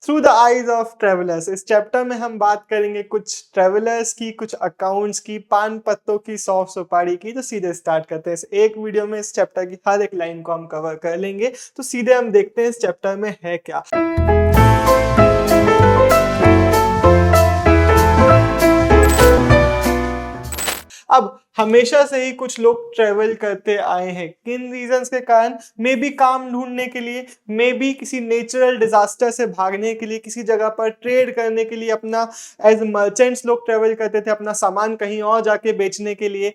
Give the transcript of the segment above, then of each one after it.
Through the eyes of travellers. इस chapter में हम बात करेंगे कुछ ट्रेवलर्स की, कुछ अकाउंट्स की, पान पत्तों की, सौंफ सुपारी की। तो सीधे स्टार्ट करते हैं। इस एक वीडियो में इस चैप्टर की हर एक लाइन को हम कवर कर लेंगे। तो सीधे हम देखते हैं इस चैप्टर में है क्या। अब हमेशा से ही कुछ लोग ट्रेवल करते आए हैं। किन रीजंस के कारण? मे बी काम ढूंढने के लिए, मे बी किसी नेचुरल डिजास्टर से भागने के लिए, किसी जगह पर ट्रेड करने के लिए, अपना एज मर्चेंट्स लोग ट्रेवल करते थे अपना सामान कहीं और जाके बेचने के लिए,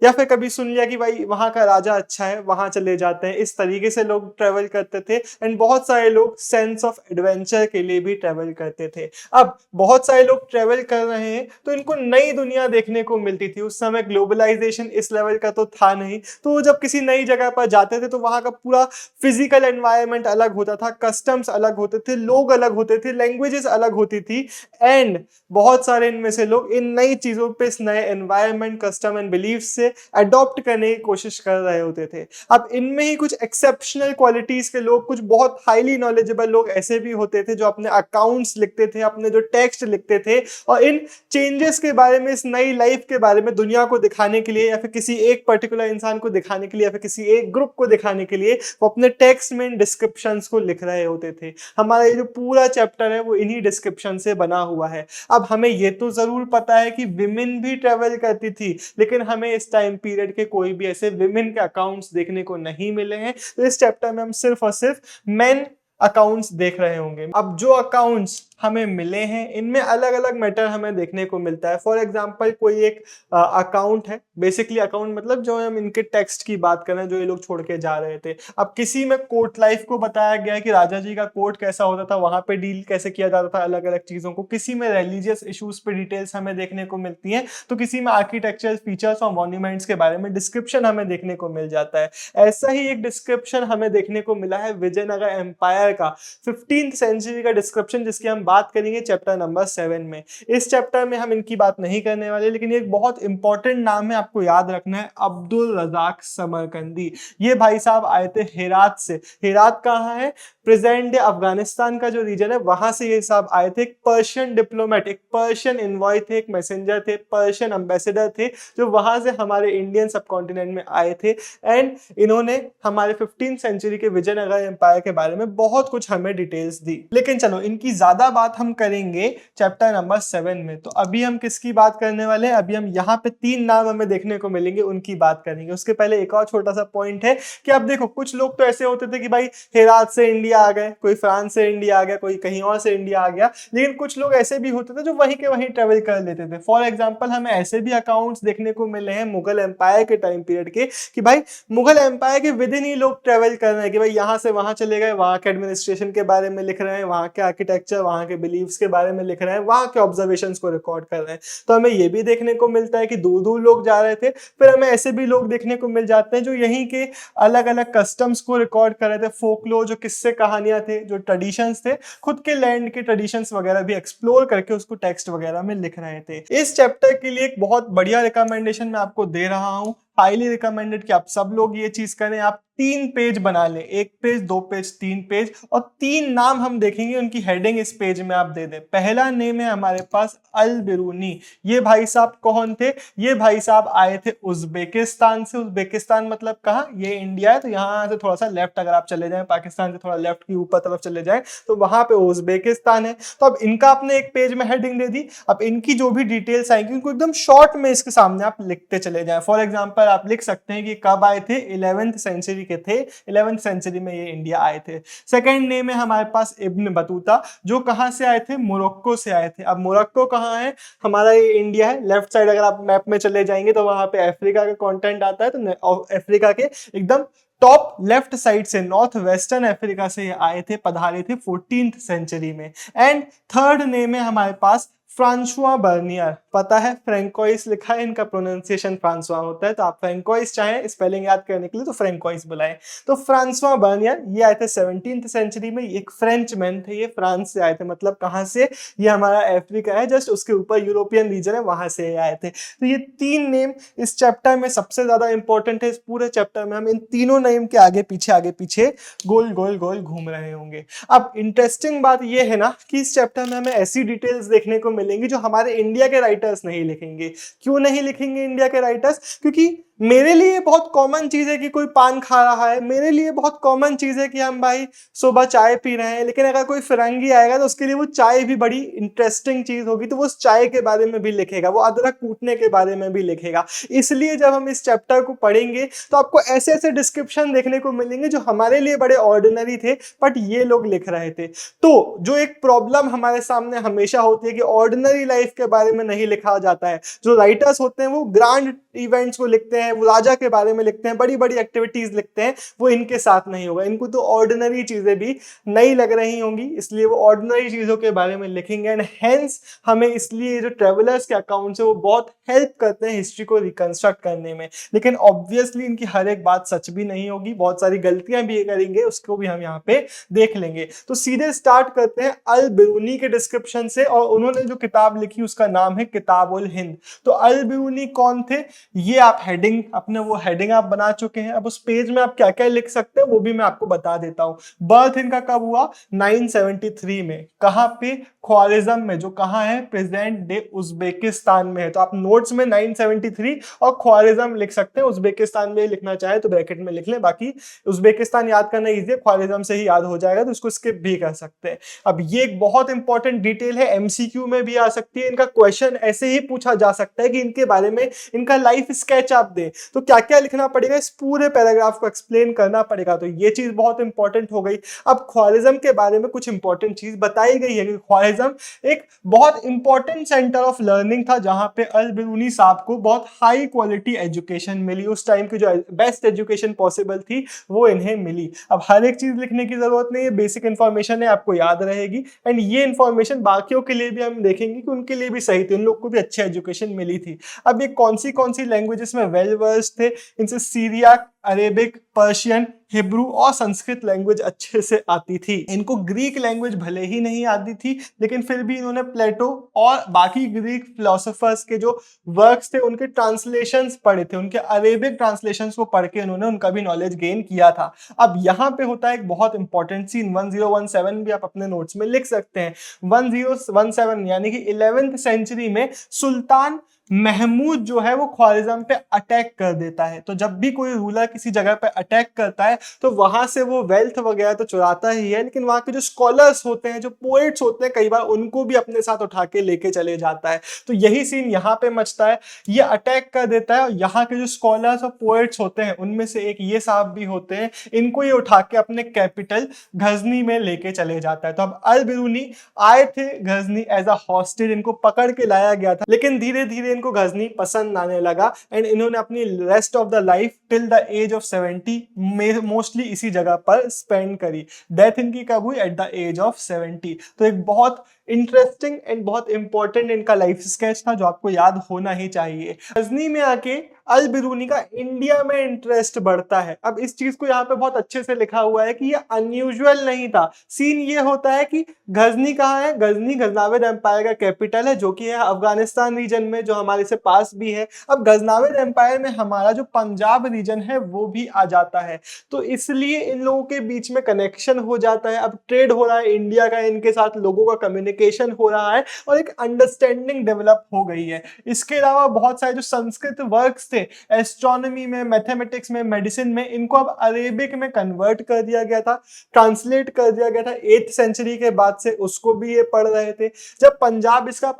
या फिर कभी सुन लिया कि भाई वहां का राजा अच्छा है वहां चले जाते हैं। इस तरीके से लोग ट्रेवल करते थे। एंड बहुत सारे लोग सेंस ऑफ एडवेंचर के लिए भी ट्रेवल करते थे। अब बहुत सारे लोग ट्रेवल कर रहे हैं तो इनको नई दुनिया देखने को मिलती थी। उस समय ग्लोबलाइजेशन इस लेवल का तो था नहीं, तो जब किसी नई जगह पर जाते थे तो वहां का पूरा फिजिकल एनवायरनमेंट अलग होता था, कस्टम्स अलग होते थे, लोग अलग होते थे, लैंग्वेजेस अलग होती थी। एंड बहुत सारे इनमें से लोग इन नई चीजों पे, इस नए एनवायरनमेंट, कस्टम एंड बिलीफ से अडॉप्ट करने की कोशिश कर रहे होते थे। अब इनमें ही कुछ एक्सेप्शनल क्वालिटीज के लोग, कुछ बहुत हाईली नॉलेजेबल लोग ऐसे भी होते थे जो अपने अकाउंट्स लिखते थे, अपने जो टेक्स्ट लिखते थे, और इन चेंजेस के बारे में, इस नई लाइफ के बारे में दुनिया को दिखाने के लिए, या फिर किसी एक पर्टिकुलर इंसान को दिखाने के लिए, या फिर किसी एक ग्रुप को दिखाने के लिए वो अपने टेक्स्ट में डिस्क्रिप्शंस को लिख रहे होते थे। हमारा ये जो पूरा चैप्टर है वो इन्हीं डिस्क्रिप्शन से बना हुआ है। अब हमें ये तो जरूर पता है कि विमेन भी ट्रेवल करती थी, लेकिन हमें इस टाइम पीरियड के कोई भी ऐसे विमेन के अकाउंट्स देखने को नहीं मिले हैं। तो इस चैप्टर में हम सिर्फ और सिर्फ मेन अकाउंट्स देख रहे होंगे। अब जो अकाउंट्स हमें मिले हैं इनमें अलग अलग मैटर हमें देखने को मिलता है। फॉर एग्जांपल कोई एक अकाउंट है, बेसिकली अकाउंट मतलब जो हम इनके टेक्स्ट की बात करें जो ये लोग छोड़ के जा रहे थे। अब किसी में कोर्ट लाइफ को बताया गया है कि राजा जी का कोर्ट कैसा होता था, वहां पे डील कैसे किया जाता था अलग अलग चीजों को। किसी में रिलीजियस इश्यूज पे डिटेल्स हमें देखने को मिलती है, तो किसी में आर्किटेक्चरल फीचर्स और मॉन्यूमेंट्स के बारे में डिस्क्रिप्शन हमें देखने को मिल जाता है। ऐसा ही एक डिस्क्रिप्शन हमें देखने को मिला है विजयनगर एम्पायर का 15th सेंचुरी का डिस्क्रिप्शन, जिसकी हम बात करेंगे चैप्टर नंबर 7 में। इस चैप्टर में हम इनकी बात नहीं करने वाले, लेकिन एक बहुत इंपॉर्टेंट नाम है, आपको याद रखना है, अब्दुल रजाक समरकंदी। ये भाई साहब आए थे हेरात से। हेरात कहाँ है? प्रेजेंट डे अफगानिस्तान का जो रीजन है वहां से ये साहब आए थे। एक पर्शियन डिप्लोमेट, एक पर्शियन इन्वॉय थे, एक मैसेंजर थे, पर्शियन एम्बेसडर थे, जो वहां से हमारे इंडियन सब कॉन्टिनेंट में आए थे। एंड इन्होंने हमारे 15th सेंचुरी के विजयनगर एम्पायर के बारे में बहुत कुछ हमें डिटेल्स दी। लेकिन चलो इनकी ज्यादा बात हम करेंगे चैप्टर नंबर 7 में। तो अभी हम किसकी बात करने वाले हैं? अभी हम यहाँ पे 3 नाम हमें देखने को मिलेंगे, उनकी बात करेंगे। उसके पहले एक और छोटा सा पॉइंट है कि अब देखो कुछ लोग तो ऐसे होते थे कि भाई हेरात से इंडिया आ गए, कोई फ्रांस से इंडिया आ गया, कोई कहीं और से इंडिया आ गया। लेकिन कुछ लोग ऐसे भी होते थे जो वहीं के वहीं ट्रेवल कर लेते थे। फॉर एग्जाम्पल हमें ऐसे भी अकाउंट्स देखने को मिले हैं मुगल एम्पायर के टाइम पीरियड के, कि भाई मुगल एम्पायर के विद इन ही लोग ट्रेवल कर रहे हैं, कि भाई यहाँ से वहां चले गए, वहां के एडमिनिस्ट्रेशन के बारे में लिख रहे हैं, वहां के आर्किटेक्चर, वहां के बिलीव्स के बारे में लिख रहे हैं, वहां के ऑब्जर्वेशंस को रिकॉर्ड कर रहे हैं। तो हमें ये भी देखने को मिलता है कि दूर दूर लोग जा रहे थे। फिर हमें ऐसे भी लोग देखने को मिल जाते हैं जो यहीं के अलग अलग कस्टम्स को रिकॉर्ड कर रहे थे, फोकलोर, जो किस्से कहानियां थे, जो ट्रेडिशंस थे, खुद के लैंड के ट्रेडिशंस वगैरह भी एक्सप्लोर करके उसको टेक्स्ट वगैरह में लिख रहे थे। इस चैप्टर के लिए एक बहुत बढ़िया रिकमेंडेशन मैं आपको दे रहा हूं, हाईली रिकमेंडेड कि आप सब लोग ये चीज करें। आप 3 पेज बना लें, 1 पेज, 2 पेज, 3 पेज, और 3 नाम हम देखेंगे, उनकी हेडिंग इस पेज में आप दे दें। पहला नेम है हमारे पास अल बिरूनी। ये भाई साहब कौन थे? ये भाई साहब आए थे उज्बेकिस्तान से। उज्बेकिस्तान मतलब कहाँ? ये इंडिया है, तो यहाँ से थोड़ा सा लेफ्ट अगर आप चले जाएं, पाकिस्तान से थोड़ा लेफ्ट की ऊपर तरफ चले जाएं तो वहां पे उज्बेकिस्तान है। तो अब इनका आपने 1 पेज में हेडिंग दे दी। अब इनकी जो भी डिटेल्स आएंगी उनको एकदम शॉर्ट में इसके सामने आप लिखते चले जाएं। फॉर एग्जाम्पल आप लिख सकते हैं कि कब आए थे, 11th सेंचुरी के थे, 11th सेंचुरी में ये इंडिया आए थे। सेकंड नेम है हमारे पास इब्न बतूता, जो कहां से आए थे? मोरक्को से आए थे। अब मोरक्को कहां है? हमारा ये इंडिया है, लेफ्ट साइड अगर आप मैप में चले जाएंगे तो वहां पे अफ्रीका का कॉन्टेंट आता है। तो अफ्रीका के एकदम टॉप लेफ्ट साइड से, नॉर्थ वेस्टर्न अफ्रीका से ये आए थे, पधारे थे 14th सेंचुरी में। एंड थर्ड नेम है हमारे पास फ्रांसुआ बर्नियर, पता है फ्रेंकोइस लिखा है, इनका प्रोनाउंसिएशन फ्रांसुआ होता है, तो आप फ्रेंकोइस चाहें स्पेलिंग याद करने के लिए तो फ्रेंकोइस बुलाएं। तो फ्रांसुआ बर्नियर ये आए थे 17th सेंचुरी में, एक फ्रेंच मैन थे, ये फ्रांस से आए थे, मतलब कहाँ से, ये हमारा अफ्रीका है जस्ट उसके ऊपर यूरोपियन रीजन है, वहां से आए थे। तो ये तीन नेम इस चैप्टर में सबसे ज्यादा इंपॉर्टेंट है। इस पूरे चैप्टर में हम इन तीनों नेम के आगे पीछे गोल गोल गोल घूम रहे होंगे। अब इंटरेस्टिंग बात यह है ना कि इस चैप्टर में हमें ऐसी डिटेल्स देखने को मिलेंगी जो हमारे इंडिया के राइटर्स नहीं लिखेंगे। क्यों नहीं लिखेंगे इंडिया के राइटर्स? क्योंकि मेरे लिए बहुत कॉमन चीज है कि कोई पान खा रहा है, मेरे लिए बहुत कॉमन चीज है कि हम भाई सुबह चाय पी रहे हैं, लेकिन अगर कोई फिरंगी आएगा तो उसके लिए वो चाय भी बड़ी इंटरेस्टिंग चीज होगी, तो वो उस चाय के बारे में भी लिखेगा, वो अदरक कूटने के बारे में भी लिखेगा। इसलिए जब हम इस चैप्टर को पढ़ेंगे तो आपको ऐसे ऐसे डिस्क्रिप्शन देखने को मिलेंगे जो हमारे लिए बड़े ऑर्डिनरी थे, बट ये लोग लिख रहे थे। तो जो एक प्रॉब्लम हमारे सामने हमेशा होती है कि ऑर्डिनरी लाइफ के बारे में नहीं लिखा जाता है। जो राइटर्स होते हैं वो ग्रांड इवेंट्स को लिखते हैं, वो राजा के बारे में लिखते हैं, बड़ी बड़ी एक्टिविटीज लिखते हैं, वो इनके साथ नहीं होगा। इनको तो ऑर्डिनरी चीजें भी नहीं लग रही होंगी, इसलिए वो ऑर्डिनरी चीजों के बारे में लिखेंगे। एंड हेंस हमें इसलिए जो ट्रेवलर्स के अकाउंट्स है वो बहुत हेल्प करते हैं हिस्ट्री को रिकंस्ट्रक्ट करने में। लेकिन ऑब्वियसली इनकी हर एक बात सच भी नहीं होगी, बहुत सारी गलतियां भी करेंगे, उसको भी हम यहाँ पे देख लेंगे। तो सीधे स्टार्ट करते हैं अल बिरूनी के डिस्क्रिप्शन से, और उन्होंने जो किताब लिखी उसका नाम है किताब उल हिंद। तो अल बिरूनी कौन थे, ये आप हेडिंग अपने वो हेडिंग आप बना चुके हैं। अब उस पेज में आप क्या क्या लिख सकते हैं वो भी मैं आपको बता देता हूं। बर्थ इनका कब हुआ? 973 में। कहां पे? ख्वारिज़म में, जो कहां है, प्रेजेंट डे उज्बेकिस्तान में है। तो आप नोट्स में 973 और ख्वारिज़म लिख सकते हैं, उज्बेकिस्तान में लिखना चाहे तो ब्रैकेट में लिख लें, बाकी उज्बेकिस्तान याद करना इजी है, ख्वारिज़म से ही याद हो जाएगा, तो इसको स्किप भी कर सकते हैं। अब ये एक बहुत इंपॉर्टेंट डिटेल है, एमसीक्यू में भी आ सकती है, इनका क्वेश्चन ऐसे ही पूछा जा सकता है कि इनके बारे में इनका लाइफ स्केच आप दें तो क्या क्या लिखना पड़ेगा, इस पूरे पैराग्राफ को एक्सप्लेन करना पड़ेगा। तो ये चीज बहुत इंपॉर्टेंट हो गई। अब ख्वारिज़म के बारे में कुछ इंपॉर्टेंट चीज बताई गई है कि ख्वारिज़म एक बहुत इंपॉर्टेंट सेंटर ऑफ लर्निंग था, जहां पे अल बिरूनी साहब को बहुत हाई क्वालिटी एजुकेशन मिली। उस टाइम की जो बेस्ट एजुकेशन पॉसिबल थी वो इन्हें मिली। अब हर एक चीज लिखने की जरूरत नहीं है, बेसिक इंफॉर्मेशन है, आपको याद रहेगी। एंड ये इंफॉर्मेशन बाकियों के लिए भी हम देखेंगे कि उनके लिए भी सही थी, उन लोग को भी अच्छी एजुकेशन मिली थी। अब ये कौन सी लैंग्वेजेस में वेल वर्स्ड थे, इनसे सीरियाक, अरेबिक, पर्शियन, हिब्रू और संस्कृत लैंग्वेज अच्छे से आती थी। इनको ग्रीक लैंग्वेज भले ही नहीं आती थी, लेकिन फिर भी इन्होंने प्लेटो और बाकी ग्रीक फिलोसोफर्स के जो वर्क्स थे उनके ट्रांसलेशंस पढ़े थे, उनके अरेबिक ट्रांसलेशंस को पढ़ के उन्होंने उनका भी नॉलेज गेन किया था। अब यहाँ पे होता है एक बहुत इंपॉर्टेंट सीन, 1017 भी आप अपने नोट्स में लिख सकते हैं। 1017 यानी कि 11th सेंचुरी में सुल्तान महमूद जो है वो ख्वारिज़म पे अटैक कर देता है। तो जब भी कोई रूलर किसी जगह पे अटैक करता है तो वहां से वो वेल्थ वगैरह तो चुराता ही है, लेकिन वहां के जो स्कॉलर्स होते हैं, जो पोएट्स होते हैं, कई बार उनको भी अपने साथ उठा के लेके चले जाता है। तो यही सीन यहाँ पे मचता है, ये अटैक कर देता है और यहाँ के जो स्कॉलर्स और पोएट्स होते हैं उनमें से एक ये साहब भी होते हैं, इनको ये उठा के अपने कैपिटल गजनी में लेके चले जाता है। तो अब अल बिरूनी आए थे गजनी एज अ हॉस्टेज, इनको पकड़ के लाया गया था, लेकिन धीरे धीरे इनको गजनी पसंद आने लगा एंड इन्होंने अपनी rest of the life till the age of 70 mostly इसी जगह पर स्पेंड करी। डेथ इनकी कब हुई? At the age of 70। तो एक बहुत इंटरेस्टिंग एंड बहुत इंपॉर्टेंट इनका लाइफ स्केच था जो आपको याद होना ही चाहिए। गजनी में आके अल बिरूनी का इंडिया में इंटरेस्ट बढ़ता है। अब इस चीज को यहाँ पे बहुत अच्छे से लिखा हुआ है कि ये अनयूजुअल नहीं था। सीन ये होता है कि गजनी कहाँ है? गजनी गजनाविद एम्पायर का कैपिटल है, जो कि है अफगानिस्तान रीजन में, जो हमारे से पास भी है। अब गजनाविद एम्पायर में हमारा जो पंजाब रीजन है वो भी आ जाता है, तो इसलिए इन लोगों के बीच में कनेक्शन हो जाता है। अब ट्रेड हो रहा है इंडिया का, इनके साथ लोगों का कम्युनिकेशन हो रहा है और एक अंडरस्टैंडिंग डेवलप हो गई है। इसके अलावा बहुत सारे जो संस्कृत वर्क्स थे एस्ट्रोनॉमी में, मैथमेटिक्स में, मेडिसिन में, इनको अब अरेबिक में कन्वर्ट कर दिया गया था, ट्रांसलेट कर दिया गया था 8th सेंचुरी के बाद से, उसको भी ये पढ़ रहे थे। जब पंजाब इसका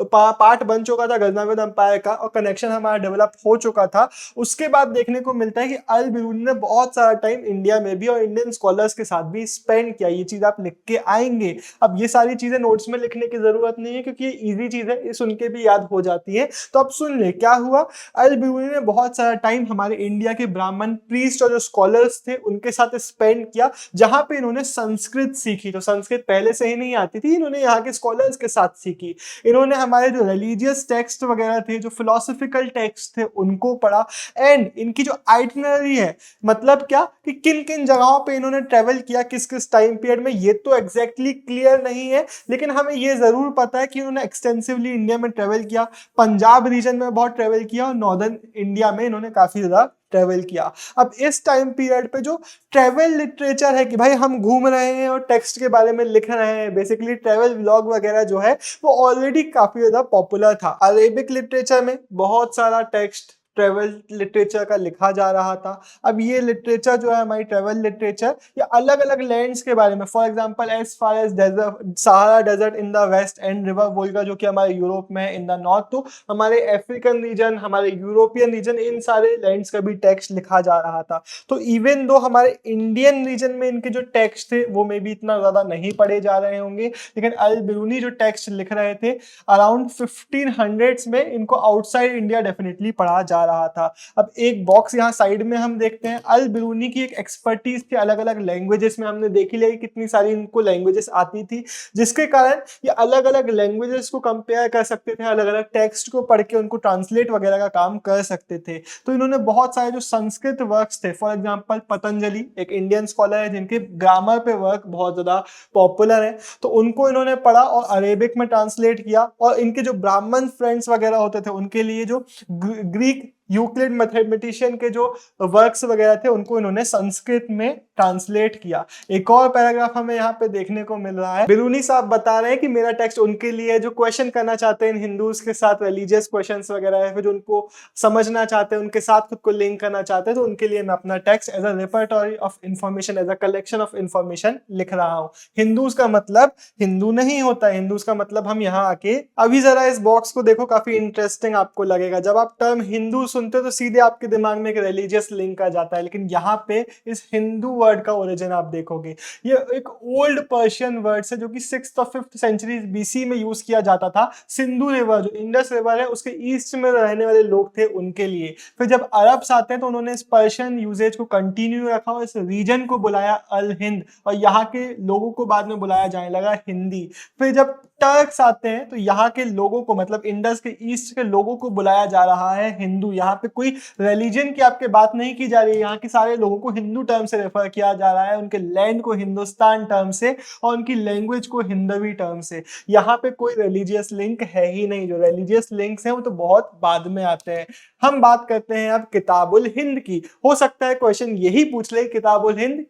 पार्ट बन चुका था गजनविद एम्पायर का और कनेक्शन हमारा डेवलप हो चुका था, उसके बाद देखने को मिलता है कि अल बिरूनी ने बहुत सारा टाइम इंडिया में भी और इंडियन स्कॉलर्स के साथ भी स्पेंड किया। ये चीज आप लिख के आएंगे। अब ये सारी चीजें नोट्स में लिखने की जरूरत नहीं है क्योंकि ये इजी चीज है, ये सुन के भी याद हो जाती है। तो अब सुन ले क्या हुआ। अल बिरूनी ने बहुत सारा टाइम हमारे इंडिया के ब्राह्मण प्रीस्ट और जो स्कॉलर्स थे उनके साथ स्पेंड किया, जहां पे इन्होंने संस्कृत सीखी। तो संस्कृत पहले से ही नहीं आती थी, इन्होंने यहाँ के स्कॉलर्स के साथ सीखी। इन्होंने हमारे जो रिलीजियस टेक्स्ट वगैरह थे, जो फिलोसफिकल टेक्स्ट थे, उनको पढ़ा। एंड इनकी जो आइटिनरी है, मतलब क्या कि किन किन जगहों पे इन्होंने ट्रेवल किया, किस किस टाइम पीरियड में, ये तो एग्जैक्टली क्लियर नहीं है, लेकिन हमें ये जरूर पता है कि इन्होंने एक्सटेंसिवली इंडिया में ट्रेवल किया, पंजाब रीजन में बहुत ट्रेवल किया और नॉर्दर्न इंडिया में इन्होंने काफी ज्यादा ट्रेवल किया। अब इस टाइम पीरियड पे जो ट्रेवल लिटरेचर है कि भाई हम घूम रहे हैं और टेक्स्ट के बारे में लिख रहे हैं, बेसिकली ट्रेवल व्लॉग वगैरह जो है वो ऑलरेडी काफी ज्यादा पॉपुलर था। अरेबिक लिटरेचर में बहुत सारा टेक्स्ट ट्रेवल लिटरेचर का लिखा जा रहा था। अब ये लिटरेचर जो है हमारी ट्रेवल लिटरेचर, ये अलग अलग लैंड्स के बारे में, for example as far as desert, Sahara desert in the west and river Volga जो कि हमारे यूरोप में है इन द नॉर्थ, तो हमारे अफ्रीकन रीजन, हमारे यूरोपियन रीजन, इन सारे लैंड्स का भी टेक्स्ट लिखा जा रहा था। तो इवन दो हमारे इंडियन रीजन में इनके जो टेक्स्ट थे वो मे भी इतना ज्यादा नहीं पढ़े जा रहे होंगे, लेकिन अल बिरूनी जो टेक्स्ट लिख रहे थे अराउंड 1500s में इनको आउटसाइड इंडिया डेफिनेटली पढ़ा जा रहा था। अब एक बॉक्स यहाँ साइड में हम देखते हैं, अल बिरूनी की एक एक्सपर्टीज थी अलग अलग लैंग्वेजेस में। हमने देख लिया कि कितनी सारी इनको लैंग्वेजेस आती थी, जिसके कारण ये अलग अलग लैंग्वेजेस को कंपेयर कर सकते थे, अलग अलग टेक्स्ट को पढ़ के उनको ट्रांसलेट वगैरह का काम कर सकते थे। तो इन्होंने बहुत सारे जो संस्कृत वर्क्स थे, फॉर एग्जाम्पल पतंजलि एक इंडियन स्कॉलर है जिनके ग्रामर पे वर्क बहुत ज्यादा पॉपुलर है, तो उनको इन्होंने पढ़ा और अरेबिक में ट्रांसलेट किया। और इनके जो ब्राह्मण फ्रेंड्स वगैरह होते थे उनके लिए जो ग्रीक यूक्लिड मैथमेटिशियन के जो वर्क्स वगैरह थे उनको इन्होंने संस्कृत में ट्रांसलेट किया। एक और पैराग्राफ हमें यहाँ पे देखने को मिल रहा है, बिरूनी साहब बता रहे हैं कि मेरा टेक्स्ट उनके लिए जो क्वेश्चन करना चाहते हैं हिंदूज के साथ, रिलीजियस क्वेश्चंस वगैरह है, फिर जो उनको समझना चाहते हैं, उनके साथ खुद को लिंक करना चाहते हैं, तो उनके लिए मैं अपना text as a repertory of information, as a collection of information लिख रहा हूँ। हिंदूज का मतलब हिंदू नहीं होता, हिंदूज का मतलब हम यहाँ आके, अभी जरा इस बॉक्स को देखो, काफी इंटरेस्टिंग आपको लगेगा। जब आप टर्म हिंदू सुनते हो तो सीधे आपके दिमाग में एक रिलीजियस लिंक आ जाता है, लेकिन यहाँ पे इस हिंदू वर्ड का ओरिजिन आप देखोगे, ये एक ओल्ड पर्शियन वर्ड है जो कि 6th और 5th सेंचुरी बीसी में यूज किया जाता था। सिंधु रिवर जो इंडस रिवर है उसके ईस्ट में रहने वाले लोग थे उनके लिए। फिर जब अरब्स आते हैं तो उन्होंने इस पर्शियन यूजेज को कंटिन्यू रखा और इस रीजन को बुलाया अल हिंद, और यहाँ के लोगों को बाद में बुलाया जाने लगा हिंदी। फिर जब टर्क्स आते हैं तो यहाँ के लोगों को, मतलब इंडस के ईस्ट के लोगों को बुलाया जा रहा है हिंदू। यहाँ पे कोई रिलीजन की आपके बात नहीं की जा रही है, यहाँ के सारे लोगों को हिंदू टर्म से रेफर किया जा रहा है, उनके लैंड को हिंदुस्तान टर्म से और उनकी लैंग्वेज को हिंदवी टर्म से। यहाँ पे कोई रिलीजियस लिंक है ही नहीं, जो रिलीजियस लिंक्स हैं वो तो बहुत बाद में आते हैं। हम बात करते हैं अब किताबुल हिंद की। हो सकता है क्वेश्चन यही पूछ ले, किताबुल हिंद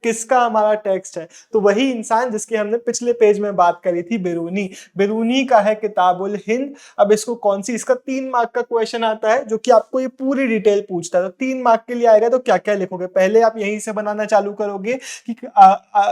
किसका हमारा टेक्स्ट है, तो वही इंसान जिसकी हमने पिछले पेज में बात करी थी, बिरूनी। बिरूनी का है किताबुल हिंद। अब इसको कौन सी, इसका 3 मार्क का क्वेश्चन आता है जो कि आपको ये पूरी डिटेल पूछता है। तो 3 मार्क के लिए आएगा तो क्या क्या लिखोगे, पहले आप यहीं से बनाना चालू करोगे कि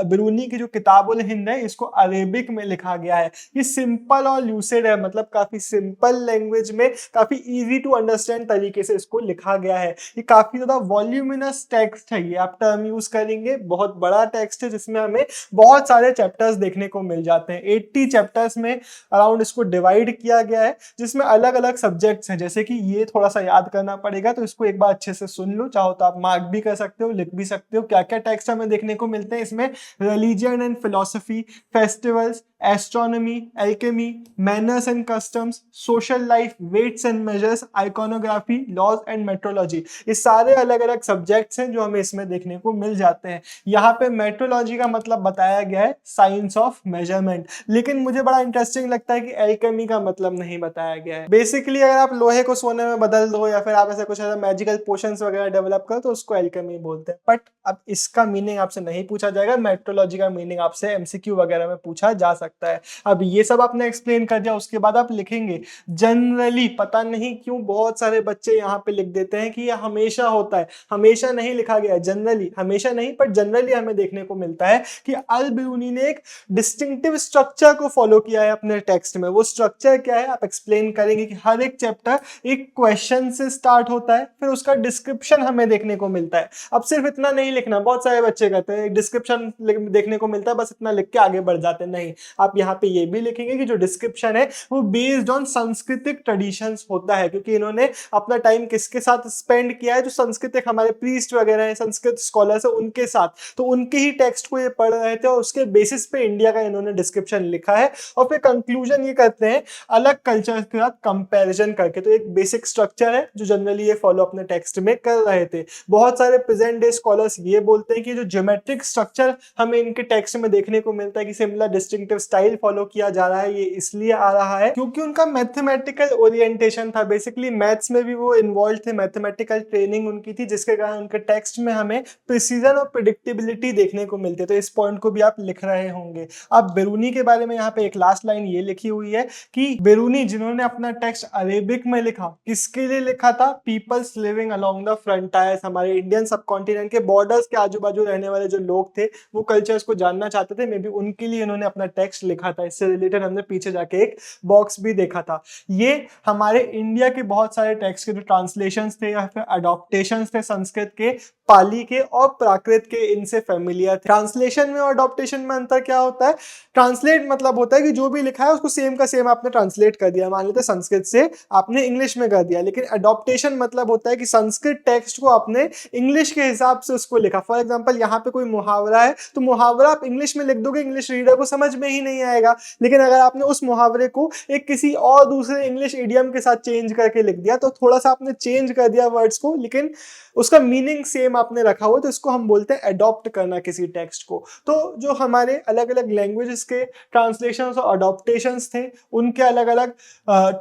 बिरूनी की जो किताबुल हिंद है इसको अरेबिक में लिखा गया है। ये सिंपल और ल्यूसिड है, मतलब काफी सिंपल लैंग्वेज में काफी इजी टू अंडरस्टैंड तरीके से इसको लिखा गया है। ये काफी ज्यादा वॉल्यूमिनस टेक्स्ट है, ये आप टर्म यूज करेंगे, बहुत बड़ा टेक्स्ट है जिसमें हमें बहुत सारे चैप्टर्स देखने को मिल जाते हैं। 80 चैप्टर्स में अराउंड इसको डिवाइड किया गया है, जिसमें अलग अलग सब्जेक्ट्स हैं। जैसे कि ये थोड़ा सा याद करना पड़ेगा, तो इसको एक बार अच्छे से सुन लो, चाहो तो आप मार्क भी कर सकते हो, लिख भी सकते हो। क्या क्या टेक्स्ट हमें देखने को मिलते हैं इसमें, religion and philosophy, festivals, astronomy, alchemy, manners and customs, social life, weights and measures, iconography, laws and metrology. ये सारे अलग अलग सब्जेक्ट्स हैं जो हमें इसमें देखने को मिल जाते हैं। यहाँ पे मेट्रोलॉजी का मतलब बताया गया है साइंस ऑफ मेजरमेंट, लेकिन मुझे बड़ा इंटरेस्टिंग लगता है कि एल्केमी का मतलब नहीं बताया गया है। बेसिकली अगर आप लोहे को सोने में बदल दो या फिर आप ऐसा कुछ मैजिकल पोशंस वगैरह डेवलप करो तो उसको एल्केमी बोलते हैं। बट अब इसका मीनिंग आपसे नहीं पूछा जाएगा, मेट्रोलॉजी का मीनिंग आपसे एमसीक्यू वगैरह में पूछा जा सकता है। अब ये सब आपने एक्सप्लेन कर दिया, उसके बाद आप लिखेंगे जनरली। पता नहीं क्यों बहुत सारे बच्चे यहाँ पे लिख देते हैं कि ये हमेशा होता है, हमेशा नहीं लिखा गया है, जनरली। हमेशा नहीं, पर जनरली जनरली हमें देखने को मिलता है कि अल बिरूनी ने एक डिस्टिंक्टिव स्ट्रक्चर को फॉलो किया है अपने टेक्स्ट में। वो स्ट्रक्चर क्या है आप एक्सप्लेन करेंगे कि हर एक चैप्टर एक क्वेश्चन से स्टार्ट होता है, फिर उसका डिस्क्रिप्शन हमें देखने को मिलता है। अब सिर्फ इतना नहीं लिखना, बहुत सारे बच्चे कहते हैं डिस्क्रिप्शन देखने को मिलता है बस इतना लिख के आगे बढ़ जाते हैं। नहीं, आप यहाँ पे ये भी लिखेंगे कि जो डिस्क्रिप्शन है वो बेस्ड ऑन सांस्कृतिक ट्रेडिशंस होता है, क्योंकि इन्होंने अपना टाइम किसके साथ स्पेंड किया है, जो सांस्कृतिक हमारे प्रीस्ट वगैरह हैं, संस्कृत स्कॉलर्स है उनके साथ, तो उनके ही टेक्स्ट को ये पढ़ रहे थे और उसके बेसिस पे इंडिया का इन्होंने डिस्क्रिप्शन लिखा है। और फिर कंक्लूजन ये करते हैं अलग कल्चर के साथ कंपैरिजन करके। तो एक बेसिक स्ट्रक्चर है जो जनरली ये फॉलो अपने टेक्स्ट में कर रहे थे। बहुत सारे प्रेजेंट डे स्कॉलर्स ये बोलते हैं कि जो ज्योमेट्रिक स्ट्रक्चर हमें इनके टेक्स्ट में देखने को मिलता है कि सिमिलर डिस्टिंक्टिव स्टाइल फॉलो किया जा रहा है, ये इसलिए आ रहा है क्योंकि उनका मैथमेटिकल ओरिएंटेशन था। बेसिकली मैथ्स में भी वो इन्वॉल्व थे, मैथमेटिकल ट्रेनिंग उनकी थी, जिसके कारण उनके टेक्स्ट में हमें प्रिसीजन और प्रेडिक्टेबिलिटी देखने को मिलती है। तो इस पॉइंट को भी आप लिख रहे होंगे। अब बिरूनी के बारे में यहाँ पे एक लास्ट लाइन ये लिखी हुई है कि बिरूनी जिन्होंने अपना टेक्स्ट अरेबिक में लिखा, किसके लिए लिखा था? Peoples living along the frontiers, हमारे इंडियन सबकॉन्टिनेंट के बॉर्डर्स के आजू बाजू रहने वाले जो लोग थे वो कल्चर्स को जानना चाहते थे, मे बी उनके लिए इन्होंने अपना टेक्स्ट लिखा था। इससे रिलेटेड हमने पीछे जाके एक बॉक्स भी देखा था। ये हमारे इंडिया के बहुत सारे टेक्स्ट के जो ट्रांसलेशंस थे या फिर अडॉप्टेशंस थे संस्कृत के, पाली के और प्राकृत के, इनसे फेमिलियर थे। ट्रांसलेशन में और अडॉप्टेशन में अंतर क्या होता है? ट्रांसलेट मतलब होता है कि जो भी लिखा है उसको सेम का सेम आपने ट्रांसलेट कर दिया, मान लेते संस्कृत से आपने इंग्लिश में कर दिया। लेकिन अडॉप्टेशन मतलब होता है कि संस्कृत टेक्स्ट को आपने इंग्लिश के हिसाब से उसको लिखा। फॉर एग्जांपल यहाँ पे कोई मुहावरा है तो मुहावरा आप इंग्लिश में लिख दोगे, इंग्लिश रीडर को समझ में ही नहीं आएगा। लेकिन अगर आपने उस मुहावरे को एक किसी और दूसरे इंग्लिश इडियम के साथ चेंज करके लिख दिया तो थोड़ा सा आपने चेंज कर दिया वर्ड्स को, लेकिन उसका मीनिंग सेम आपने रखा हुआ, तो इसको हम बोलते हैं अडॉप्ट करना किसी टेक्स्ट को। तो जो हमारे अलग अलग लैंग्वेजेस के ट्रांसलेशंस और अडॉप्टेशंस थे उनके अलग अलग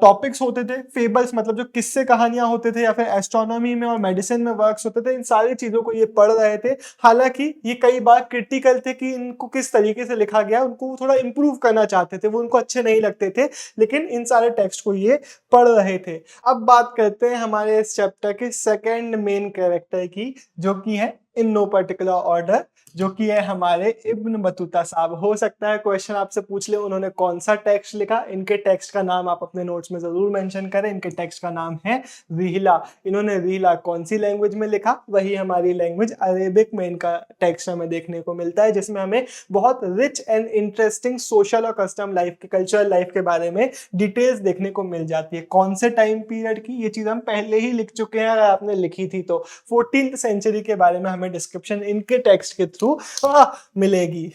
टॉपिक्स होते थे। फेबल्स मतलब जो किस्से कहानियां होते थे, या फिर एस्ट्रोनॉमी में और मेडिसिन में वर्क्स होते थे, इन सारी चीजों को ये पढ़ रहे थे। हालांकि ये कई बार क्रिटिकल थे कि इनको किस तरीके से लिखा गया, उनको थोड़ा इंप्रूव करना चाहते थे, वो उनको अच्छे नहीं लगते थे, लेकिन इन सारे टेक्स्ट को ये पढ़ रहे थे। अब बात करते हैं हमारे इस चैप्टर के सेकेंड मेन कैरेक्टर की, जो कि है इन नो पर्टिकुलर ऑर्डर, जो कि है हमारे इब्न बतूता साहब। हो सकता है क्वेश्चन आपसे पूछ ले उन्होंने कौन सा टेक्स्ट लिखा। इनके टेक्स्ट का नाम आप अपने नोट्स में जरूर मेंशन करें। इनके टेक्स्ट का नाम है रिहला। इन्होंने रिहला कौन सी लैंग्वेज में लिखा? वही हमारी लैंग्वेज अरेबिक में इनका टेक्स्ट हमें देखने को मिलता है, जिसमें हमें बहुत रिच एंड इंटरेस्टिंग सोशल और कस्टम लाइफ के, कल्चरल लाइफ के बारे में डिटेल्स देखने को मिल जाती है। कौन से टाइम पीरियड की, ये चीज हम पहले ही लिख चुके हैं, अगर आपने लिखी थी तो 14th सेंचुरी के बारे में हमें डिस्क्रिप्शन इनके टेक्स्ट के थ्रू मिलेगी।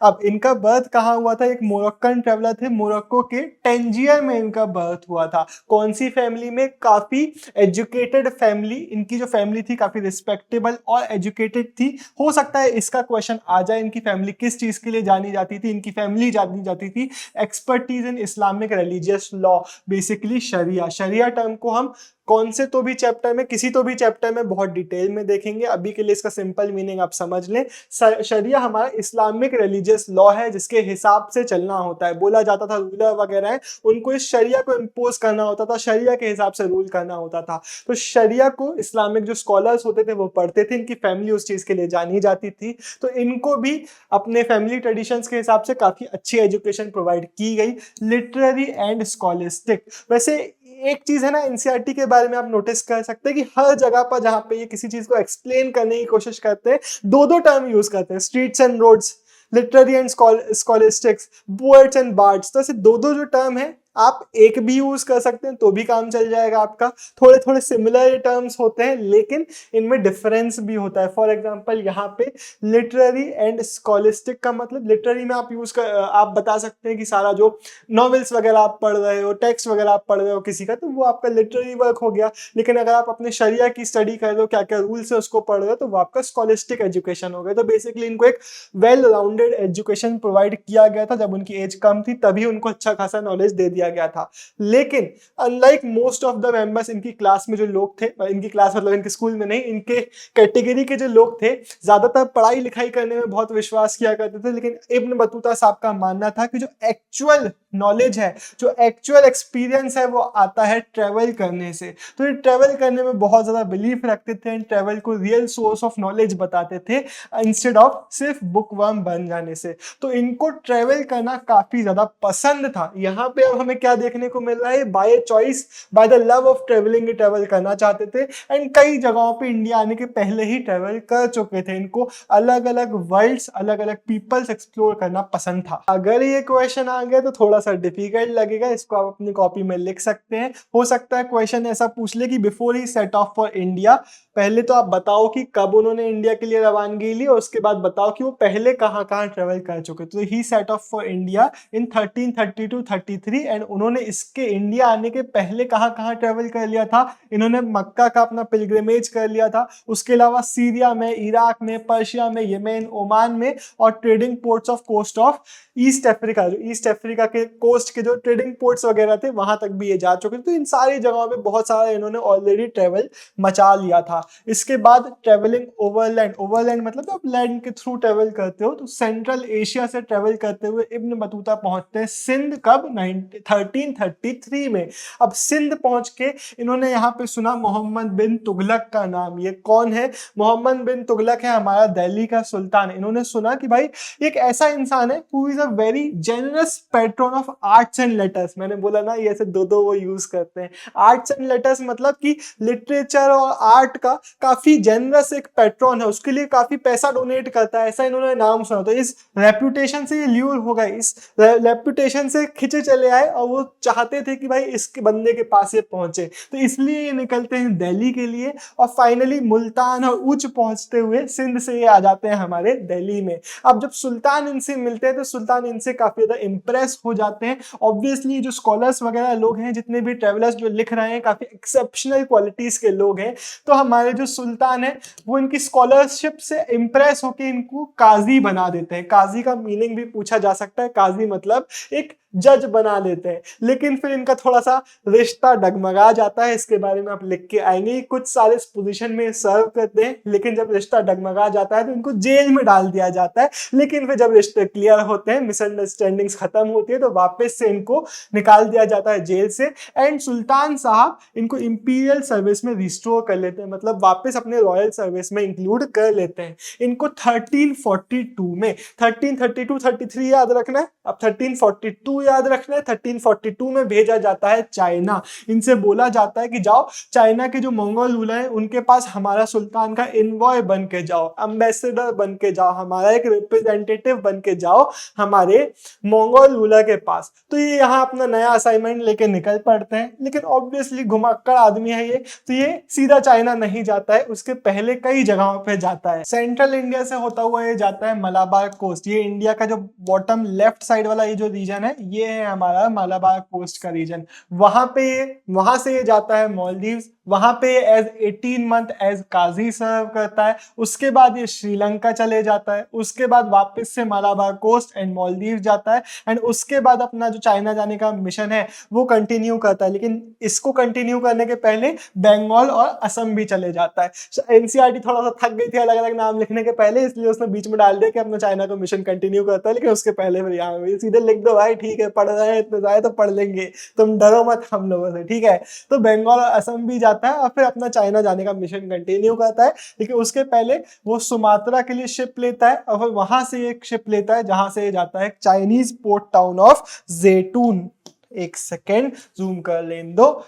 अब इनका बर्थ कहाँ हुआ था? एक मोरक्कन ट्रेवलर थे, मोरक्को के टैंजियर में इनका बर्थ हुआ था। कौन सी फैमिली में? काफी एजुकेटेड फैमिली। इनकी जो फैमिली थी काफी रिस्पेक्टेबल और एजुकेटेड थी। हो सकता है इसका क्वेश्चन आ जाए, इनकी फैमिली किस चीज के लिए जानी जाती थी? इनकी फैमिली जानी जाती थी expertise in Islamic religious law, basically शरिया। शरिया टर्म को हम कौन से तो भी चैप्टर में, किसी तो भी चैप्टर में बहुत डिटेल में देखेंगे। अभी के लिए इसका सिंपल मीनिंग आप समझ लें। शरिया हमारा इस्लामिक रिलीजियस लॉ है, जिसके हिसाब से चलना होता है। बोला जाता था रूलर वगैरह है उनको इस शरिया को इम्पोज करना होता था, शरिया के हिसाब से रूल करना होता था। तो शरिया को इस्लामिक जो स्कॉलर्स होते थे वो पढ़ते थे। इनकी फैमिली उस चीज के लिए जानी जाती थी, तो इनको भी अपने फैमिली ट्रेडिशंस के हिसाब से काफी अच्छी एजुकेशन प्रोवाइड की गई, लिटरेरी एंड स्कॉलिस्टिक। वैसे एक चीज है ना, एनसीईआरटी के बारे में आप नोटिस कर सकते हैं कि हर जगह पर जहां पे ये किसी चीज को एक्सप्लेन करने की कोशिश करते हैं, दो टर्म यूज करते हैं, streets and roads, literary and scholastics, poets and bards. तो ऐसे दो जो टर्म है आप एक भी यूज कर सकते हैं तो भी काम चल जाएगा आपका। थोड़े थोड़े सिमिलर टर्म्स होते हैं लेकिन इनमें डिफरेंस भी होता है। फॉर एग्जांपल यहाँ पे लिटरेरी एंड स्कॉलिस्टिक का मतलब, लिटरेरी में आप बता सकते हैं कि सारा जो नॉवेल्स वगैरह आप पढ़ रहे हो, टेक्स्ट वगैरह आप पढ़ रहे हो किसी का, तो वो आपका लिटरेरी वर्क हो गया। लेकिन अगर आप अपने शरिया की स्टडी कर रहे हो, क्या क्या रूल्स है उसको पढ़ रहे हो, तो वो आपका स्कॉलिस्टिक एजुकेशन हो गया। तो बेसिकली इनको एक वेल राउंडेड एजुकेशन प्रोवाइड किया गया था। जब उनकी एज कम थी तभी उनको अच्छा खासा नॉलेज दे दिया गया था। लेकिन unlike most of the members, इनकी क्लास में जो लोग थे, इनकी क्लास मतलब इनके स्कूल में नहीं, इनके कैटेगरी के जो लोग थे, ज्यादातर पढ़ाई लिखाई करने में बहुत विश्वास किया करते थे। लेकिन इब्न बतूता साहब का मानना था कि जो एक्चुअल नॉलेज है, जो एक्चुअल एक्सपीरियंस है, वो आता है ट्रेवल करने से। तो ये ट्रेवल करने में बहुत ज़्यादा बिलीफ रखते थे एंड ट्रेवल को रियल सोर्स ऑफ नॉलेज बताते थे इंस्टेड ऑफ सिर्फ बुक वर्म बन जाने से। तो इनको ट्रेवल करना काफ़ी ज़्यादा पसंद था। यहाँ पे अब हमें क्या देखने को मिल रहा है, by choice, by the love of travelling, travel करना चाहते थे एंड कई जगहों पे इंडिया आने के पहले ही ट्रेवल कर चुके थे। इनको अलग अलग वर्ल्ड्स, अलग अलग पीपल्स एक्सप्लोर करना पसंद था। अगर ये क्वेश्चन आ गया तो थोड़ा सा डिफिकल्ट लगेगा, इसको आप अपनी कॉपी में लिख सकते हैं। हो सकता है क्वेश्चन ऐसा पूछ ले कि before he set off for India, पहले तो आप बताओ कि कब उन्होंने इंडिया के लिए रवानगी ली और उसके बाद बताओ कि वो पहले कहाँ कहाँ ट्रेवल कर चुके। तो he set off for India in 1332-33 and उन्होंने इसके इंडिया आने के पहले कहाँ कहाँ ट्रेवल कर लिया था। इन्होंने मक्का का अपना पिलग्रिमेज कर लिया था, उसके अलावा सीरिया में, इराक में, पर्शिया में, यमेन, ओमान में और trading ports of coast of East Africa, जो ईस्ट अफ्रीका के कोस्ट के जो ट्रेडिंग पोर्ट्स वगैरह थे वहां तक भी ये जा चुके थे। तो इन सारी जगहों पे बहुत सारा इन्होंने ऑलरेडी ट्रेवल मचा लिया था। इसके बाद ट्रेवलिंग ओवरलैंड, ओवरलैंड मतलब आप लैंड के थ्रू ट्रेवल करते हो। तो सेंट्रल एशिया से ट्रेवल करते हुए इब्न बतूता पहुंचते हैं सिंध, कब, 1333 में। अब सिंध पहुंच के इन्होंने यहाँ पे सुना मोहम्मद बिन तुगलक का नाम। ये कौन है? मोहम्मद बिन तुगलक है हमारा दिल्ली का सुल्तान। इन्होंने सुना कि भाई एक ऐसा इंसान है who is a very generous pattern of arts and letters. मैंने बोला ना ये ऐसे दो दो वो यूज करते हैं। आर्ट्स एंड लेटर्स मतलब कि लिटरेचर और आर्ट का काफी जेनरस एक पैट्रन है, उसके लिए काफी पैसा डोनेट करता है, ऐसा इन्होंने नाम सुना। तो इस रेपुटेशन से ये ल्यूर हो गए, इस रेपुटेशन से खिंचे चले आए और वो चाहते थे कि भाई इसके बंदे के पास ये पहुंचे। तो इसलिए ये निकलते हैं दिल्ली के लिए और फाइनली मुल्तान और उच्च पहुंचते हुए सिंध से ये आ जाते हैं हमारे दिल्ली में। अब जब सुल्तान इनसे मिलते हैं तो सुल्तान इनसे काफी ज्यादा इंप्रेस हो जाते हैं। ऑब्वियसली जो स्कॉलर्स वगैरह लोग हैं, जितने भी ट्रेवलर्स जो लिख रहे हैं, काफी एक्सेप्शनल क्वालिटीज के लोग हैं। तो हमारे जो सुल्तान है वो इनकी स्कॉलरशिप से इंप्रेस होकर इनको काजी बना देते हैं। काजी का मीनिंग भी पूछा जा सकता है, काजी मतलब एक जज बना देते हैं। लेकिन फिर इनका थोड़ा सा रिश्ता डगमगा जाता है, इसके बारे में आप लिख के आएंगे। कुछ साल इस पोजीशन में सर्व करते हैं, लेकिन जब रिश्ता डगमगा जाता है तो इनको जेल में डाल दिया जाता है। लेकिन फिर जब रिश्ते क्लियर होते हैं, मिसअंडरस्टैंडिंग्स खत्म होती है, तो वापस से इनको निकाल दिया जाता है जेल से एंड सुल्तान साहब इनको इंपीरियल सर्विस में रिस्टोर कर लेते हैं, मतलब वापस अपने रॉयल सर्विस में इंक्लूड कर लेते हैं। इनको 1342 में, 1332 33 याद रखना है, अब 1342 याद रखना है, 1342 में भेजा जाता है चाइना। इनसे बोला जाता है कि जाओ चाइना के जो मंगोल रूलर हैं उनके पास हमारा सुल्तान का इनवॉय बन के जाओ, एम्बेसडर बन के जाओ, हमारा एक रिप्रेजेंटेटिव बन के जाओ हमारे मंगोल रूलर के पास। तो ये यहाँ अपना नया असाइनमेंट लेके निकल पड़ते हैं। लेकिन ऑब्वियसली घुमक्कड़ आदमी है ये, तो ये सीधा चाइना नहीं जाता है, उसके पहले कई जगहों पे जाता है। सेंट्रल इंडिया से होता हुआ ये जाता है मलाबार कोस्ट। ये इंडिया का जो बॉटम लेफ्ट साइड वाला ये जो रीजन है, ये है हमारा मलाबार कोस्ट का रीजन। वहां से ये जाता है मालदीव्स, वहां पे एज 18 मंथ एज काजी सर्व करता है। उसके बाद ये श्रीलंका चले जाता है, उसके बाद वापस से मलाबार कोस्ट एंड मालदीव जाता है एंड उसके बाद अपना जो चाइना जाने का मिशन है वो कंटिन्यू करता है। लेकिन इसको कंटिन्यू करने के पहले बंगाल और असम भी चले जाता है। एनसीईआरटी थोड़ा सा थक गई थी अलग अलग नाम लिखने के पहले, इसलिए उसने बीच में डाल दिया कि अपना चाइना का मिशन कंटिन्यू करता है, लेकिन उसके पहले फिर यहाँ सीधे लिख दो भाई, ठीक है पढ़ रहे हैं इतने जाए तो पढ़ लेंगे, तुम डरो मत हम लोगों से, ठीक है। तो बंगाल और असम भी जाता है और फिर अपना चाइना जाने का मिशन कंटिन्यू करता है। लेकिन उसके पहले वो सुमात्रा के लिए शिप लेता है और फिर वहां से एक शिप लेता है जहां से जाता है चाइनीज पोर्ट टाउन ऑफ ज़ेटून। एक सेकेंड जूम कर लें दो।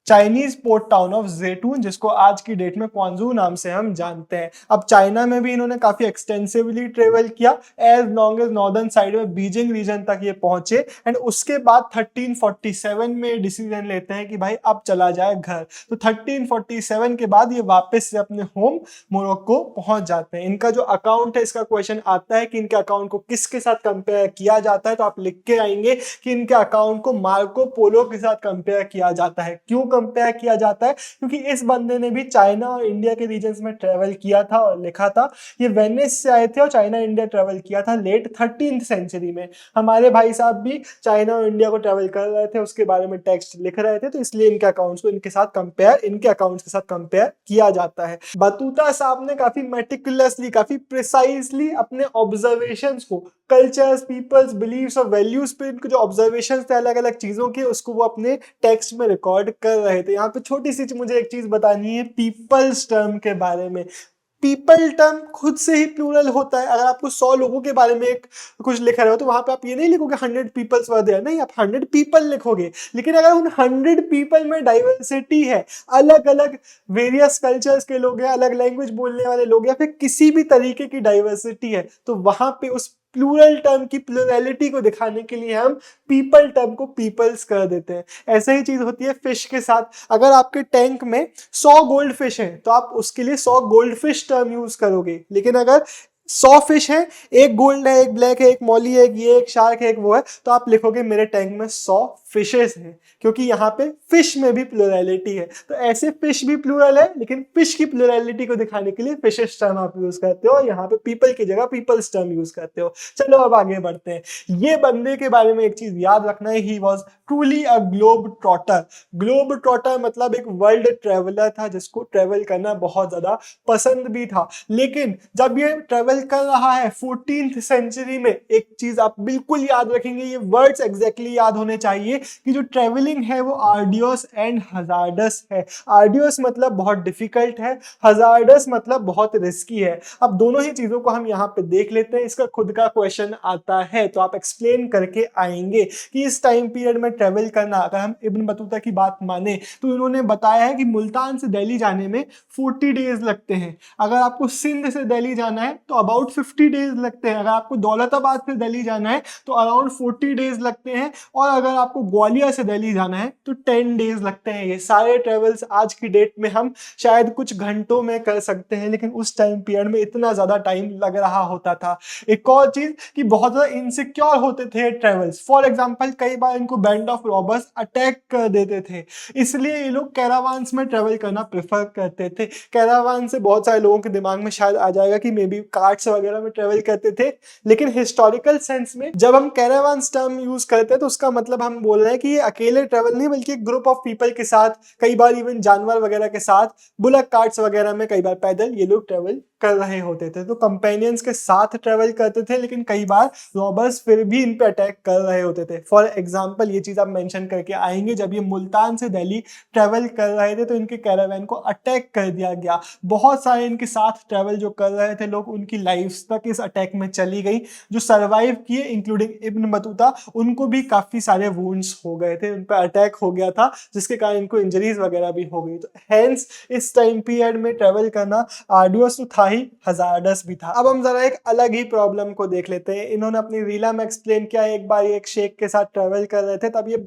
चाइनीज पोर्ट टाउन ऑफ ज़ेटून, जिसको आज की डेट में क्वांजू नाम से हम जानते हैं। अब चाइना में भी इन्होंने काफी एक्सटेंसिवली ट्रेवल किया, as long as northern side में बीजिंग रीजन तक ये पहुंचे एंड उसके बाद 1347 में डिसीजन लेते हैं कि भाई अब चला जाए घर। तो 1347 के बाद ये वापस से अपने होम मोरक्को पहुंच जाते हैं। इनका जो अकाउंट है, इसका क्वेश्चन आता है कि इनके अकाउंट को किसके साथ कंपेयर किया जाता है, तो आप लिख के आएंगे कि इनके अकाउंट को मार्को पोलो के साथ कंपेयर किया जाता है। क्यों कंपेयर किया जाता है? क्योंकि इस बंदे ने भी चाइना और इंडिया के रीजन्स में ट्रेवल किया था और लिखा था। ये वेनिस से आए थे और चाइना इंडिया ट्रेवल किया था लेट 13th सेंचुरी में। हमारे भाई साहब भी चाइना और इंडिया को ट्रेवल कर रहे थे, उसके बारे में टेक्स्ट लिख रहे थे, तो इसलिए इनके अकाउंट्स को इनके अकाउंट्स के साथ कंपेयर किया जाता है। बतूता साहब ने काफी मेटिकुलसली, काफी प्रिसाइजली अपने ऑब्जर्वेशंस को, कल्चर्स, पीपल्स, बिलीव्स और वैल्यूज पे इनके जो ऑब्जर्वेशंस थे अलग अलग चीजों के, उसको वो अपने टेक्स्ट में रिकॉर्ड कर रहे थे। यहाँ पे छोटी सी मुझे एक चीज बतानी है पीपल्स टर्म के बारे में। पीपल टर्म खुद से ही प्लूरल होता है। अगर आपको 100 लोगों के बारे में कुछ लिख रहे हो तो वहां पे आप ये नहीं लिखोगे 100 पीपल्स वर देयर, नहीं, आप 100 पीपल लिखोगे। लेकिन अगर उन 100 पीपल में डाइवर्सिटी है, अलग अलग वेरियस कल्चर्स के लोग हैं, अलग लैंग्वेज बोलने वाले लोग, या फिर किसी भी तरीके की डाइवर्सिटी है, तो वहां पे उस प्लूरल टर्म की प्लूरलिटी को दिखाने के लिए हम पीपल टर्म को पीपल्स कर देते हैं। ऐसे ही चीज होती है फिश के साथ। अगर आपके टैंक में 100 गोल्ड फिश है तो आप उसके लिए 100 गोल्ड फिश टर्म यूज करोगे। लेकिन अगर 100 फिश है, एक गोल्ड है, एक ब्लैक है, एक मॉली है, एक शार्क है, एक वो है, तो आप लिखोगे मेरे टैंक में 100 फिशेस हैं, क्योंकि यहाँ पे फिश में भी प्लूरलिटी है। तो ऐसे फिश भी प्लूरल है, लेकिन फिश की प्लूरलिटी को दिखाने के लिए फिशेस टर्म आप यूज करते हो, यहाँ पे पीपल की जगह पीपल्स टर्म यूज करते हो। चलो अब आगे बढ़ते हैं। ये बंदे के बारे में एक चीज याद रखना है, he was truly a globe trotter. Globe trotter मतलब एक वर्ल्ड ट्रेवलर था जिसको ट्रेवल करना बहुत ज्यादा पसंद भी था। लेकिन जब ये ट्रेवल कर रहा है 14th सेंचुरी में, एक चीज आप बिल्कुल याद रखेंगे, ये वर्ड्स एग्जैक्टली याद होने चाहिए कि जो ट्रेवलिंग है वो आर्डियस एंड हजार्डस है। आर्डियस मतलब बहुत डिफिकल्ट है, हजार्डस मतलब बहुत रिस्की है। अब दोनों ही चीजों को हम यहाँ पे देख लेते हैं। इसका खुद का क्वेश्चन आता है तो आप एक्सप्लेन करके आएंगे कि इस टाइम पीरियड में ट्रेवल करना, अगर हम इब्न बतूता की बात माने तो इन्होंने बताया है कि मुल्तान से दिल्ली जाने में 40 डेज लगते हैं। अगर आपको सिंध से दिल्ली जाना है तो अबाउट 50 डेज लगते हैं। अगर आपको दौलताबाद से दिल्ली जाना है तो अराउंड 40 डेज लगते हैं। और अगर आपको ग्वालियर से दिल्ली जाना है तो 10 डेज लगते हैं। ये सारे ट्रेवल्स आज की डेट में हम शायद कुछ घंटों में कर सकते हैं, लेकिन उस टाइम पीरियड में इतना ज्यादा टाइम लग रहा होता था। एक और चीज कि बहुत ज्यादा इनसिक्योर होते थे ट्रेवल्स। फॉर एग्जांपल कई बार इनको बैंड ऑफ रॉबर्स अटैक कर देते थे, इसलिए ये लोग कैरावान्स में ट्रेवल करना प्रेफर करते थे। कैरावान से बहुत सारे लोगों के दिमाग में शायद आ जाएगा कि मे बी कार्ट्स वगैरह में ट्रेवल करते थे, लेकिन हिस्टोरिकल सेंस में जब हम कैरावान्स टर्म यूज करते हैं तो उसका मतलब हम बोल रहे हैं कि ये अकेले ट्रेवल नहीं, बल्कि एक ग्रुप ऑफ पीपल के साथ, कई बार इवन जानवर वगैरह के साथ, बुलक कार्ट्स वगैरह में, कई बार पैदल ये लोग ट्रेवल कर रहे होते थे। तो कंपेनियंस के साथ ट्रेवल करते थे, लेकिन कई बार रॉबर्स फिर भी इन पे अटैक कर रहे होते थे। फॉर एग्जांपल ये चीज आप मेंशन करके आएंगे, जब ये मुल्तान से दिल्ली ट्रेवल कर रहे थे तो इनके कैरावैन को अटैक कर दिया गया। बहुत सारे इनके साथ ट्रेवल जो कर रहे थे लोग, उनकी लाइफ्स तक इस अटैक में चली गई। जो सर्वाइव किए इंक्लूडिंग इब्न बतूता, उनको भी काफी सारे वुंड्स हो गए थे, उन पर अटैक हो गया था जिसके कारण इनको इंजरीज वगैरह भी हो गई। तो हेंस इस टाइम पीरियड में ट्रेवल करना आर्डुअस तो था ही, हजार्डस भी था। अब हम जरा एक अलग ही प्रॉब्लम को देख लेते हैं। इन्होंने अपनी रीला में एक्सप्लेन किया, एक बार एक शेख के साथ ट्रेवल कर रहे थे, तब ये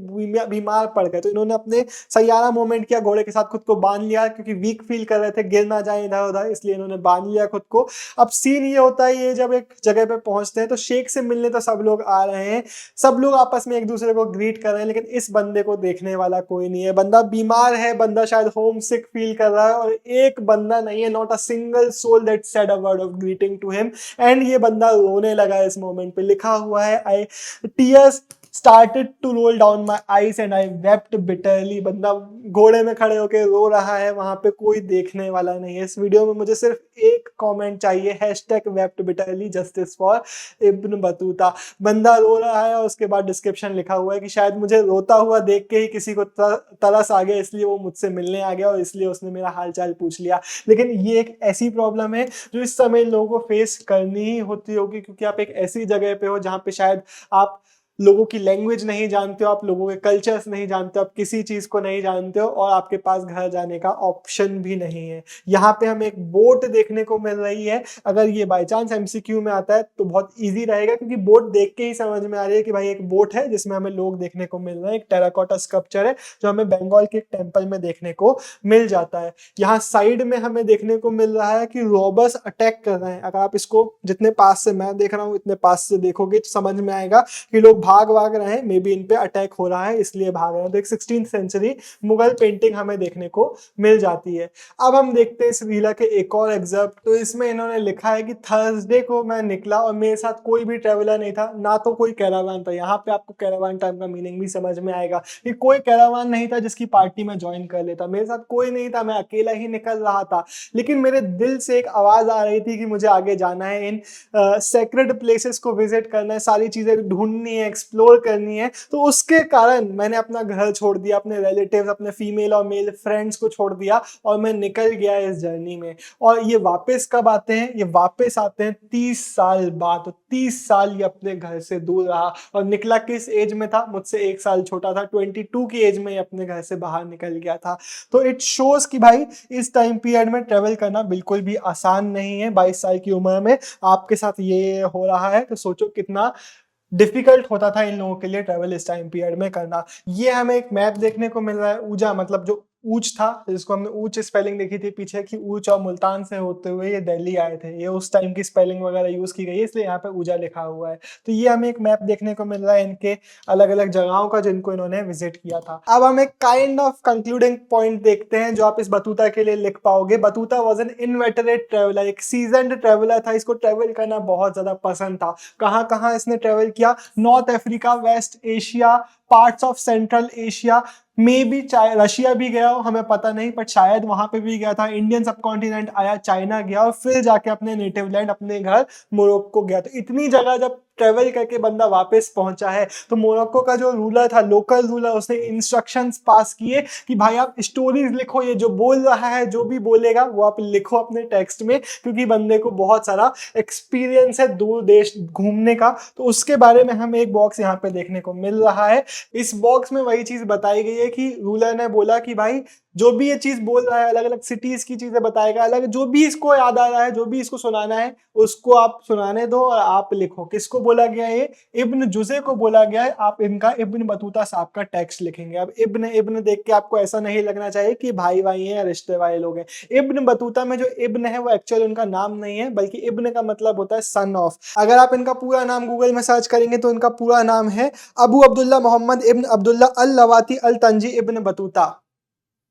बीमार पड़ गए, तो इन्होंने अपने सैयारा मूवमेंट किया, घोड़े के साथ खुद को बांध लिया, क्योंकि वीक फील कर रहे थे, गिर ना जाए इधर उधर, इसलिए इन्होंने बांध लिया खुद को। अब सीन ये होता है, ये जब एक जगह पे पहुंचते हैं तो शेख से मिलने तो सब लोग आ रहे हैं, सब लोग आपस में एक दूसरे को ग्रीट कर रहे हैं, लेकिन इस बंदे को देखने वाला कोई नहीं है। बंदा बीमार है, बंदा शायद होम सिक फील कर रहा है, और एक बंदा नहीं है, not a single soul that said a word of greeting to him. And ये बंदा रोने लगा इस मोमेंट पे। लिखा हुआ है, आई tears started to roll down my eyes and I wept bitterly। बंदा घोड़े में खड़े होकर रो रहा है, वहां पे कोई देखने वाला नहीं है। इस वीडियो में मुझे सिर्फ एक कमेंट चाहिए, #wept bitterly justice for Ibn Battuta. बंदा रो रहा है और उसके बाद डिस्क्रिप्शन लिखा हुआ है कि शायद मुझे रोता हुआ देख के ही किसी को तरस आ गया, इसलिए वो मुझसे मिलने आ गया और इसलिए उसने मेरा हालचाल पूछ लिया। लेकिन ये एक ऐसी प्रॉब्लम है जो इस समय लोगों को फेस करनी ही होती होगी, क्योंकि आप एक ऐसी जगह पे हो जहाँ पे शायद आप लोगों की लैंग्वेज नहीं जानते हो, आप लोगों के कल्चर्स नहीं जानते हो, आप किसी चीज को नहीं जानते हो, और आपके पास घर जाने का ऑप्शन भी नहीं है। यहाँ पे हमें एक बोट देखने को मिल रही है। अगर ये बाय चांस एमसीक्यू में आता है तो बहुत इजी रहेगा, क्योंकि बोट देख के ही समझ में आ रही है कि भाई एक बोट है जिसमें हमें लोग देखने को मिल रहे हैं। एक टेराकोटा स्कल्पचर है जो हमें बंगाल के एक टेम्पल में देखने को मिल जाता है। यहाँ साइड में हमें देखने को मिल रहा है कि रॉबर्स अटैक कर रहे हैं। अगर आप इसको जितने पास से मैं देख रहा हूँ इतने पास से देखोगे तो समझ में आएगा कि लोग भाग रहे हैं, मे बी इन पे अटैक हो रहा है इसलिए भाग रहे हैं। तो एक 16th सेंचुरी मुगल पेंटिंग हमें देखने को मिल जाती है। अब हम देखते हैं इस रीला के एक और एग्जर्प्ट। तो इसमें इन्होंने लिखा है कि थर्सडे को मैं निकला और मेरे साथ कोई भी ट्रेवलर नहीं था, ना तो कोई कैरावान था। यहाँ पे आपको कैरावान टाइम का मीनिंग भी समझ में आएगा कि कोई कैरावान नहीं था जिसकी पार्टी में ज्वाइन कर लेता, मेरे साथ कोई नहीं था, मैं अकेला ही निकल रहा था। लेकिन मेरे दिल से एक आवाज आ रही थी कि मुझे आगे जाना है, इन सेक्रेड प्लेसेस को विजिट करना है, सारी चीजें ढूंढनी है, एक्सप्लोर करनी है। तो उसके कारण मैंने अपना घर छोड़ दिया, अपने रिलेटिव्स, अपने फीमेल और मेल फ्रेंड्स को छोड़ दिया और मैं निकल गया इस जर्नी में। और ये वापस कब आते हैं? ये वापस आते हैं 30 साल बाद। तो 30 साल ये अपने घर से दूर रहा और निकला किस एज में था? मुझसे 1 साल छोटा था, 22 की एज में ये अपने घर से बाहर निकल गया था। तो इट शोज कि भाई इस टाइम पीरियड में ट्रेवल करना बिल्कुल भी आसान नहीं है। 22 साल की उम्र में आपके साथ ये हो रहा है, तो सोचो कितना डिफिकल्ट होता था इन लोगों के लिए ट्रैवल इस टाइम पीरियड में करना। ये हमें एक मैप देखने को मिल रहा है। ऊजा मतलब जो ऊच था, जिसको हमने ऊच स्पेलिंग देखी थी पीछे की, ऊच और मुल्तान से होते हुए ये दिल्ली आए थे। ये उस टाइम की स्पेलिंग वगैरह यूज की गई है, इसलिए यहाँ पे ऊजा लिखा हुआ है। तो ये हमें एक मैप देखने को मिल रहा है इनके अलग अलग जगहों का जिनको इन्होंने विजिट किया था। अब हम एक काइंड ऑफ कंक्लूडिंग पॉइंट देखते हैं जो आप इस बतूता के लिए लिख पाओगे। Battuta was an inveterate traveller, एक सीजन्ड ट्रेवलर था। इसको ट्रेवल करना बहुत ज्यादा पसंद था। कहाँ कहाँ इसने ट्रेवल किया? North Africa, West Asia, parts of Central Asia, maybe Russia भी गया हो, हमें पता नहीं, बट शायद वहां पे भी गया था। इंडियन सबकॉन्टिनेंट आया, चाइना गया और फिर जाके अपने नेटिव लैंड, अपने घर मोरक्को गया। तो इतनी जगह जब ट्रेवल करके बंदा वापस पहुंचा है, तो मोरक्को का जो रूलर था, लोकल रूलर, उसने इंस्ट्रक्शंस पास किए कि भाई आप स्टोरीज लिखो, ये जो बोल रहा है, जो भी बोलेगा वो आप लिखो अपने टेक्स्ट में, क्योंकि बंदे को बहुत सारा एक्सपीरियंस है दूर देश घूमने का। तो उसके बारे में हमें एक बॉक्स यहाँ पे देखने को मिल रहा है। इस बॉक्स में वही चीज बताई गई है कि रूलर ने बोला कि भाई जो भी ये चीज बोल रहा है, अलग अलग सिटीज की चीजें बताएगा, अलग जो भी इसको याद आ रहा है, जो भी इसको सुनाना है, उसको आप सुनाने दो और आप लिखो। किसको बोला गया है? इब्न जुजे को बोला गया है। आप इनका इब्न बतूता साहब का टेक्स्ट लिखेंगे। अब इब्न इब्न देख के आपको ऐसा नहीं लगना चाहिए कि भाई भाई हैं या रिश्ते वाले लोग हैं। इब्न बतूता में जो इब्न है वो एक्चुअली उनका नाम नहीं है, बल्कि इब्न का मतलब होता है सन ऑफ। अगर आप इनका पूरा नाम गूगल में सर्च करेंगे तो इनका पूरा नाम है अबू अब्दुल्ला मोहम्मद इब्न अब्दुल्ला अल लवाती अल तंजी इब्न बतूता।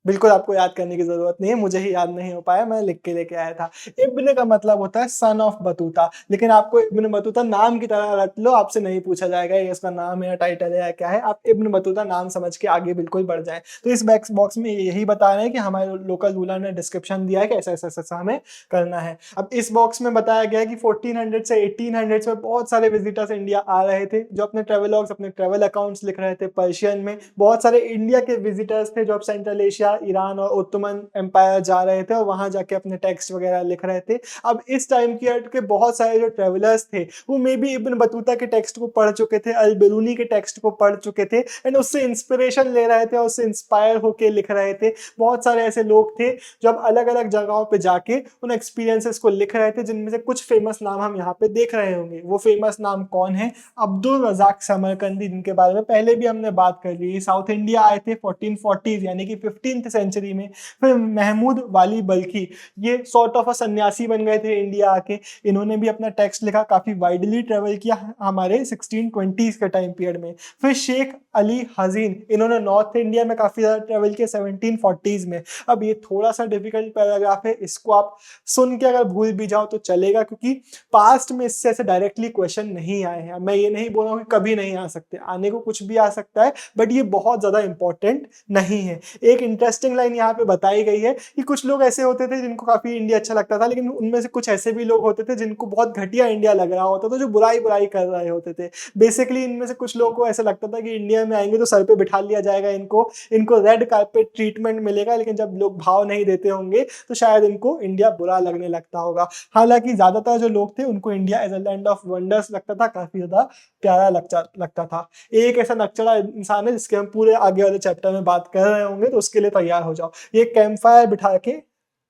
बिल्कुल आपको याद करने की जरूरत नहीं है, मुझे ही याद नहीं हो पाया, मैं लिख के लेके आया था। इब्न का मतलब होता है सन ऑफ बतूता, लेकिन आपको इब्न बतूता नाम की तरह रट लो, आपसे नहीं पूछा जाएगा ये इसका नाम है या टाइटल है या क्या है। आप इब्न बतूता नाम समझ के आगे बिल्कुल बढ़ जाए। तो इस बॉक्स में यही बता रहे हैं कि हमारे लोकल रूलर ने डिस्क्रिप्शन दिया है कि ऐसा ऐसा ऐसा हमें करना है। अब इस बॉक्स में बताया गया है कि 1400 से 1800 में बहुत सारे विजिटर्स इंडिया आ रहे थे जो अपने ट्रेवलॉग्स, अपने ट्रेवल अकाउंट्स लिख रहे थे पर्शियन में। बहुत सारे इंडिया के विजिटर्स थे जो अब सेंट्रल एशिया, ईरान और ओटोमन एम्पायर जा रहे थे और वहां जाके अपने टेक्स्ट वगैरह लिख रहे थे। अब इस टाइम के बहुत सारे जो ट्रेवलर्स थे वो मे बी इब्न बतूता के टेक्स्ट को पढ़ चुके थे, अल बिरूनी के टेक्स्ट को पढ़ चुके थे एंड उससे इंस्पिरेशन ले रहे थे, उससे इंस्पायर होके लिख रहे थे। बहुत सारे ऐसे लोग थे जो अब अलग अलग जगहों पे जाके उन एक्सपीरियंसेस को लिख रहे थे, जिनमें से कुछ फेमस नाम हम यहाँ पे देख रहे होंगे। वो फेमस नाम कौन है? अब्दुल रजाक समरकंदी, जिनके बारे में पहले भी हमने बात कर ली। साउथ इंडिया आए थे 1440 यानी कि 15th सेंचुरी में। फिर महमूद वाली बल्खी, ये सॉर्ट ऑफ अ सन्यासी बन गए थे इंडिया आके। इन्होंने भी अपना टेक्स्ट लिखा, काफी वाइडली ट्रेवल किया हमारे 1620s के टाइम पीरियड में। फिर शेख अली हजीन, इन्होंने नॉर्थ इंडिया में काफी ज्यादा ट्रेवल किया 1740s में। अब ये थोड़ा सा डिफिकल्ट पैराग्राफ है, इसको आप सुन के अगर भूल भी जाओ तो चलेगा, क्योंकि पास्ट में इससे ऐसे डायरेक्टली क्वेश्चन नहीं आए हैं। मैं ये नहीं बोल रहा हूँ कि कभी नहीं आ सकते, आने को कुछ भी आ सकता है, बट ये बहुत ज्यादा इंपॉर्टेंट नहीं है। एक इंटरेस्टिंग लाइन यहाँ पे बताई गई है कि कुछ लोग ऐसे होते थे जिनको काफी इंडिया अच्छा लगता था, लेकिन उनमें से कुछ ऐसे भी लोग होते थे जिनको बहुत घटिया इंडिया लग रहा होता था, जो बुराई बुराई कर रहे होते थे। बेसिकली इनमें से कुछ लोगों को ऐसा लगता था कि इंडिया में आएंगे तो सर पे बिठा लिया जाएगा, इनको रेड कार्पेट ट्रीटमेंट मिलेगा, लेकिन जब लोग भाव नहीं देते होंगे तो शायद इनको इंडिया बुरा लगने लगता होगा। हालांकि ज्यादातर जो लोग थे उनको India as a land of wonders लगता था, काफी ज्यादा प्यारा लगता था। एक ऐसा नक्चड़ा इंसान है जिसके हम पूरे आगे वाले चैप्टर में बात कर रहे होंगे, तो उसके लिए तैयार हो जाओ। ये कैंप फायर बिठा के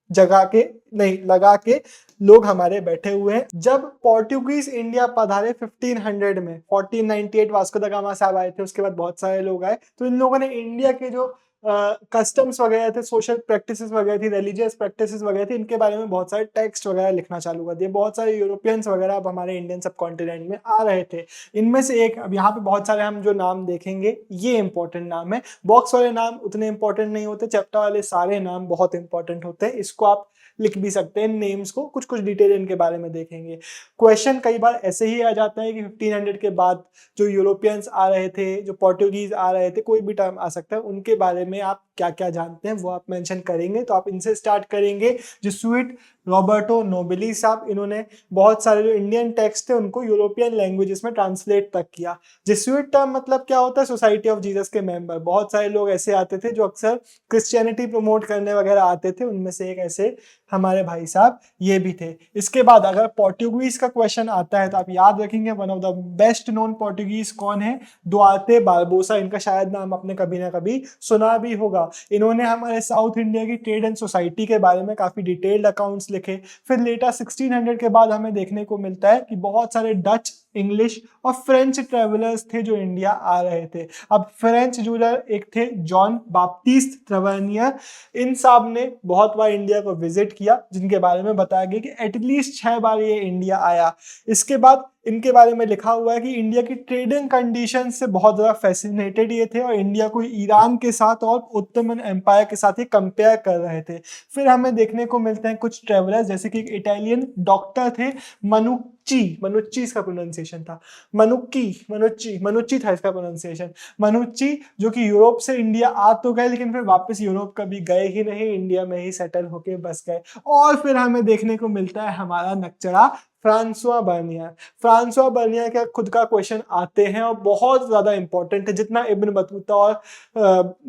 जगा के नहीं लगा के लोग हमारे बैठे हुए हैं। जब पोर्टुगीज इंडिया पधारे 1500 में, 1498 वास्को द गामा साहब आए थे, उसके बाद बहुत सारे लोग आए, तो इन लोगों ने इंडिया के जो कस्टम्स वगैरह थे, सोशल प्रैक्टिसेस वगैरह थी, रिलीजियस प्रैक्टिसेस वगैरह थी, इनके बारे में बहुत सारे टेक्स्ट वगैरह लिखना चालू कर दिए। बहुत सारे यूरोपियंस वगैरह अब हमारे इंडियन सब कॉन्टिनेंट में आ रहे थे। इनमें से एक, अब यहाँ पे बहुत सारे हम जो नाम देखेंगे ये इंपॉर्टेंट नाम है, बॉक्स वाले नाम उतने इंपॉर्टेंट नहीं होते, चैप्टर वाले सारे नाम बहुत इंपॉर्टेंट होते हैं। इसको आप लिख भी सकते हैं नेम्स को, कुछ कुछ डिटेल इनके बारे में देखेंगे। क्वेश्चन कई बार ऐसे ही आ जाता है कि 1500 के बाद जो यूरोपियंस आ रहे थे, जो पोर्टुगीज आ रहे थे, कोई भी टर्म आ सकता है, उनके बारे में आप क्या क्या जानते हैं वो आप मेंशन करेंगे। तो आप इनसे स्टार्ट करेंगे। जेसुइट रॉबर्टो नोबिली साहब, इन्होंने बहुत सारे जो इंडियन टेक्स्ट थे उनको यूरोपियन लैंग्वेजेस में ट्रांसलेट तक किया। जेसुइट टर्म मतलब क्या होता है? सोसाइटी ऑफ जीसस के मेंबर। बहुत सारे लोग ऐसे आते थे जो अक्सर क्रिश्चियनिटी प्रमोट करने वगैरह आते थे, उनमें से एक ऐसे हमारे भाई साहब ये भी थे। इसके बाद अगर पोर्टुगीज का क्वेश्चन आता है तो आप याद रखेंगे one of the best known Portuguese कौन है? Duarte Barbosa. इनका शायद नाम आपने कभी ना कभी सुना भी होगा। इन्होंने हमारे साउथ इंडिया की ट्रेड एंड सोसाइटी के बारे में काफी डिटेल्ड अकाउंट्स लिखे। फिर लेटर 1600 के बाद हमें देखने को मिलता है कि बहुत सारे डच, इंग्लिश और फ्रेंच ट्रेवलर्स थे जो इंडिया आ रहे थे। अब फ्रेंच रूलर एक थे जॉन बाप्टिस्ट ट्रेवर्नियर, इन साहब ने बहुत बार इंडिया को विजिट किया, जिनके बारे में बताया गया कि एटलीस्ट 6 बार ये इंडिया आया। इसके बाद इनके बारे में लिखा हुआ है कि इंडिया की ट्रेडिंग कंडीशन से बहुत ज़्यादा फैसिनेटेड ये थे और इंडिया को ईरान के साथ और उत्तमन एम्पायर के साथ ये कंपेयर कर रहे थे। फिर हमें देखने को मिलते हैं कुछ ट्रेवलर्स, जैसे कि एक इटालियन डॉक्टर थे मनुच्ची, मनुच्ची इसका प्रोनाउंसिएशन था, मनुच्ची था इसका प्रोनाउंसिएशन, मनुच्ची, जो कि यूरोप से इंडिया आ तो गए लेकिन फिर वापस यूरोप कभी गए ही नहीं, इंडिया में ही सेटल होके बस गए। और फिर हमें देखने को मिलता है हमारा नक्चड़ा फ्रांसवा बर्नियर। फ्रांसवा बर्नियर का खुद का क्वेश्चन आते हैं और बहुत ज्यादा इंपॉर्टेंट है। जितना इब्न बतूता और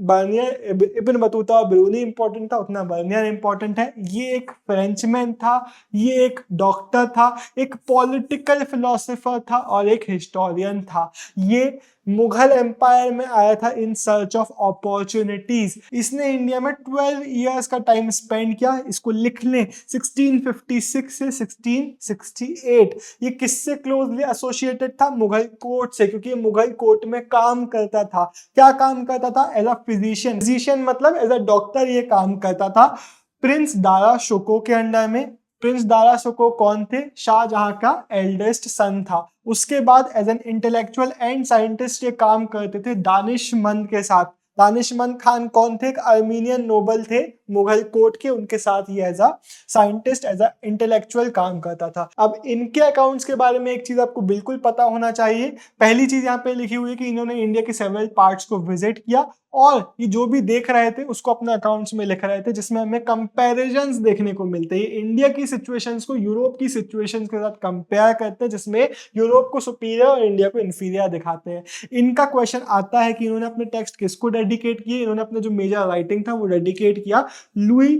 बर्नियर, इब्न बतूता और ब्रूनी इंपॉर्टेंट था, उतना बर्नियर इंपॉर्टेंट है। ये एक फ्रेंचमैन था, ये एक डॉक्टर था, एक पॉलिटिकल फिलोसोफर था और एक हिस्टोरियन था। ये मुगल एम्पायर में आया था इन सर्च ऑफ अपॉर्चुनिटीज। इसने इंडिया में 12 इयर्स का टाइम स्पेंड किया। इसको लिख लें, 1656 से 1668। ये किससे क्लोजली एसोसिएटेड था? मुगल कोर्ट से, क्योंकि ये मुगल कोर्ट में काम करता था। क्या काम करता था? As a physician. फिजिशियन मतलब एज अ डॉक्टर ये काम करता था प्रिंस दारा शोको के अंडर में। प्रिंस दारा शोको कौन थे? शाहजहां का एल्डेस्ट सन था। उसके बाद as an intellectual and scientist ये काम करते थे दानिशमंद के साथ। दानिशमंद खान कौन थे? एक आर्मीनियन नोबल थे मुगल कोर्ट के, उनके साथ ये as a scientist, as a intellectual काम करता था। अब इनके अकाउंट्स के बारे में एक चीज आपको बिल्कुल पता होना चाहिए। पहली चीज यहाँ पे लिखी हुई है कि इन्होंने इंडिया के सेवरल पार्ट्स को विजिट किया और ये जो भी देख रहे थे उसको अपने अकाउंट्स में लिख रहे थे, जिसमें हमें कंपैरिजंस देखने को मिलते हैं। इंडिया की सिचुएशंस को यूरोप की सिचुएशंस के साथ कंपेयर करते हैं, जिसमें यूरोप को सुपीरियर और इंडिया को इंफीरियर दिखाते हैं। इनका क्वेश्चन आता है कि इन्होंने अपने टेक्स्ट किसको डेडिकेट किए? इन्होंने अपने जो मेजर राइटिंग था वो डेडिकेट किया लुई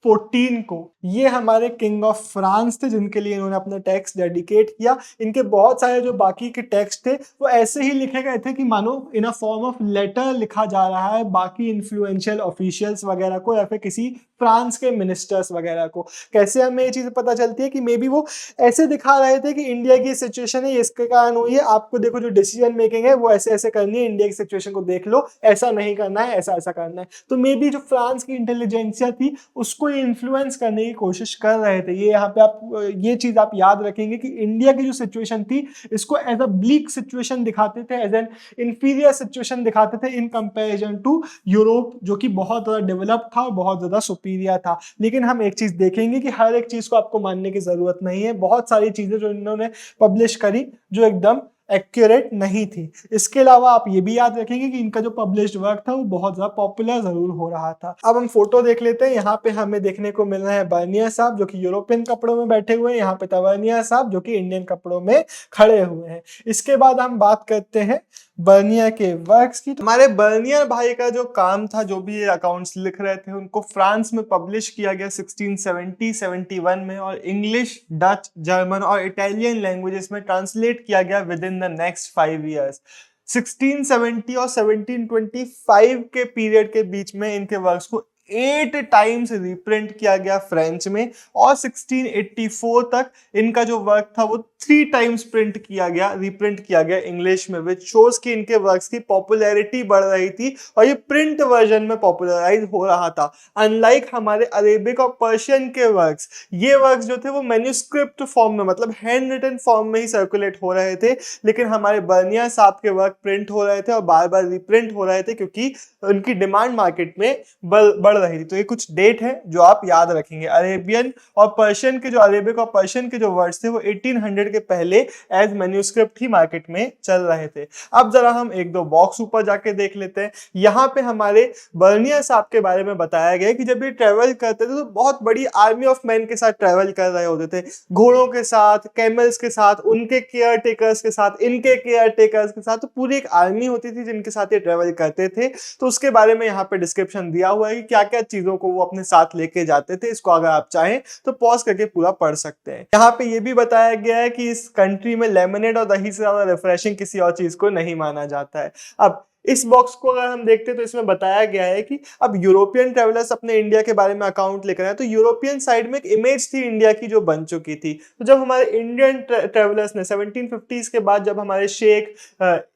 14 को। ये हमारे किंग ऑफ फ्रांस थे जिनके लिए इन्होंने अपना टेक्स्ट डेडिकेट किया। इनके बहुत सारे जो बाकी के टेक्स्ट थे वो ऐसे ही लिखे गए थे कि मानो इन अ फॉर्म ऑफ लेटर लिखा जा रहा है बाकी इन्फ्लुएंशियल ऑफिशियल्स वगैरह को या फिर किसी फ्रांस के मिनिस्टर्स वगैरह को। कैसे हमें ये चीज पता चलती है कि मे बी वो ऐसे दिखा रहे थे कि इंडिया की सिचुएशन है, इसके कारण हुई है, आपको देखो जो डिसीजन मेकिंग है वो ऐसे ऐसे करनी है, इंडिया की सिचुएशन को देख लो, ऐसा नहीं करना है, ऐसा ऐसा करना है। तो मे बी जो फ्रांस की इंटेलिजेंसिया थी उसको इन्फ्लुएंस करने की कोशिश कर रहे थे। ये यहाँ पे आप ये चीज आप याद रखेंगे कि इंडिया की जो सिचुएशन थी इसको एज अ ब्लीक सिचुएशन दिखाते थे, एज एन इंफीरियर सिचुएशन दिखाते थे इन कंपैरिजन टू यूरोप, जो कि बहुत ज्यादा डेवलप था और बहुत ज्यादा सुपीरियर था। लेकिन हम एक चीज देखेंगे कि हर एक चीज को आपको मानने की जरूरत नहीं है। बहुत सारी चीजें जो इन्होंने पब्लिश करी जो एकदम एक्यूरेट नहीं थी। इसके अलावा आप ये भी याद रखेंगे कि इनका जो पब्लिश्ड वर्क था वो बहुत ज्यादा पॉपुलर जरूर हो रहा था। अब हम फोटो देख लेते हैं। यहाँ पे हमें देखने को मिल रहा है बर्नियर साहब जो कि यूरोपियन कपड़ों में बैठे हुए हैं, यहाँ पे तवर्नियर साहब जो कि इंडियन कपड़ों में खड़े हुए हैं। इसके बाद हम बात करते हैं बर्नियर के वर्क्स की। हमारे बर्नियर भाई का जो काम था, जो भी ये अकाउंट्स लिख रहे थे, उनको फ्रांस में पब्लिश किया गया 1670-71 में और इंग्लिश, डच, जर्मन और इटालियन लैंग्वेजेस में ट्रांसलेट किया गया with in the next 5 years. 1670 और 1725 के पीरियड के बीच में इनके वर्क्स को 8 टाइम्स रिप्रिंट किया गया फ्रेंच में, और 1684 तक इनका जो वर्क था वो 3 टाइम्स प्रिंट किया गया, रिप्रिंट किया गया इंग्लिश में, विच शोज कि इनके वर्क्स की पॉपुलैरिटी बढ़ रही थी और ये प्रिंट वर्जन में पॉपुलराइज हो रहा था। अनलाइक हमारे अरेबिक और पर्शियन के वर्क्स, ये वर्क्स जो थे वो मैन्युस्क्रिप्ट फॉर्म में, मतलब हैंड रिटन फॉर्म में ही सर्कुलेट हो रहे थे, लेकिन हमारे बर्नियर साहब के वर्क प्रिंट हो रहे थे और बार बार रिप्रिंट हो रहे थे क्योंकि उनकी डिमांड मार्केट में बढ़ रही थी। तो ये कुछ डेट है जो आप याद रखेंगे। अरेबियन और पर्शियन के जो, अरेबिक और पर्शियन के जो वर्ड्स थे वो 1800 के पहले एज मैन्युस्क्रिप्ट ही मार्केट में चल रहे थे। अब जरा हम एक दो बॉक्स ऊपर जाके देख लेते हैं। यहाँ पे हमारे बर्नियर साहब के बारे में बताया गया कि जब ये ट्रेवल करते थे तो बहुत बड़ी आर्मी ऑफ मैन के साथ ट्रेवल कर रहे होते थे, घोड़ों के साथ, कैमल्स के साथ, उनके केयर टेकर्स के साथ, इनके केयर टेकर्स के साथ, तो पूरी एक आर्मी होती थी जिनके साथ ये ट्रेवल करते थे। तो उसके बारे में यहाँ पे डिस्क्रिप्शन दिया हुआ है कि क्या क्या चीजों को वो अपने साथ लेके जाते थे। इसको अगर आप चाहें तो पॉज करके पूरा पढ़ सकते हैं। यहाँ पे ये भी बताया गया है कि इस कंट्री में लेमनेड और दही से ज्यादा रिफ्रेशिंग किसी और चीज को नहीं माना जाता है। अब इस बॉक्स को अगर हम देखते हैं तो इसमें बताया गया है कि अब यूरोपियन ट्रेवलर्स अपने इंडिया के बारे में अकाउंट लेकर आए, तो यूरोपियन साइड में एक इमेज थी इंडिया की जो बन चुकी थी। तो जब हमारे इंडियन ट्रेवलर्स ने 1750s के बाद जब हमारे शेख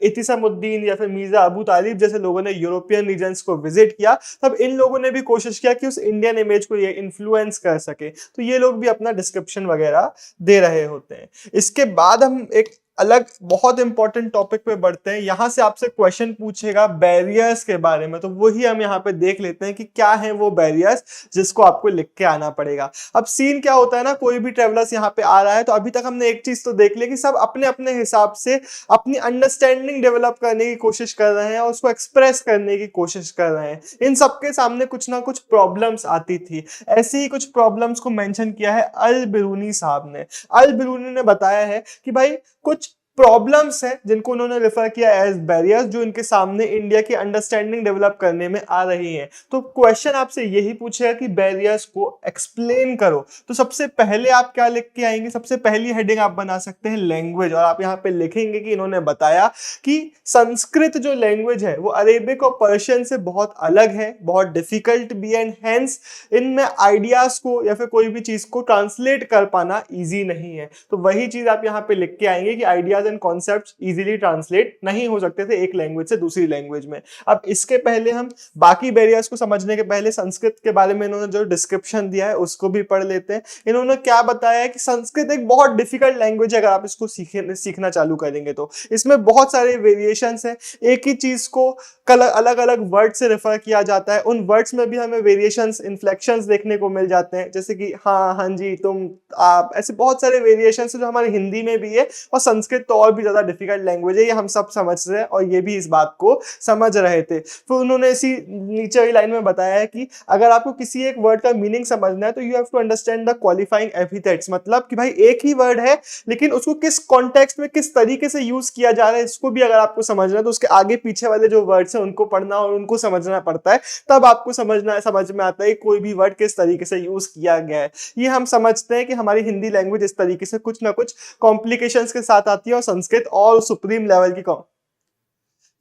इतिसमुद्दीन या फिर मिर्जा अबू तालिब जैसे लोगों ने यूरोपियन रीजन्स को विजिट किया, तब इन लोगों ने भी कोशिश किया कि उस इंडियन इमेज को ये इन्फ्लुएंस कर सके। तो ये लोग भी अपना डिस्क्रिप्शन वगैरह दे रहे होते हैं। इसके बाद हम एक अलग बहुत इंपॉर्टेंट टॉपिक पे बढ़ते हैं। यहां से आपसे क्वेश्चन पूछेगा बैरियर्स के बारे में, तो वही हम यहाँ पे देख लेते हैं कि क्या है वो बैरियर्स जिसको आपको लिख के आना पड़ेगा। अब सीन क्या होता है ना, कोई भी ट्रेवलर्स यहाँ पे आ रहा है तो अभी तक हमने एक चीज तो देख ली कि सब अपने अपने हिसाब से अपनी अंडरस्टैंडिंग डेवलप करने की कोशिश कर रहे हैं और उसको एक्सप्रेस करने की कोशिश कर रहे हैं। इन सबके सामने कुछ ना कुछ प्रॉब्लम्स आती थी। ऐसी ही कुछ प्रॉब्लम्स को मेंशन किया है अल बिरूनी साहब ने। अल बिरूनी ने बताया है कि भाई कुछ प्रॉब्लम्स हैं जिनको उन्होंने रेफर किया एज बैरियर्स, जो इनके सामने इंडिया की अंडरस्टैंडिंग डेवलप करने में आ रही हैं। तो क्वेश्चन आपसे यही पूछेगा कि बैरियर्स को एक्सप्लेन करो। तो सबसे पहले आप क्या लिख के आएंगे, सबसे पहली हेडिंग आप बना सकते हैं लैंग्वेज, और आप यहाँ पे लिखेंगे कि इन्होंने बताया कि संस्कृत जो लैंग्वेज है वो अरेबिक और पर्शियन से बहुत अलग है, बहुत डिफिकल्ट भी, एंड हेंस इनमें आइडियाज को या फिर कोई भी चीज को ट्रांसलेट कर पाना ईजी नहीं है। तो वही चीज आप यहाँ पे लिख के आएंगे कि ideas and concepts easily translate नहीं हो सकते थे एक लैंग्वेज से दूसरी लैंग्वेज में। अब इसके पहले हम बाकी बैरियर्स को समझने के पहले संस्कृत के बारे में इन्होंने जो डिस्क्रिप्शन दिया है उसको भी पढ़ लेते हैं। इन्होंने क्या बताया है कि संस्कृत एक बहुत डिफिकल्ट लैंग्वेज है, अगर आप इसको सीखना चालू करेंगे तो इसमें बहुत सारे वेरिएशंस हैं। एक ही चीज को अलग अलग वर्ड से रेफर किया जाता है, उन वर्ड्स में भी हमें वेरिएशंस, इन्फ्लेक्शंस देखने को मिल जाते हैं, जैसे कि हाँ, हाँ जी, तुम, आप, ऐसे बहुत सारे वेरिएशंस जो हमारे हिंदी में भी है। और संस्कृत तो और भी ज्यादा डिफिकल्ट लैंग्वेज है, ये हम सब समझ रहे हैं और ये भी इस बात को समझ रहे थे। फिर उन्होंने इसी नीचे वाली लाइन में बताया है कि अगर आपको किसी एक वर्ड का मीनिंग समझना है तो you have to understand the qualifying epithets, मतलब कि भाई एक ही वर्ड है लेकिन उसको किस कॉन्टेक्स्ट में किस तरीके से यूज किया जा रहा है इसको भी अगर आपको समझना है तो उसके आगे पीछे वाले जो वर्ड्स हैं उनको पढ़ना और उनको समझना पड़ता है, तब आपको समझ में आता है कोई भी वर्ड किस तरीके से यूज किया गया है। ये हम समझते हैं कि हमारी हिंदी लैंग्वेज इस तरीके से कुछ ना कुछ कॉम्प्लिकेशंस के साथ आती है और संस्कृत और सुप्रीम लेवल की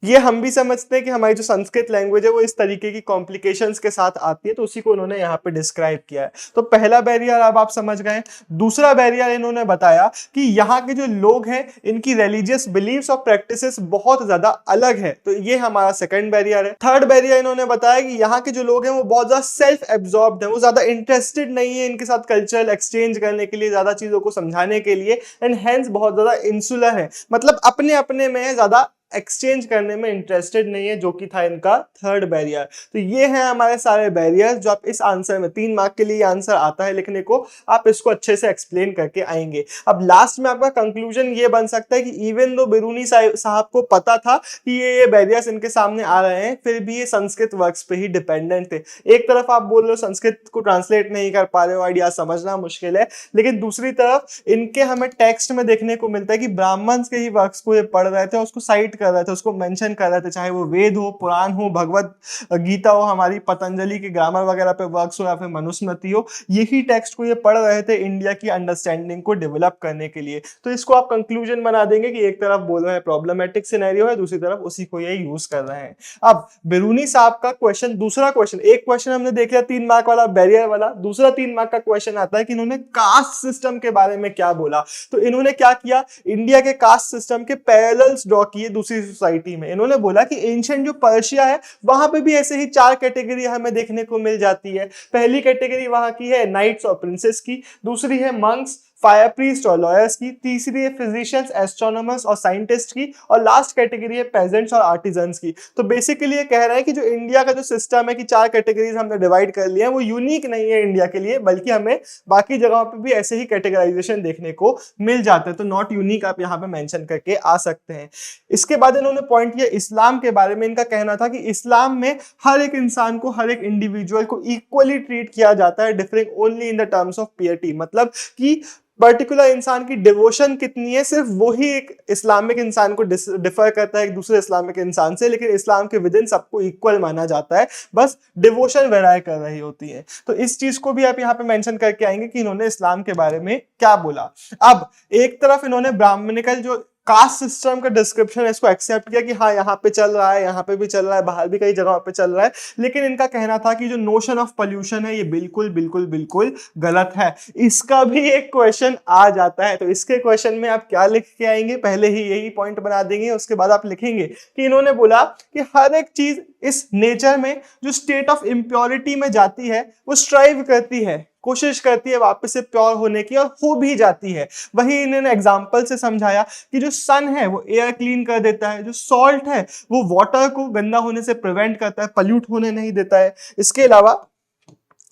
ये हम भी समझते हैं कि हमारी जो संस्कृत लैंग्वेज है वो इस तरीके की कॉम्प्लिकेशंस के साथ आती है, तो उसी को उन्होंने यहाँ पे डिस्क्राइब किया है। तो पहला बैरियर अब आप समझ गए। दूसरा बैरियर इन्होंने बताया कि यहाँ के जो लोग हैं इनकी रिलीजियस बिलीव्स और प्रैक्टिसेस बहुत ज्यादा अलग है, तो ये हमारा सेकंड बैरियर है। थर्ड बैरियर इन्होंने बताया कि यहाँ के जो लोग हैं वो बहुत ज्यादा सेल्फ एब्जॉर्ब्ड है, वो ज्यादा इंटरेस्टेड नहीं है इनके साथ कल्चरल एक्सचेंज करने के लिए, ज्यादा चीजों को समझाने के लिए, एंड हेंस बहुत ज्यादा इंसुलर है, मतलब अपने अपने में ज्यादा एक्सचेंज करने में इंटरेस्टेड नहीं है, जो कि था इनका थर्ड बैरियर। तो ये हैं हमारे सारे बैरियर्स जो आप इस आंसर में 3 मार्क के लिए आंसर आता है लिखने को, आप इसको अच्छे से एक्सप्लेन करके आएंगे। अब लास्ट में आपका कंक्लूजन ये बन सकता है कि इवन दो बिरूनी साहब को पता था कि ये बैरियर्स इनके सामने आ रहे हैं, फिर भी ये संस्कृत वर्क्स पे ही डिपेंडेंट थे। एक तरफ आप बोल रहे हो संस्कृत को ट्रांसलेट नहीं कर पा रहे हो, आइडिया समझना मुश्किल है, लेकिन दूसरी तरफ इनके हमें टेक्स्ट में देखने को मिलता है कि ब्राह्मण्स के ही वर्क्स को ये पढ़ रहे थे, उसको साइट कर रहे थे, उसको मेंशन कर रहे थे, चाहे वो वेद हो, पुराण हो, भगवत गीता हो, हमारी पतंजलि के ग्रामर वगैरह पे वर्क्स हो, या फिर मनुस्मृति हो, यही टेक्स्ट को ये पढ़ रहे थे इंडिया की अंडरस्टैंडिंग को डेवलप करने के लिए। तो इसको आप कंक्लूजन बना देंगे कि एक तरफ बोल रहे हैं प्रॉब्लमेटिक सिनेरियो है, दूसरी तरफ उसी को ये यूज कर रहे हैं। अब बिरूनी साहब का क्वेश्चन, दूसरा क्वेश्चन, एक क्वेश्चन हमने देख लिया 3 मार्क वाला बैरियर वाला, दूसरा 3 मार्क का क्वेश्चन आता है कि इन्होंने कास्ट सिस्टम के बारे में क्या बोला। तो इन्होंने क्या किया, इंडिया के कास्ट सिस्टम के पैरेलल्स ड्रॉ किए दूसरी सोसाइटी में। इन्होंने बोला कि एंशिएंट जो पर्शिया है वहां पे भी ऐसे ही 4 कैटेगरी हमें देखने को मिल जाती है। पहली कैटेगरी वहां की है नाइट्स और प्रिंसेस की, दूसरी है मंक्स, फायर प्रीस्ट और लॉयर्स की, तीसरी है फिजिशियंस, एस्ट्रोनॉमर्स और साइंटिस्ट की, और लास्ट कैटेगरी है पेजेंट्स और आर्टिजन्स की। तो बेसिकली ये कह रहे हैं कि जो इंडिया का जो सिस्टम है कि 4 कैटेगरीज हमने डिवाइड कर लिया है, वो यूनिक नहीं है इंडिया के लिए, बल्कि हमें बाकी जगहों पे भी ऐसे ही कैटेगराइजेशन देखने को मिल जाते हैं। तो नॉट यूनिक आप यहाँ पे मेंशन करके आ सकते हैं। इसके बाद इन्होंने पॉइंट किया इस्लाम के बारे में। इनका कहना था कि इस्लाम में हर एक इंसान को, हर एक इंडिविजुअल को इक्वली ट्रीट किया जाता है, differing only in the terms of purity. मतलब कि पर्टिकुलर इंसान की डिवोशन कितनी है, सिर्फ वही एक इस्लामिक इंसान को डिफर करता है एक दूसरे इस्लामिक इंसान से, लेकिन इस्लाम के विदिन सबको इक्वल माना जाता है, बस डिवोशन वेराई कर रही होती है। तो इस चीज को भी आप यहाँ पे मेंशन करके आएंगे कि इन्होंने इस्लाम के बारे में क्या बोला। अब एक तरफ इन्होंने ब्राह्मणिकल जो कास्ट सिस्टम का डिस्क्रिप्शन है इसको एक्सेप्ट किया कि हाँ यहाँ पे चल रहा है, यहाँ पे भी चल रहा है, बाहर भी कई जगहों पे चल रहा है, लेकिन इनका कहना था कि जो नोशन ऑफ पोल्यूशन है ये बिल्कुल बिल्कुल बिल्कुल गलत है। इसका भी एक क्वेश्चन आ जाता है। तो इसके क्वेश्चन में आप क्या लिख के आएंगे, पहले ही यही पॉइंट बना देंगे, उसके बाद आप लिखेंगे कि इन्होंने बोला कि हर एक चीज इस नेचर में जो स्टेट ऑफ इम्प्योरिटी में जाती है वो स्ट्राइव करती है, कोशिश करती है वापस से प्योर होने की, और हो भी जाती है। वही इन्होंने एग्जांपल से समझाया कि जो सन है वो एयर क्लीन कर देता है, जो सॉल्ट है वो वाटर को गंदा होने से प्रिवेंट करता है, पल्यूट होने नहीं देता है। इसके अलावा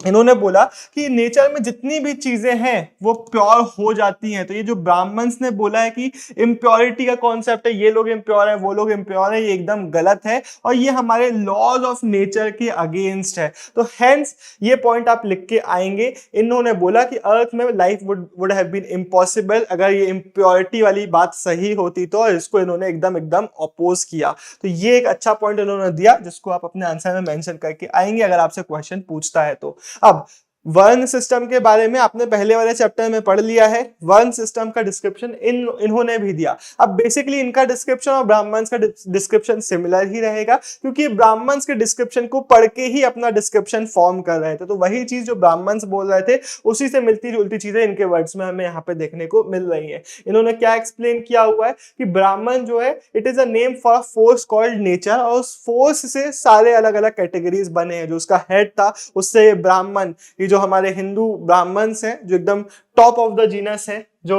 इन्होंने बोला कि नेचर में जितनी भी चीजें हैं वो प्योर हो जाती हैं। तो ये जो ब्राह्मण्स ने बोला है कि इम्प्योरिटी का कॉन्सेप्ट है, ये लोग इम्प्योर है, वो लोग इम्प्योर है, ये एकदम गलत है और ये हमारे लॉज ऑफ नेचर के अगेंस्ट है। तो हेंस ये पॉइंट आप लिख के आएंगे। इन्होंने बोला कि अर्थ में life would have been impossible अगर ये इम्प्योरिटी वाली बात सही होती तो, और इसको इन्होंने एकदम एकदम अपोज किया। तो ये एक अच्छा पॉइंट इन्होंने दिया जिसको आप अपने आंसर में मेंशन करके आएंगे अगर आपसे क्वेश्चन पूछता है तो। अब वर्ण सिस्टम के बारे में आपने पहले वाले चैप्टर में पढ़ लिया है। वर्ण सिस्टम का डिस्क्रिप्शन इन्होंने भी दिया। अब बेसिकली इनका डिस्क्रिप्शन और ब्राह्मण्स का डिस्क्रिप्शन सिमिलर ही रहेगा, क्योंकि ब्राह्मण्स के डिस्क्रिप्शन को पढ़ के ही अपना डिस्क्रिप्शन फॉर्म कर रहे थे। तो वही चीज जो ब्राह्मण्स बोल रहे थे उसी से मिलती जुलती चीजें इनके वर्ड्स में हमें यहाँ पे देखने को मिल रही है। इन्होंने क्या एक्सप्लेन किया हुआ है कि ब्राह्मण जो है it is a name for a force called nature, और उस फोर्स से सारे अलग अलग कैटेगरीज बने हैं। जो उसका हेड था उससे ब्राह्मण, ये जो हमारे हिंदू ब्राह्मण्स हैं जो एकदम टॉप ऑफ द जीनस है, जो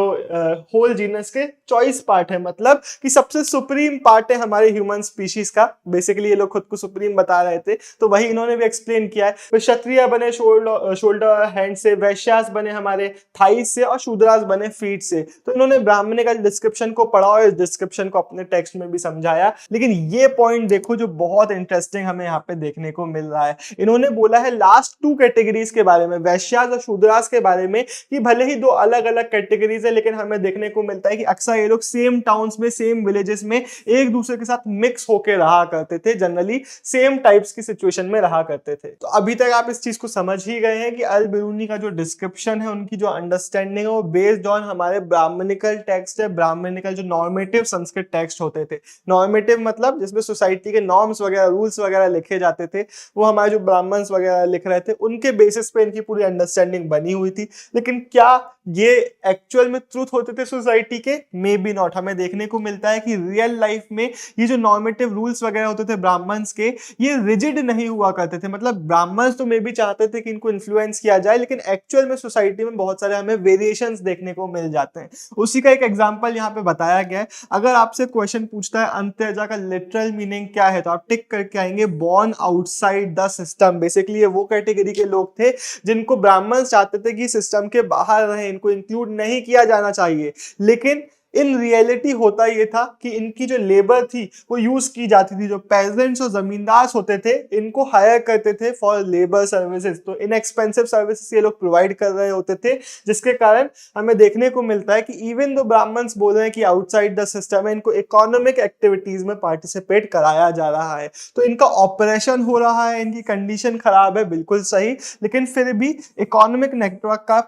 होल जीनस के चॉइस पार्ट है, मतलब कि सबसे सुप्रीम पार्ट है हमारे ह्यूमन स्पीशीज का। बेसिकली ये लोग खुद को सुप्रीम बता रहे थे, तो वही इन्होंने भी एक्सप्लेन किया है। फिर क्षत्रिय बने शोल्डर हैंड से, वैश्यास बने हमारे थाइस से, और शूद्रास बने फीट से। तो इन्होंने ब्राह्मण का डिस्क्रिप्शन को पढ़ा और इस डिस्क्रिप्शन को अपने टेक्स्ट में भी समझाया। लेकिन ये पॉइंट देखो जो बहुत इंटरेस्टिंग हमें यहाँ पे देखने को मिल रहा है। इन्होंने बोला है लास्ट 2 कैटेगरीज के बारे में, वैश्यास और शूद्रास के बारे में, कि भले ही 2 अलग अलग कैटेगरीज है लेकिन हमें देखने को मिलता है कि अक्सर ये लोग सेम टाउन्स में, सेम विलेजेस में एक दूसरे के साथ मिक्स होकर रहा करते थे, जनरली सेम टाइप्स की सिचुएशन में रहा करते थे। तो अभी तक आप इस चीज को समझ ही गए हैं कि अल बिरूनी का जो डिस्क्रिप्शन है, उनकी जो अंडरस्टैंडिंग है वो बेस्ड ऑन हमारे ब्राह्मणिकल टेक्स्ट है। ब्राह्मणिकल जो नॉर्मेटिव संस्कृत टेक्स्ट होते थे, नॉर्मेटिव मतलब जिसमें सोसाइटी के नॉर्म्स वगैरह, रूल्स वगैरह लिखे जाते थे, वो हमारे जो ब्राह्मण्स वगैरह लिख रहे थे उनके बेसिस पे इनकी पूरी अंडरस्टैंडिंग बनी हुई थी। लेकिन क्या ये एक्चुअल में ट्रूथ होते थे सोसाइटी के? May be not. हमें देखने को मिलता है कि रियल लाइफ में ये जो नॉर्मेटिव रूल्स वगैरह होते थे ब्राह्मण्स के, ये रिजिड नहीं हुआ करते थे। मतलब ब्राह्मण्स तो मे बी चाहते थे कि इनको इन्फ्लुएंस किया जाए, लेकिन एक्चुअल में सोसाइटी में बहुत सारे हमें वेरिएशंस देखने को मिल जाते हैं। उसी का एक एग्जांपल यहाँ पे बताया गया है। अगर आपसे क्वेश्चन पूछता है अंत्यजा का लिटरल मीनिंग क्या है, तो आप टिक करके आएंगे born outside the system. Basically ये वो कैटेगरी के लोग थे जिनको ब्राह्मण चाहते थे कि सिस्टम के बाहर रहे, इनको इंक्लूड नहीं किया जाना चाहिए, लेकिन इन रियलिटी होता ये था कि इनकी जो लेबर थी वो यूज की जाती थी। जो पेजेंट्स और जमींदार होते थे इनको हायर करते थे फॉर लेबर सर्विसेज, तो इनएक्सपेंसिव सर्विसेज ये लोग प्रोवाइड कर रहे होते थे, जिसके कारण हमें देखने को मिलता है कि इवन दो ब्राह्मण्स बोल रहे हैं कि आउटसाइड द सिस्टम है, इनको इकोनॉमिक एक्टिविटीज में पार्टिसिपेट कराया जा रहा है। तो इनका ऑपरेशन हो रहा है, इनकी कंडीशन खराब है, बिल्कुल सही, लेकिन फिर भी इकोनॉमिक नेटवर्क का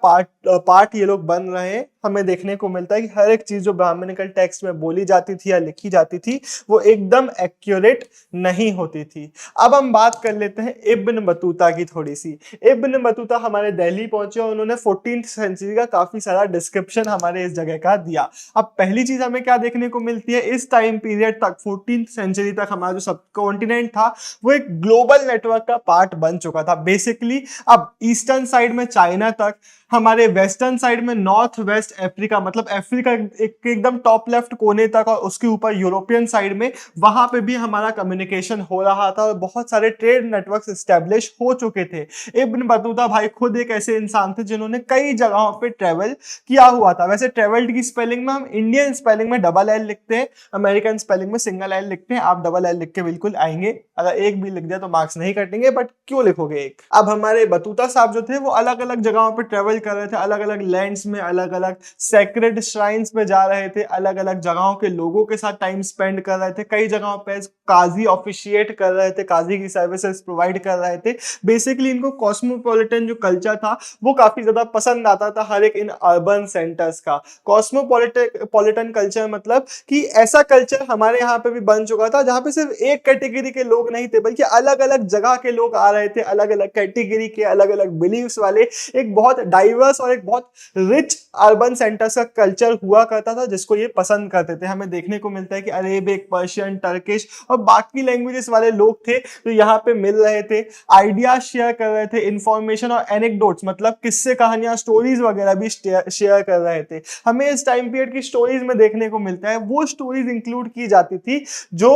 पार्ट ये लोग बन रहे हैं। हमें देखने को मिलता है कि हर एक चीज जो ब्राह्मणिकल टेक्स्ट में बोली जाती थी या लिखी जाती थी वो एकदम एक्यूरेट नहीं होती थी। अब हम बात कर लेते हैं इब्न बतूता की थोड़ी सी। इब्न बतूता हमारे दिल्ली पहुंचे और उन्होंने 14th सेंचुरी का काफी सारा डिस्क्रिप्शन हमारे इस जगह का दिया। अब पहली चीज हमें क्या देखने को मिलती है, इस टाइम पीरियड तक 14th सेंचुरी तक हमारा जो सब कॉन्टिनेंट था वो एक ग्लोबल नेटवर्क का पार्ट बन चुका था बेसिकली। अब ईस्टर्न साइड में चाइना तक, हमारे वेस्टर्न साइड में नॉर्थ वेस्ट अफ्रीका, मतलब अफ्रीका एकदम टॉप लेफ्ट कोने तक, और उसके ऊपर यूरोपियन साइड में, वहां पे भी हमारा कम्युनिकेशन हो रहा था और बहुत सारे ट्रेड नेटवर्क्स एस्टेब्लिश हो चुके थे। इब्न बतूता भाई खुद एक ऐसे इंसान थे जिन्होंने कई जगहों पे ट्रेवल किया हुआ था। वैसे ट्रेवल्ड की स्पेलिंग में हम इंडियन स्पेलिंग में डबल एल लिखते हैं, अमेरिकन स्पेलिंग में सिंगल एल लिखते हैं। आप डबल एल लिख के बिल्कुल आएंगे, अगर एक भी लिख दिया तो मार्क्स नहीं कटेंगे, बट क्यों लिखोगे एक। अब हमारे बतूता साहब जो थे वो अलग अलग जगहों पे ट्रेवल कर रहे थे, अलग अलग लैंड्स में, अलग अलग सेक्रेड श्राइन्स में जा रहे थे, अलग अलग जगहों के लोगों के साथ टाइम स्पेंड कर रहे थे, कई जगहों पे काजी ऑफिशिएट कर रहे थे, काजी की सर्विसेज प्रोवाइड कर रहे थे। बेसिकली इनको कॉस्मोपॉलिटन जो कल्चर था वो काफी ज्यादा पसंद आता था हर एक इन अर्बन सेंटर्स का। कॉस्मोपॉलिटन कल्चर मतलब कि ऐसा कल्चर हमारे यहाँ पे भी बन चुका था जहां पे सिर्फ एक कैटेगरी के लोग नहीं थे बल्कि अलग अलग जगह के लोग आ रहे थे, अलग अलग कैटेगरी के, अलग अलग बिलीव्स वाले। एक बहुत डाइवर्स और एक बहुत रिच अर्बन सेंटर्स का कल्चर हुआ करता था जिसको ये पसंद करते थे। हमें देखने को मिलता है कि अरेबिक, पर्शियन, टर्किश और बाकी लैंग्वेजेस वाले लोग थे जो यहाँ पे मिल रहे थे, आइडियाज शेयर कर रहे थे, इंफॉर्मेशन और एनेक्डोट्स मतलब किस्से, कहानियां, स्टोरीज वगैरह भी शेयर कर रहे थे। हमें इस टाइम पीरियड की स्टोरीज में देखने को मिलता है वो स्टोरीज इंक्लूड की जाती थी जो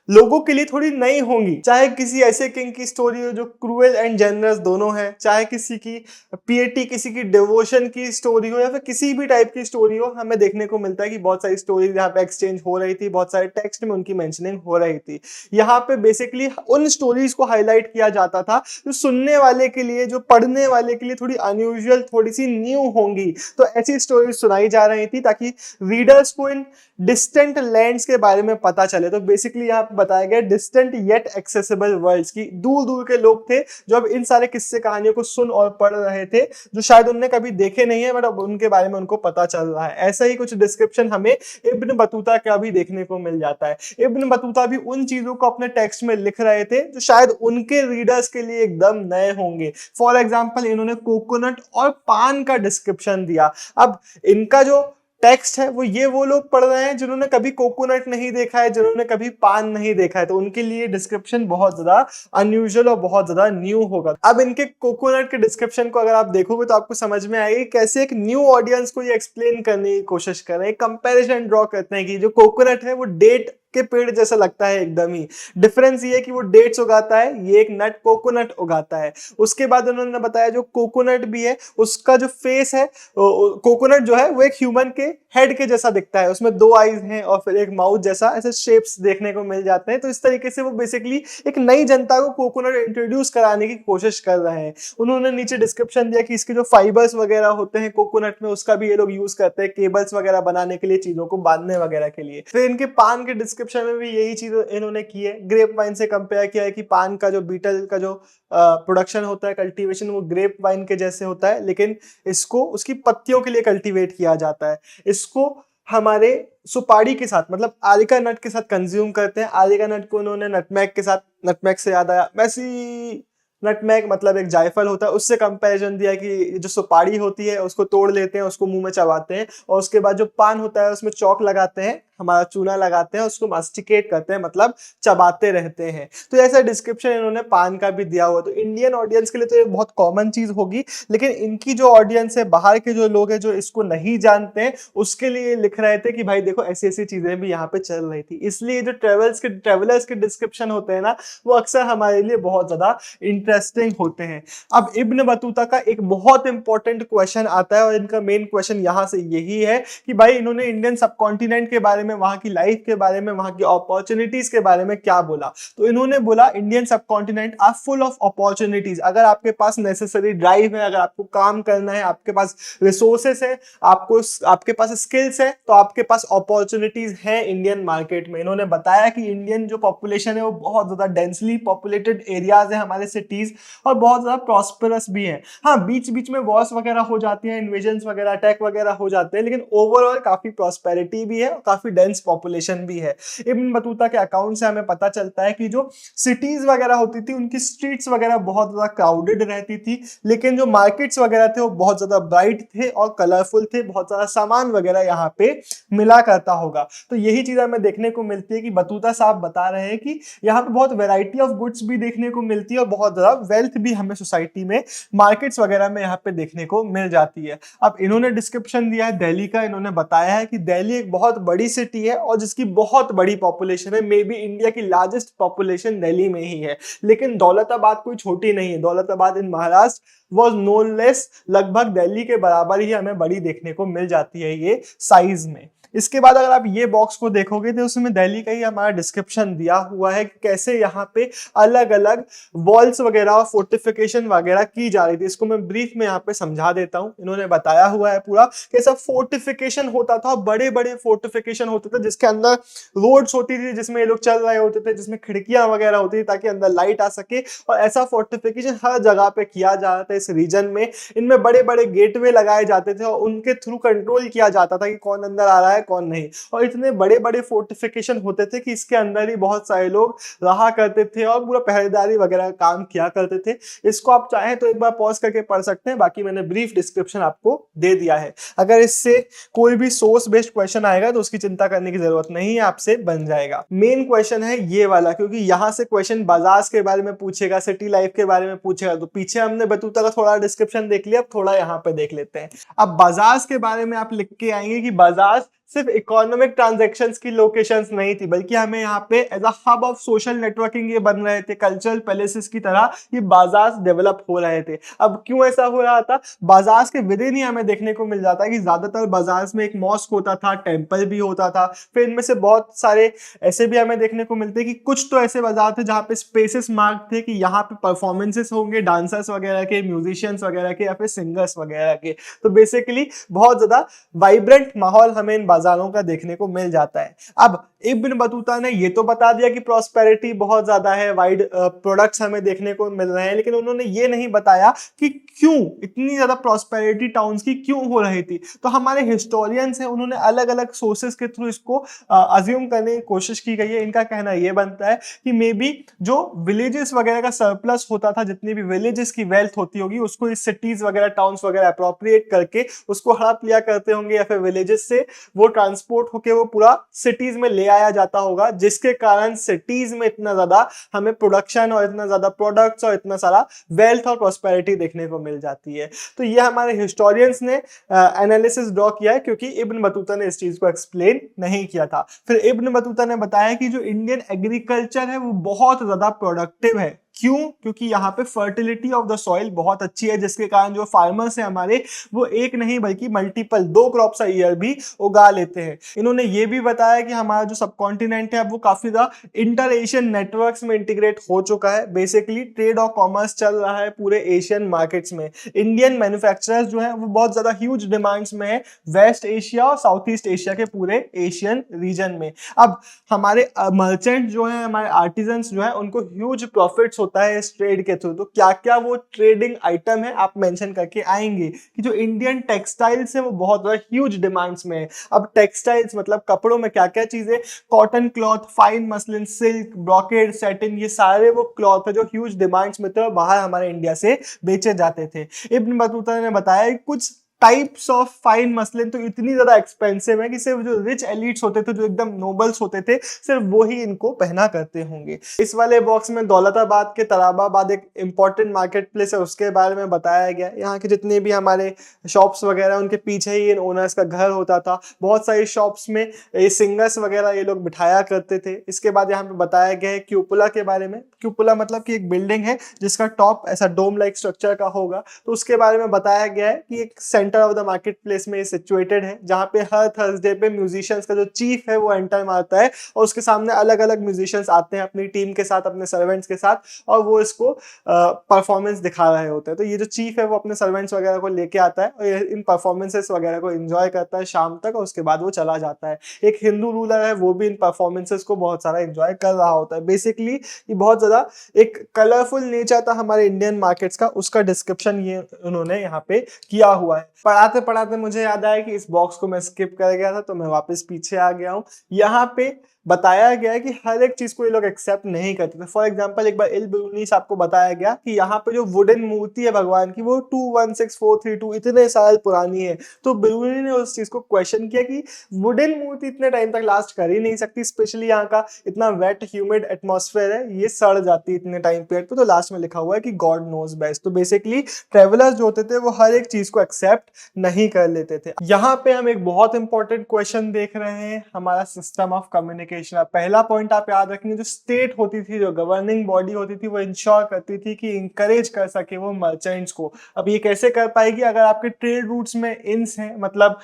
लोगों के लिए थोड़ी नई होंगी, चाहे किसी ऐसे किंग की स्टोरी हो जो क्रूएल एंड जेनरस दोनों है, चाहे किसी की पिएटी, किसी की डिवोशन की स्टोरी हो, या फिर किसी भी टाइप की स्टोरी हो। हमें देखने को मिलता है कि बहुत सारी स्टोरीज यहाँ पे एक्सचेंज हो रही थी, बहुत सारे टेक्स्ट में उनकी मेंशनिंग हो रही थी। यहाँ पे बेसिकली उन स्टोरीज को हाईलाइट किया जाता था जो सुनने वाले के लिए, जो पढ़ने वाले के लिए थोड़ी अनयूजुअल, थोड़ी सी न्यू होंगी। तो ऐसी स्टोरीज सुनाई जा रही थी ताकि रीडर्स को इन डिस्टेंट लैंड्स के बारे में पता चले। तो बेसिकली यहाँ पे बताया गया डिस्टेंट येट एक्सेसिबल वर्ल्ड्स की, दूर दूर के लोग थे जो अब इन सारे किस्से कहानियों को सुन और पढ़ रहे थे जो शायद उनने कभी देखे नहीं है, बट अब उनके बारे में उनको पता चल रहा है। ऐसा ही कुछ डिस्क्रिप्शन हमें इब्न बतूता का भी देखने को मिल जाता है। इब्न बतूता भी उन चीजों को अपने टेक्स्ट में लिख रहे थे जो शायद उनके रीडर्स के लिए एकदम नए होंगे। फॉर एग्जाम्पल इन्होंने कोकोनट और पान का डिस्क्रिप्शन दिया। अब इनका जो टेक्स्ट है वो लोग पढ़ रहे हैं जिन्होंने कभी कोकोनट नहीं देखा है, जिन्होंने कभी पान नहीं देखा है, तो उनके लिए डिस्क्रिप्शन बहुत ज्यादा अनयूजुअल और बहुत ज्यादा न्यू होगा। अब इनके कोकोनट के डिस्क्रिप्शन को अगर आप देखोगे तो आपको समझ में आएगी कैसे एक न्यू ऑडियंस को ये एक्सप्लेन करने की कोशिश कर रहे हैं, कंपैरिजन ड्रॉ करते हैं कि जो कोकोनट है वो डेट के पेड़ जैसा लगता है एकदम ही। डिफरेंस ये है कि वो डेट्स उगाता है, ये एक नट कोकोनट उगाता है। उसके बाद उन्होंने बताया जो कोकोनट भी है उसका जो फेस है, कोकोनट जो है वो एक ह्यूमन के हेड के जैसा दिखता है, उसमें 2 आईज हैं और फिर एक माउथ जैसा, ऐसे शेप्स देखने को मिल जाते हैं। तो इस तरीके से वो बेसिकली एक नई जनता को कोकोनट इंट्रोड्यूस कराने की कोशिश कर रहे हैं। उन्होंने नीचे डिस्क्रिप्शन दिया कि इसके जो फाइबर्स वगैरह होते हैं कोकोनट में उसका भी ये लोग यूज करते हैं केबल्स वगैरह बनाने के लिए, चीजों को बांधने वगैरह के लिए। फिर इनके पान के डिस्क्रिप्शन में भी यही चीज इन्होंने की है, ग्रेप वाइन से कंपेयर किया है कि पान का जो बीटल का जो प्रोडक्शन होता है, कल्टीवेशन, वो ग्रेप वाइन के जैसे होता है, लेकिन इसको उसकी पत्तियों के लिए कल्टीवेट किया जाता है। इसको हमारे सुपारी के साथ मतलब आरिका नट के साथ कंज्यूम करते हैं। आरिका नट को उन्होंने नटमैग के साथ, नटमैग से याद आया, वैसी नटमैग मतलब एक जायफल होता है, उससे कंपैरिजन दिया कि जो सुपारी होती है उसको तोड़ लेते हैं, उसको मुंह में चबाते हैं और उसके बाद जो पान होता है उसमें चौक लगाते हैं हमारा चूना लगाते हैं, उसको मास्टिकेट करते हैं, मतलब चबाते रहते हैं। तो ऐसा डिस्क्रिप्शन इन्होंने पान का भी दिया हुआ। तो इंडियन ऑडियंस के लिए तो ये बहुत कॉमन चीज होगी, लेकिन इनकी जो ऑडियंस है, बाहर के जो लोग हैं जो इसको नहीं जानते हैं, उसके लिए लिख रहे थे कि भाई देखो ऐसी ऐसी चीजें भी यहाँ पे चल रही थी। इसलिए जो ट्रेवलर्स के डिस्क्रिप्शन होते हैं ना, वो अक्सर हमारे लिए बहुत ज्यादा इंटरेस्टिंग होते हैं। अब इब्न बतूता का एक बहुत इंपॉर्टेंट क्वेश्चन आता है, और इनका मेन क्वेश्चन यहाँ से यही है कि भाई इन्होंने इंडियन सब कॉन्टिनेंट के बारे में, वहां की लाइफ के बारे में, वहां की अपॉर्चुनिटीज के बारे में क्या बोला। तो इन्होंने बोला Indian subcontinent are full of opportunities. अगर आपके पास नेसेसरी ड्राइव है, अगर आपको काम करना है, आपके पास रिसोर्सेस है, आपके पास स्किल्स है, तो आपके पास अपॉर्चुनिटीज है इंडियन मार्केट में। इन्होंने बताया कि इंडियन जो पॉपुलेशन है वो बहुत ज्यादा डेंसली पॉपुलेटेड एरियाज है हमारे सिटीज, और बहुत ज्यादा प्रॉस्परस भी है। हाँ, बीच बीच में वॉर्स वगैरह हो जाती हैं, इन्वेजन्स वगैरह, अटैक वगैरह हो जाते हैं, लेकिन ओवरऑल काफी प्रॉस्पेरिटी भी है और काफी डेंस पॉपुलेशन भी है। इब्न बतूता के अकाउंट से हमें पता चलता है कि जो सिटीज वगैरह होती थी, उनकी स्ट्रीट्स वगैरह बहुत ज्यादा क्राउडेड रहती थी, लेकिन जो मार्केट्स वगैरह थे वो बहुत ज्यादा ब्राइट थे और कलरफुल थे, बहुत ज्यादा सामान वगैरह यहाँ पे मिला करता होगा। तो यही चीज हमें देखने को मिलती है कि बतूता साहब बता रहे हैं कि यहाँ पे बहुत वेराइटी ऑफ गुड्स भी देखने को मिलती है, और बहुत ज्यादा वेल्थ भी हमें सोसाइटी में, मार्केट्स वगैरह में यहाँ पे देखने को मिल जाती है। अब इन्होंने डिस्क्रिप्शन दिया है दिल्ली का। इन्होंने बताया है कि दिल्ली एक बहुत बड़ी सिटी है और जिसकी बहुत बड़ी पॉपुलेशन है, मे बी इंडिया की लार्जेस्ट पॉपुलेशन दिल्ली में ही है। लेकिन दौलताबाद कोई छोटी नहीं है। दौलताबाद इन महाराष्ट्र वॉज नो लेस, लगभग दिल्ली के बराबर ही हमें बड़ी देखने को मिल जाती है ये साइज में। इसके बाद अगर आप ये बॉक्स को देखोगे तो उसमें दिल्ली का ही हमारा डिस्क्रिप्शन दिया हुआ है कि कैसे यहाँ पे अलग अलग वॉल्स वगैरह और फोर्टिफिकेशन वगैरह की जा रही थी। इसको मैं ब्रीफ में यहाँ पे समझा देता हूँ। इन्होंने बताया हुआ है पूरा कैसा फोर्टिफिकेशन होता था, बड़े बड़े फोर्टिफिकेशन होते थे जिसके अंदर रोड्स होती थी, जिसमें ये लोग चल रहे होते थे, जिसमें खिड़कियां वगैरह होती थी ताकि अंदर लाइट आ सके। और ऐसा फोर्टिफिकेशन हर जगह पे किया जा रहा था इस रीजन में। इनमें बड़े बड़े गेटवे लगाए जाते थे और उनके थ्रू कंट्रोल किया जाता था कि कौन अंदर आ रहा है कौन नहीं। और इतने बड़े बड़े फोर्टिफिकेशन होते थे कि इसके अंदर ही बहुत सारे लोग रहा करते थे और पूरा पहरेदारी वगैरह काम किया करते थे। इसको आप चाहें तो एक बार पॉज करके पढ़ सकते हैं, बाकी मैंने ब्रीफ डिस्क्रिप्शन आपको दे दिया है। अगर इससे कोई भी सोर्स बेस्ड क्वेश्चन आएगा तो उसकी चिंता करने की जरूरत नहीं है, आपसे बन जाएगा। मेन क्वेश्चन है ये वाला, क्योंकि यहां से क्वेश्चन बाजार के बारे में पूछेगा, सिटी लाइफ के बारे में पूछेगा। तो पीछे हमने बतूता का थोड़ा डिस्क्रिप्शन देख लिया, अब थोड़ा यहाँ पे देख लेते हैं। अब बाजार के बारे में आप लिख के आएंगे कि बाजार सिर्फ इकोनॉमिक ट्रांजैक्शंस की लोकेशंस नहीं थी, बल्कि हमें यहाँ पे as a hub of social networking ये बन रहे थे। कल्चरल पैलेसेस की तरह ये बाजार डेवलप हो रहे थे। अब क्यों ऐसा हो रहा था? बाजार के विदिन ही हमें देखने को मिल जाता है कि ज्यादातर बाजार में एक मॉस्क होता था, टेंपल भी होता था। फिर इनमें से बहुत सारे ऐसे भी हमें देखने को मिलते हैं कि कुछ तो ऐसे बाजार थे जहाँ पे स्पेसेस मार्क थे कि यहाँ पे परफॉर्मेंसेस होंगे डांसर्स वगैरह के, म्यूजिशियंस वगैरह के, या फिर सिंगर्स वगैरह के। तो बेसिकली बहुत ज्यादा वाइब्रेंट माहौल हमें इन बाजारों का देखने को मिल जाता है। अब इब्न बतूता ने ये तो बता दिया कि प्रॉस्पेरिटी बहुत ज्यादा है, वाइड प्रोडक्ट्स हमें देखने को मिल रहे हैं, लेकिन उन्होंने ये नहीं बताया कि क्यों इतनी ज्यादा प्रॉस्पेरिटी टाउन्स की क्यों हो रही थी। तो हमारे हिस्टोरियंस हैं, उन्होंने अलग अलग सोर्सेस के थ्रू इसको अज्यूम करने की कोशिश की गई है। इनका कहना ये बनता है कि मे बी जो विलेजेस वगैरह का सरप्लस होता था, जितनी भी विलेजेस की वेल्थ होती होगी, उसको इस सिटीज वगैरह टाउन्स वगैरह अप्रोप्रिएट करके उसको हड़प लिया करते होंगे, या फिर विलेजेस से वो ट्रांसपोर्ट होके वो पूरा सिटीज में ले आया जाता होगा, जिसके कारण सिटीज में इतना ज्यादा हमें प्रोडक्शन और इतना ज्यादा प्रोडक्ट्स और इतना सारा वेल्थ और प्रॉस्पेरिटी देखने को मिल जाती है। तो ये हमारे हिस्टोरियंस ने एनालिसिस ड्रॉ किया है, क्योंकि इब्न बतूता ने इस चीज को एक्सप्लेन नहीं किया था। फिर इब्न बतूता ने बताया कि जो इंडियन एग्रीकल्चर है वो बहुत ज्यादा प्रोडक्टिव है। क्यों? क्योंकि यहाँ पे फर्टिलिटी ऑफ द सॉइल बहुत अच्छी है, जिसके कारण जो फार्मर्स हैं हमारे, वो एक नहीं बल्कि मल्टीपल 2 क्रॉप्स अ ईयर भी उगा लेते हैं। इन्होंने ये भी बताया कि हमारा जो सब कॉन्टिनेंट है वो काफी ज्यादा इंटर एशियन नेटवर्क्स में इंटीग्रेट हो चुका है। बेसिकली ट्रेड और कॉमर्स चल रहा है पूरे एशियन मार्केट्स में। इंडियन मैन्युफैक्चरर्स जो है वो बहुत ज्यादा ह्यूज डिमांड्स में है वेस्ट एशिया और साउथ ईस्ट एशिया के पूरे एशियन रीजन में। अब हमारे मर्चेंट जो है, हमारे आर्टिजन्स जो है, उनको ह्यूज प्रॉफिट्स होता है इस ट्रेड के थ्रू। तो क्या क्या वो ट्रेडिंग आइटम है आप मेंशन करके आएंगे कि जो इंडियन टेक्सटाइल्स है वो बहुत ज्यादा ह्यूज डिमांड्स में है। अब टेक्सटाइल्स मतलब कपड़ों में क्या क्या चीजें, cotton cloth, fine muslin, silk, brocade, satin, ये सारे वो क्लॉथ है जो ह्यूज डिमांड्स में थे और बाहर हमारे इंडिया से बेचे जाते थे। इब्न बतूता ने बताया कुछ टाइप्स ऑफ फाइन मसलिन तो इतनी ज्यादा एक्सपेंसिव है कि सिर्फ जो रिच एलिट्स होते थे, जो एकदम नोबल्स होते थे, सिर्फ वो ही इनको पहना करते होंगे। इस वाले बॉक्स में दौलताबाद के तराबाबाद एक इंपॉर्टेंट मार्केट प्लेस है, उसके बारे में बताया गया। यहाँ के जितने भी हमारे शॉप्स वगैरह, उनके पीछे ही इन ओनर्स का घर होता था। बहुत सारी शॉप्स में ये सिंगर्स वगैरह ये लोग बिठाया करते थे। इसके बाद यहाँ पे बताया गया है क्यूपुला के बारे में। क्यूपुला मतलब कि एक बिल्डिंग है जिसका टॉप ऐसा डोम लाइक स्ट्रक्चर का होगा। तो उसके बारे में बताया गया है कि एक centre of the market place में सिचुएटेड है, जहाँ पे हर थर्सडे पे म्यूजिशियंस का जो चीफ है वो एंटर मारता है और उसके सामने अलग अलग म्यूजिशियंस आते हैं अपनी टीम के साथ, अपने सर्वेंट्स के साथ, और वो इसको परफॉर्मेंस दिखा रहे होते हैं। तो ये जो चीफ है वो अपने सर्वेंट्स वगैरह को लेके आता है और इन परफॉर्मेंसेस वगैरह को एंजॉय करता है शाम तक, और उसके बाद वो चला जाता है। एक हिंदू रूलर है, वो भी इन परफॉर्मेंसेस को बहुत सारा एंजॉय कर रहा होता है। बेसिकली ये बहुत ज्यादा एक कलरफुल नेचर था हमारे इंडियन मार्केट्स का, उसका डिस्क्रिप्शन ये उन्होंने यहाँ पे किया हुआ है। पढ़ाते पढ़ाते मुझे याद आया कि इस बॉक्स को मैं स्किप कर गया था, तो मैं वापस पीछे आ गया हूँ। यहाँ पे बताया गया है कि हर एक चीज को ये लोग एक्सेप्ट नहीं करते थे। फॉर एग्जांपल एक बार इल बिरूनी साहब को बताया गया कि यहाँ पे जो वुडन मूर्ति है भगवान की, वो 216432 इतने साल पुरानी है। तो बिरूनी ने उस चीज को क्वेश्चन किया कि वुडन मूर्ति इतने टाइम तक लास्ट कर ही नहीं सकती, स्पेशली यहाँ का इतना वेट ह्यूमिड एटमॉस्फेयर है, ये सड़ जाती है इतने टाइम पीरियड पे। तो लास्ट में लिखा हुआ है कि गॉड नोज बेस्ट। तो बेसिकली ट्रेवलर्स जो होते थे वो हर एक चीज को एक्सेप्ट नहीं कर लेते थे। यहाँ पे हम एक बहुत इंपॉर्टेंट क्वेश्चन देख रहे हैं, हमारा सिस्टम ऑफ कम्युनिकेशन। पहला पॉइंट आप याद रखेंगे, जो स्टेट होती थी, जो गवर्निंग बॉडी होती थी, वो इंश्योर करती थी कि इंकरेज कर सके वो मर्चेंट्स को। अब ये कैसे कर पाएगी? अगर आपके ट्रेड रूट्स में इन्स हैं, मतलब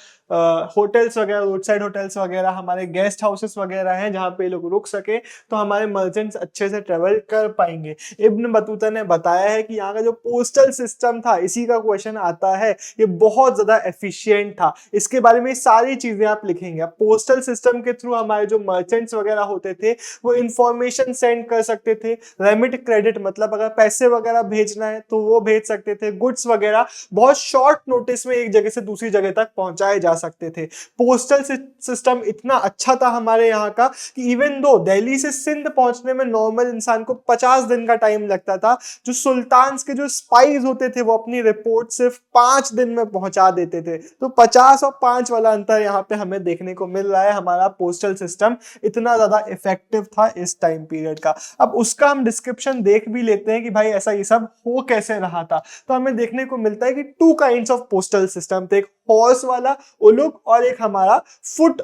होटल्स वगैरह, रोड साइड होटल्स वगैरह, हमारे गेस्ट हाउसेस वगैरह हैं जहाँ पे लोग रुक सके, तो हमारे मर्चेंट्स अच्छे से ट्रेवल कर पाएंगे। इब्न बतूता ने बताया है कि यहाँ का जो पोस्टल सिस्टम था, इसी का क्वेश्चन आता है, ये बहुत ज्यादा एफिशिएंट था। इसके बारे में सारी चीजें आप लिखेंगे। पोस्टल सिस्टम के थ्रू हमारे जो मर्चेंट्स वगैरह होते थे वो इंफॉर्मेशन सेंड कर सकते थे। रेमिट क्रेडिट मतलब अगर पैसे वगैरह भेजना है तो वो भेज सकते थे। गुड्स वगैरह बहुत शॉर्ट नोटिस में एक जगह से दूसरी जगह तक पहुंचाए जा सकते थे। पोस्टल सिस्टम इतना अच्छा था हमारे यहाँ का कि इवन दो दिल्ली से सिंध पहुंचने में नॉर्मल इंसान को 50 दिन का टाइम लगता था, जो सुल्तान के जो स्पाइस होते थे वो अपनी रिपोर्ट सिर्फ 5 दिन में पहुंचा देते थे। तो 50 और 5 वाला अंतर यहाँ पे हमें देखने को मिल रहा है। हमारा पोस्टल सिस्टम इतना ज्यादा इफेक्टिव था इस टाइम पीरियड का। अब उसका हम डिस्क्रिप्शन देख भी लेते हैं कि भाई ऐसा ये सब हो कैसे रहा था। तो हमें देखने को मिलता है कि 2 काइंड्स ऑफ पोस्टल सिस्टम थे, एक हॉर्स वाला उलुग और एक हमारा फुट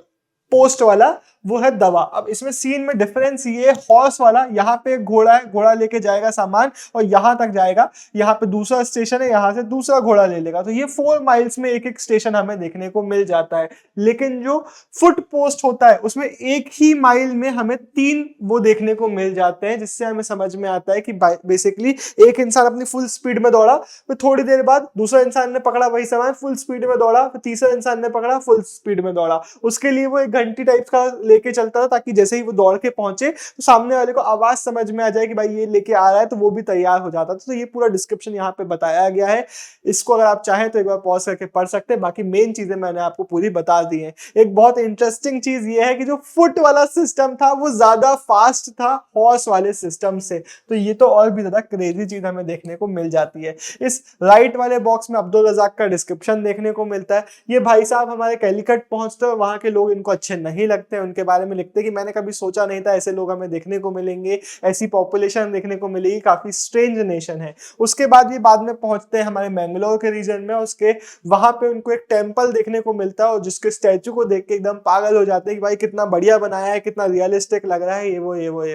पोस्ट वाला, वो है दवा। अब इसमें सीन में डिफरेंस ये, हॉर्स वाला यहाँ पे घोड़ा है, घोड़ा लेके जाएगा सामान और यहाँ तक जाएगा, यहाँ पे दूसरा स्टेशन है, यहाँ से दूसरा घोड़ा ले लेगा। तो ये 4 माइल्स में एक एक स्टेशन हमें देखने को मिल जाता है। लेकिन जो फुट पोस्ट होता है उसमें एक ही माइल में हमें 3 वो देखने को मिल जाते हैं, जिससे हमें समझ में आता है कि बेसिकली एक इंसान अपनी फुल स्पीड में दौड़ा, फिर थोड़ी देर बाद दूसरा इंसान ने पकड़ा वही सामान, फुल स्पीड में दौड़ा, फिर तीसरा इंसान ने पकड़ा, फुल स्पीड में दौड़ा। उसके लिए वो एक घंटी टाइप का लेके चलता था, ताकि जैसे ही वो दौड़ के पहुंचे तो सामने वाले को आवाज समझ में आ जाए कि भाई ये लेके आ रहा है, तो वो भी तैयार हो जाता था। तो ये पूरा डिस्क्रिप्शन यहाँ पे बताया गया है। इसको अगर आप चाहें तो एक बार पॉज करके पढ़ सकते हैं, बाकी मेन चीजें मैंने आपको पूरी बता दी हैं। एक बहुत इंटरेस्टिंग चीज ये है कि जो फुट वाला सिस्टम था वो ज्यादा फास्ट था हॉर्स वाले सिस्टम से। तो ये तो और भी ज्यादा क्रेजी चीज हमें देखने को मिल जाती है। इस राइट वाले बॉक्स में अब्दुल रजाक का डिस्क्रिप्शन देखने को मिलता है। ये भाई साहब हमारे कैलीकट पहुंचते हैं, वहां के लोग इनको अच्छे नहीं लगते हैं। उनके बारे में लिखते कि मैंने कभी सोचा नहीं था ऐसे लोग हमें देखने को मिलेंगे, ऐसी पॉपुलेशन देखने को मिलेगी, काफी स्ट्रेंज नेशन है। उसके बाद ये बाद में पहुंचते हैं हमारे मैंगलोर के रीजन में। उसके वहां पे उनको एक टेंपल देखने को मिलता है और जिसके स्टैचू को देख के एकदम पागल हो जाते हैं कि भाई कितना बढ़िया बनाया है, कितना रियलिस्टिक लग रहा है, ये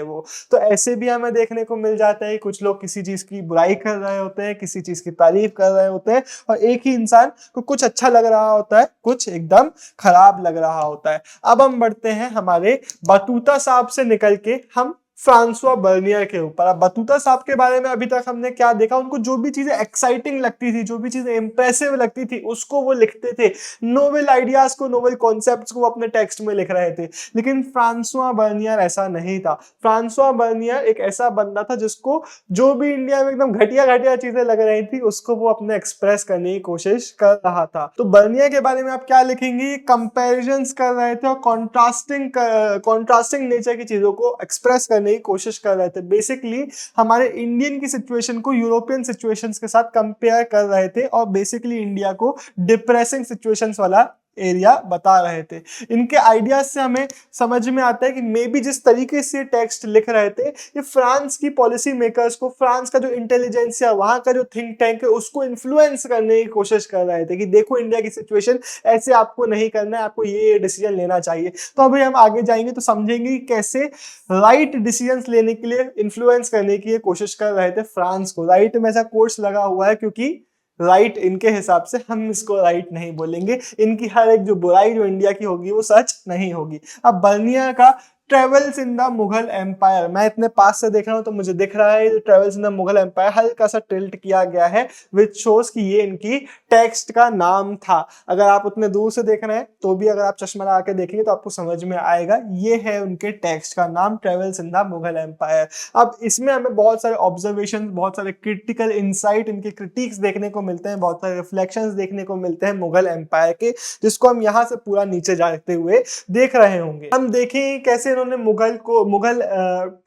वो। तो ऐसे भी हमें देखने को मिल जाता है। कुछ लोग किसी चीज की बुराई कर रहे होते हैं, किसी चीज की तारीफ कर रहे होते हैं, और एक ही इंसान को कुछ अच्छा लग रहा होता है, कुछ एकदम खराब लग रहा होता है। अब हम बढ़ते हैं हमारे बतूता साहब से निकल के हम फ्रांसवा बर्नियर के ऊपर। अब बतूता साहब के बारे में अभी तक हमने क्या देखा, उनको जो भी चीजें एक्साइटिंग लगती थी, जो भी चीजें इंप्रेसिव लगती थी, उसको वो लिखते थे। नोवेल आइडियाज को, नोवेल कॉन्सेप्ट्स को वो अपने टेक्स्ट में लिख रहे थे। लेकिन फ्रांसवा बर्नियर ऐसा नहीं था। फ्रांसवा बर्नियर एक ऐसा बंदा था जिसको जो भी इंडिया में एकदम घटिया घटिया चीजें लग रही थी उसको वो अपने एक्सप्रेस करने की कोशिश कर रहा था। तो बर्नियर के बारे में आप क्या लिखेंगे? कंपैरिजंस कर रहे थे और कॉन्ट्रास्टिंग नेचर की चीजों को एक्सप्रेस करने करने की कोशिश कर रहे थे। बेसिकली हमारे इंडियन की सिचुएशन को यूरोपियन सिचुएशंस के साथ कंपेयर कर रहे थे और बेसिकली इंडिया को डिप्रेसिंग सिचुएशंस वाला एरिया बता रहे थे। इनके आइडियाज से हमें समझ में आता है कि मे बी जिस तरीके से टेक्स्ट लिख रहे थे ये फ्रांस की पॉलिसी मेकर्स को, फ्रांस का जो इंटेलिजेंस या वहां का जो थिंक टैंक है उसको इन्फ्लुएंस करने की कोशिश कर रहे थे कि देखो इंडिया की सिचुएशन ऐसे आपको नहीं करना है, आपको ये डिसीजन लेना चाहिए। तो अभी हम आगे जाएंगे तो समझेंगे कि कैसे राइट डिसीजन लेने के लिए इन्फ्लुएंस करने की कोशिश कर रहे थे फ्रांस को। राइट में ऐसा कोर्स लगा हुआ है क्योंकि राइट इनके हिसाब से, हम इसको राइट नहीं बोलेंगे। इनकी हर एक जो बुराई जो इंडिया की होगी वो सच नहीं होगी। अब बर्निया का travels in the Mughal empire, मैं इतने पास से देख रहा हूं तो मुझे दिख रहा है travels in the Mughal empire हल्का सा टिल्ट किया गया है विच शोज कि ये इनकी टेक्स्ट का नाम था। अगर आप उतने दूर से देख रहे हैं तो भी अगर आप चश्मा लगा के देखेंगे तो आपको समझ में आएगा ये है उनके टेक्स्ट का नाम, travels in the Mughal empire. अब इसमें हमें बहुत सारे ऑब्जर्वेशन, बहुत सारे क्रिटिकल इंसाइट, इनके क्रिटिक्स देखने को मिलते हैं, बहुत सारे रिफ्लेक्शंस देखने को मिलते हैं मुगल एम्पायर के, जिसको हम यहाँ से पूरा नीचे जाते हुए देख रहे होंगे। हम देखें कैसे इन्होंने मुगल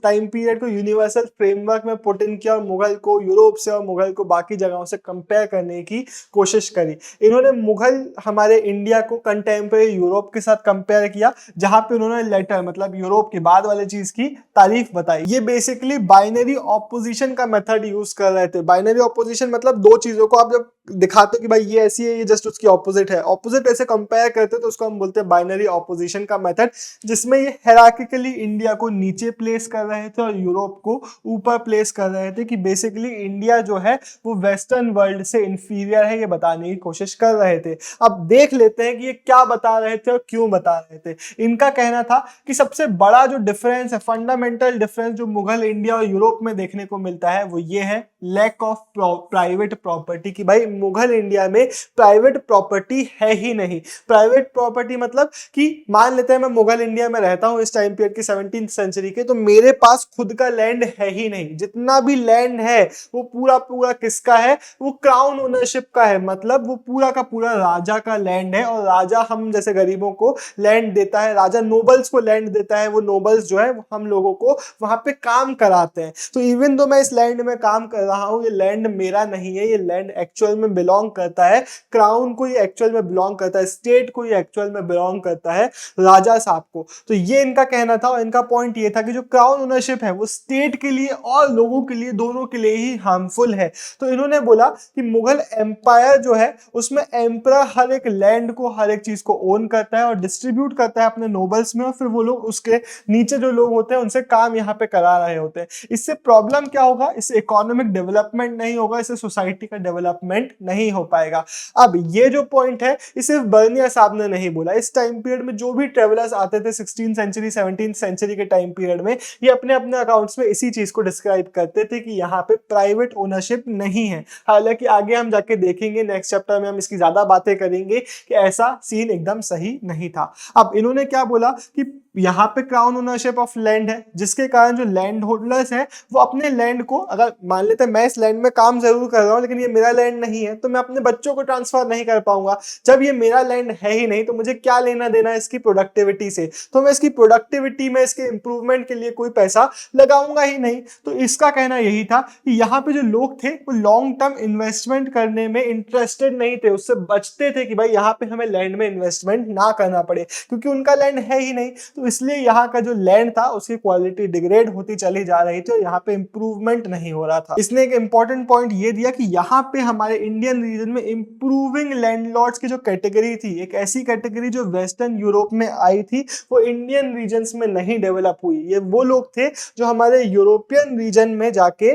टाइम पीरियड को यूनिवर्सल फ्रेमवर्क में पुट इन किया और मुगल को यूरोप से और मुगल को बाकी जगहों से कंपेयर करने की कोशिश करी। इन्होंने मुगल हमारे इंडिया को कंटेम्परेरी यूरोप के साथ कंपेयर किया, जहां पे उन्होंने लेटर मतलब यूरोप के बाद वाले चीज की तारीफ बताई। ये बेसिकली बाइनरी ऑपोजिशन का मेथड यूज कर रहे थे। बाइनरी ऑपोजिशन मतलब दो चीजों को आप जब दिखाते हो कि भाई ये ऐसी है, ये जस्ट उसकी ऑपोजिट है, ऑपोजिट ऐसे कंपेयर करते तो उसको हम बोलते हैं बाइनरी ऑपोजिशन का मेथड, जिसमें ये हायरार्किकली इंडिया को नीचे प्लेस कर रहे थे और यूरोप को ऊपर प्लेस कर रहे थे कि बेसिकली इंडिया जो है वो वेस्टर्न वर्ल्ड से इंफीरियर है, ये बताने की कोशिश कर रहे थे। अब देख लेते हैं कि ये क्या बता रहे थे और क्यों बता रहे थे। इनका कहना था कि सबसे बड़ा जो डिफरेंस है, फंडामेंटल डिफरेंस जो मुगल इंडिया और यूरोप में देखने को मिलता है वो ये है लैक ऑफ प्राइवेट प्रॉपर्टी, की भाई मुगल इंडिया में प्राइवेट प्रॉपर्टी है ही नहीं। प्राइवेट प्रॉपर्टी मतलब कि मान लेते हैं मैं मुगल इंडिया में रहता हूं इस टाइम पीरियड की 17th सेंचुरी के, तो मेरे पास खुद का लैंड है ही नहीं। जितना भी लैंड है वो पूरा पूरा किसका है, वो क्राउन ओनरशिप का है, मतलब वो पूरा का पूरा राजा का लैंड है और राजा हम जैसे गरीबों को लैंड देता है, राजा नोबल्स को लैंड देता है, वो नोबल्स जो है हम लोगों को वहां पे काम कराते हैं। तो इवन दो मैं इस लैंड में काम कर रहा हूं, ये लैंड मेरा नहीं है, ये लैंड एक्चुअल में बिलोंग करता है क्राउन को, ये एक्चुअल में बिलोंग करता है स्टेट को, ये एक्चुअल में बिलोंग करता है राजा साहब को। तो ये इनका कहना था और इनका पॉइंट ये था कि जो क्राउन ओनरशिप है वो स्टेट के लिए और लोगों के लिए, दोनों के लिए ही हार्मफुल है। तो इन्होंने बोला कि मुगल एम्पायर जो है उसमें एम्परर हर एक लैंड को, हर एक चीज को ओन करता है और डिस्ट्रीब्यूट करता है अपने नोबल्स में, और फिर वो लोग उसके नीचे जो लोग होते हैं उनसे काम यहाँ पे करा रहे होते हैं। इससे प्रॉब्लम क्या होगा, इससे इकोनॉमिक डेवलपमेंट नहीं होगा, इससे सोसाइटी का डेवलपमेंट नहीं हो पाएगा। अब ये जो पॉइंट है ये सिर्फ बर्निया साहब ने नहीं बोला। इस टाइम पीरियड में जो भी ट्रेवलर्स आते थे 16th सेंचुरी 17th सेंचुरी के टाइम पीरियड में, ये अपने अपने अकाउंट्स में इसी चीज को डिस्क्राइब करते थे कि यहाँ पे प्राइवेट ओनरशिप नहीं है। हालांकि आगे हम जाके देखेंगे, नेक्स्ट चैप्टर में हम इसकी ज्यादा बातें करेंगे कि ऐसा सीन एकदम सही नहीं था। अब इन्होंने क्या बोला कि यहाँ पे क्राउन ओनरशिप ऑफ लैंड है, जिसके कारण जो लैंड होल्डर्स हैं वो अपने लैंड को, अगर मान लेते हैं मैं इस लैंड में काम जरूर कर रहा हूँ लेकिन ये मेरा लैंड नहीं है, तो मैं अपने बच्चों को ट्रांसफर नहीं कर पाऊंगा। जब ये मेरा लैंड है ही नहीं तो मुझे क्या लेना देना इसकी प्रोडक्टिविटी से, तो मैं इसकी प्रोडक्टिविटी में, इसके इंप्रूवमेंट के लिए कोई पैसा लगाऊंगा ही नहीं। तो इसका कहना यही था कि यहाँ पे जो लोग थे वो लॉन्ग टर्म इन्वेस्टमेंट करने में इंटरेस्टेड नहीं थे, उससे बचते थे कि भाई यहाँ पे हमें लैंड में इन्वेस्टमेंट ना करना पड़े, क्योंकि उनका लैंड है ही नहीं। तो इसलिए यहाँ का जो लैंड था उसकी क्वालिटी डिग्रेड होती चली जा रही थी और यहाँ पे इंप्रूवमेंट नहीं हो रहा था। इसने एक इंपॉर्टेंट पॉइंट ये दिया कि यहाँ पे हमारे इंडियन रीजन में इंप्रूविंग लैंडलॉर्ड्स की जो कैटेगरी थी, एक ऐसी कैटेगरी जो वेस्टर्न यूरोप में आई थी, वो इंडियन रीजन्स में नहीं डेवलप हुई। ये वो लोग थे जो हमारे यूरोपियन रीजन में जाके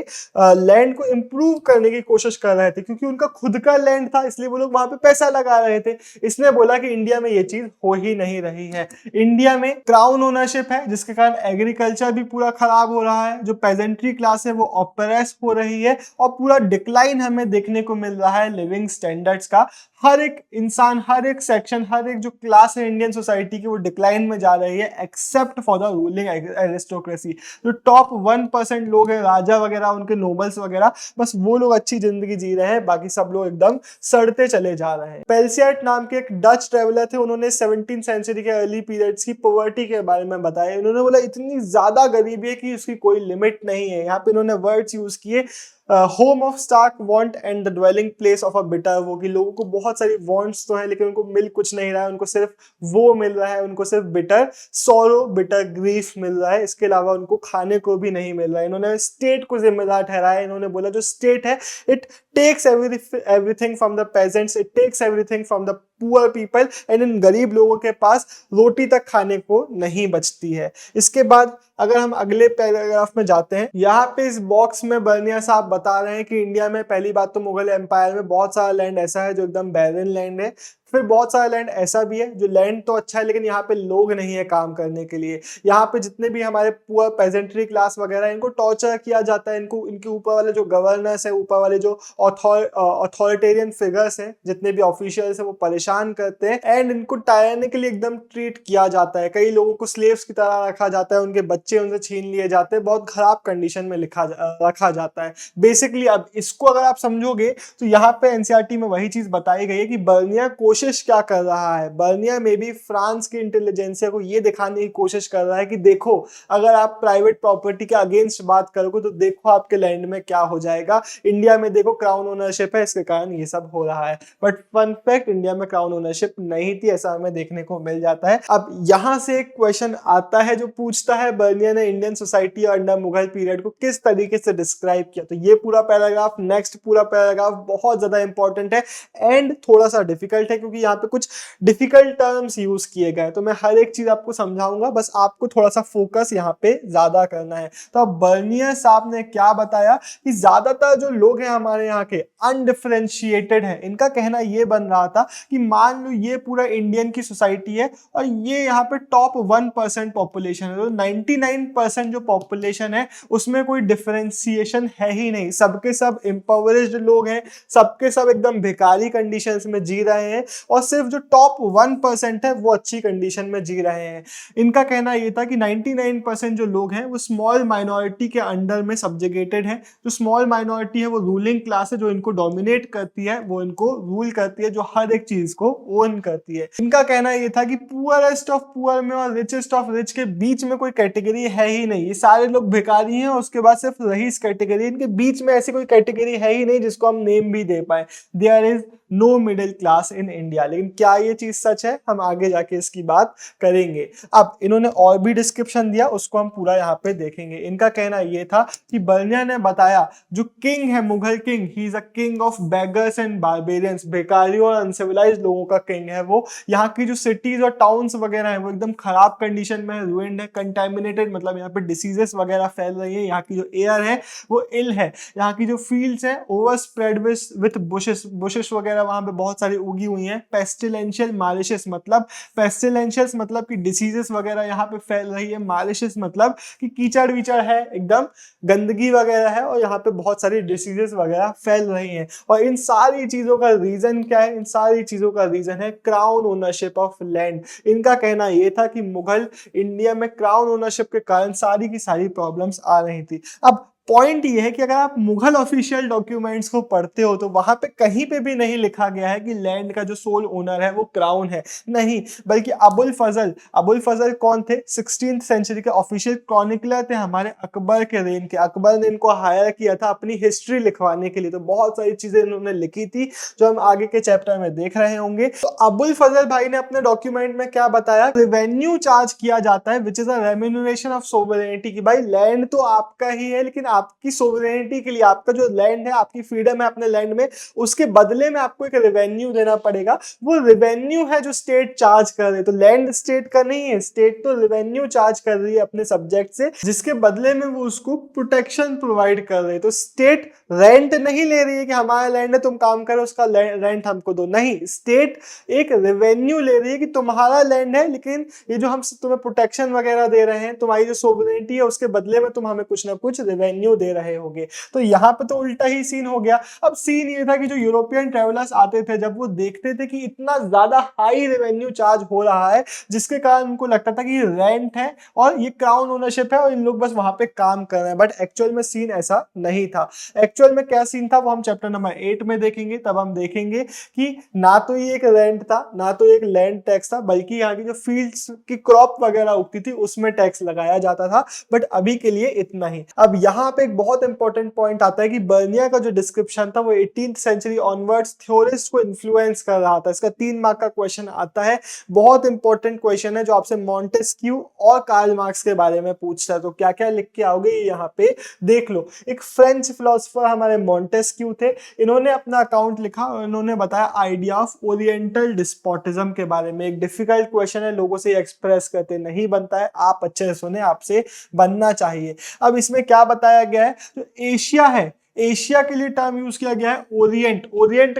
लैंड को इंप्रूव करने की कोशिश कर रहे थे, क्योंकि उनका खुद का लैंड था इसलिए वो लोग वहां पे पैसा लगा रहे थे। इसने बोला कि इंडिया में ये चीज हो ही नहीं रही है। इंडिया में क्राउन ओनरशिप है जिसके कारण एग्रीकल्चर भी पूरा खराब हो रहा है, जो पेजेंट्री क्लास है वो ऑपरेस हो रही है और पूरा डिक्लाइन हमें देखने को मिल रहा है लिविंग स्टैंडर्ड्स का। हर एक इंसान, हर एक सेक्शन, हर एक जो क्लास है इंडियन सोसाइटी की वो डिक्लाइन में जा रही है, except except for the ruling aristocracy. जो टॉप 1% लोग हैं, राजा वगैरह, उनके नोबल्स वगैरह, बस वो लोग अच्छी जिंदगी जी रहे हैं, बाकी सब लोग एकदम सड़ते चले जा रहे हैं। पेल्सियट नाम के एक डच ट्रेवलर थे, उन्होंने 17th सेंचुरी के अर्ली पीरियड्स की पॉवर्टी के बारे में बताया। उन्होंने बोला इतनी ज्यादा गरीबी है कि उसकी कोई लिमिट नहीं है। यहाँ पे उन्होंने वर्ड्स यूज किए, home of stark want and the dwelling place of a bitter woe, कि लोगों को बहुत सारी वांट्स तो है लेकिन उनको मिल कुछ नहीं रहा है, उनको सिर्फ वो मिल रहा है, उनको सिर्फ बिटर सॉरो, बिटर ग्रीफ मिल रहा है, इसके अलावा उनको खाने को भी नहीं मिल रहा है। इन्होंने स्टेट को जिम्मेदार ठहराया। इन्होंने बोला जो स्टेट है it takes everything from the peasants, it takes everything from the poor people, and इन गरीब लोगों के पास रोटी तक खाने को नहीं बचती है। इसके बाद अगर हम अगले पैराग्राफ में जाते हैं, यहाँ पे इस बॉक्स में बर्निया साहब बता रहे हैं कि इंडिया में पहली बात तो मुगल एम्पायर में बहुत सारा लैंड ऐसा है जो एकदम बैरन लैंड है, फिर बहुत सारा लैंड ऐसा भी है जो लैंड तो अच्छा है लेकिन यहाँ पे लोग नहीं है काम करने के लिए। यहाँ पे जितने भी हमारे पुअर पेजेंट्री क्लास वगैरह इनको टॉर्चर किया जाता है, इनको इनके ऊपर वाले जो गवर्नर्स है, ऊपर वाले जो अथॉरिटेरियन फिगर्स हैं, जितने भी ऑफिशियल्स हैं, वो परेशान करते हैं एंड इनको टायरने के लिए एकदम ट्रीट किया जाता है। कई लोगों को स्लेव्स की तरह रखा जाता है, उनके बच्चे उनसे छीन लिए जाते हैं, बहुत खराब कंडीशन में रखा जाता है बेसिकली। अब इसको अगर आप समझोगे तो यहाँ पे एनसीईआरटी में वही चीज बताई गई है कि बर्निया कोशिश क्या कर रहा है, बर्निया में भी फ्रांस की इंटेलिजेंसिया को ये दिखाने की कोशिश कर रहा है कि देखो अगर आप प्राइवेट प्रॉपर्टी के अगेंस्ट बात करोगे तो देखो आपके लैंड में क्या हो जाएगा। इंडिया में देखो क्राउन ओनरशिप है, इसके कारण ये सब हो रहा है। बट फन फैक्ट, इंडिया में क्राउन ओनरशिप नहीं थी, ऐसा हमें देखने को मिल जाता है। अब यहां से एक क्वेश्चन आता है जो पूछता है बर्निया ने Indian society under Mughal period को किस तरीके से डिस्क्राइब किया। तो ये पूरा पैराग्राफ, नेक्स्ट पूरा पैराग्राफ बहुत ज्यादा इंपॉर्टेंट है एंड थोड़ा सा डिफिकल्ट है क्योंकि यहाँ पे कुछ डिफिकल्ट टर्म्स यूज किए गए। तो मैं हर एक चीज आपको समझाऊंगा, बस आपको थोड़ा सा फोकस यहाँ पे ज्यादा करना है। तो अब बर्निया साहब ने क्या बताया कि ज्यादातर जो लोग हैं हमारे यहाँ के अनडिफरेंशिएटेड है। इनका कहना ये बन रहा था कि मान लो ये पूरा इंडियन की सोसाइटी है और ये यहाँ पे टॉप 1% पॉपुलेशन है, तो 99% जो पॉपुलेशन है उसमें कोई डिफरेंशिएशन है ही नहीं, सबके सब इम्पावरिज्ड लोग हैं, सबके सब एकदम भिखारी कंडीशंस में जी रहे हैं और सिर्फ जो टॉप 1% है वो अच्छी कंडीशन में जी रहे हैं। इनका कहना ये था कि 99% जो लोग हैं वो स्मॉल माइनॉरिटी के अंडर में सब्जेक्टेड है। जो स्मॉल माइनॉरिटी है वो रूलिंग क्लास है, जो इनको डोमिनेट करती है, वो इनको रूल करती है, जो हर एक चीज को ओन करती है। इनका कहना ये था कि पुअरेस्ट ऑफ पुअर में और रिचेस्ट ऑफ रिच के बीच में कोई कैटेगरी है ही नहीं, ये सारे लोग भिखारी हैं और उसके बाद सिर्फ रईस कैटेगरी, इनके बीच में ऐसी कोई कैटेगरी है ही नहीं जिसको हम नेम भी दे पाए। There is no middle class in India. लेकिन क्या ये चीज सच है, हम आगे जाके इसकी बात करेंगे। अब इन्होंने और भी डिस्क्रिप्शन दिया, उसको हम पूरा यहाँ पे देखेंगे। इनका कहना ये था कि बर्निया ने बताया जो किंग है, Mughal king, he is a king of beggars and barbarians, बेकारियों और अनसिविलाइज्ड लोगों का किंग है वो। यहाँ की जो सिटीज और टाउन्स वगैरह है वो एकदम खराब कंडीशन में है, रूइंड है, कंटेमिनेटेड, मतलब यहाँ पे डिसीजेस वगैरह फैल रही है। यहाँ की जो एयर है वो इल है। यहाँ की जो फील्ड्स है ओवर स्प्रेड विथ बुशेस वगैरह वहां पे बहुत सारी उगी हुई हैं। पेस्टिलेंशियल मालिशियस, मतलब पेस्टिलेंशियस मतलब कि डिसीजेस वगैरह यहाँ पे फैल रही है। मालिशियस मतलब कि कीचड़ विचड़ है, एकदम गंदगी वगैरह है और यहाँ पे बहुत सारी डिसीजेस वगैरह फैल रही हैं। और इन सारी चीजों का रीजन क्या है? इन सारी चीजों का रीजन है क्राउन ओनरशिप ऑफ लैंड। इनका कहना यह था कि मुगल इंडिया में क्राउन ओनरशिप के कारण सारी की सारी प्रॉब्लम्स आ रही थी। अब पॉइंट ये है कि अगर आप मुगल ऑफिशियल डॉक्यूमेंट्स को पढ़ते हो तो वहां पे कहीं पे भी नहीं लिखा गया है कि लैंड का जो सोल ओनर है वो क्राउन है, नहीं, बल्कि अबुल फजल कौन थे? 16th सेंचुरी के ऑफिशियल क्रॉनिकलर थे हमारे अकबर के रेन के। अकबर ने इनको हायर किया था अपनी हिस्ट्री लिखवाने के लिए, तो बहुत सारी चीजें इन्होंने लिखी थी जो हम आगे के चैप्टर में देख रहे होंगे। तो अबुल फजल भाई ने अपने डॉक्यूमेंट में क्या बताया? रेवेन्यू चार्ज किया जाता है which is a remuneration of sovereignty, कि भाई लैंड तो आपका ही है लेकिन आपकी सोवरेनिटी के लिए, आपका जो लैंड है, आपकी फ्रीडम है अपने लैंड में, उसके बदले में आपको एक रेवेन्यू देना पड़ेगा। वो रेवेन्यू है जो स्टेट चार्ज कर रही है। तो लैंड स्टेट का नहीं है, स्टेट तो रेवेन्यू चार्ज कर रही है अपने सब्जेक्ट से, जिसके बदले में वो उसको प्रोटेक्शन प्रोवाइड कर रही है। तो स्टेट रेंट नहीं ले रही है कि हमारा लैंड है तुम काम करो उसका रेंट हमको दो, नहीं, स्टेट एक रेवेन्यू ले रही है कि तुम्हारा लैंड है लेकिन ये जो हम तुम्हें प्रोटेक्शन वगैरह दे रहे हैं, तुम्हारी जो सोवरेनिटी है उसके बदले में तुम हमें कुछ ना कुछ रेवेन्यू दे रहे होगे। तो यहाँ पे तो उल्टा ही सीन हो गया। अब सीन ये था कि जो यूरोपियन ट्रेवलर्स आते थे जब वो देखते थे कि इतना ज्यादा हाई रेवेन्यू चार्ज हो रहा है, जिसके कारण उनको लगता था कि ये रेंट है और ये क्राउन ओनरशिप है और इन लोग बस वहां पे काम कर रहे हैं, बट एक्चुअल में सीन ऐसा नहीं था। एक्चुअल में क्या सीन था वो हम चैप्टर नंबर 8 में देखेंगे। तब हम देखेंगे कि ना तो ये एक रेंट था, ना तो एक लैंड टैक्स था, बल्कि यहाँ की जो फील्ड्स की क्रॉप वगैरह उगती थी उसमें टैक्स लगाया जाता था। बट अभी के लिए इतना ही। अब यहाँ पे एक बहुत इंपॉर्टेंट पॉइंट आता है कि बर्निया का जो डिस्क्रिप्शन था वो 18th सेंचुरी ऑनवर्ड्स थ्योरिस्ट को इन्फ्लुएंस कर रहा था। इसका 3 मार्क का क्वेश्चन आता है, बहुत इंपॉर्टेंट क्वेश्चन है जो आपसे मॉन्टेस्क्यू और कार्ल मार्क्स के बारे में पूछता है। तो क्या क्या लिख के आओगे यहाँ पे देख लो। एक फ्रेंच फिलोसोफर हमारे मॉन्टेस्क्यू थे, इन्होंने अपना अकाउंट लिखा और इन्होंने बताया आइडिया ऑफ ओरिएंटल डिस्पोटिज्म के बारे में। एक डिफिकल्ट क्वेश्चन है, लोगों से एक्सप्रेस करते नहीं बनता है, आप अच्छे से सुने, आपसे बनना चाहिए। अब इसमें क्या बताया गया है, तो एशिया है, एशिया के लिए टर्म यूज किया गया है ओरिएंट। ओरिएंट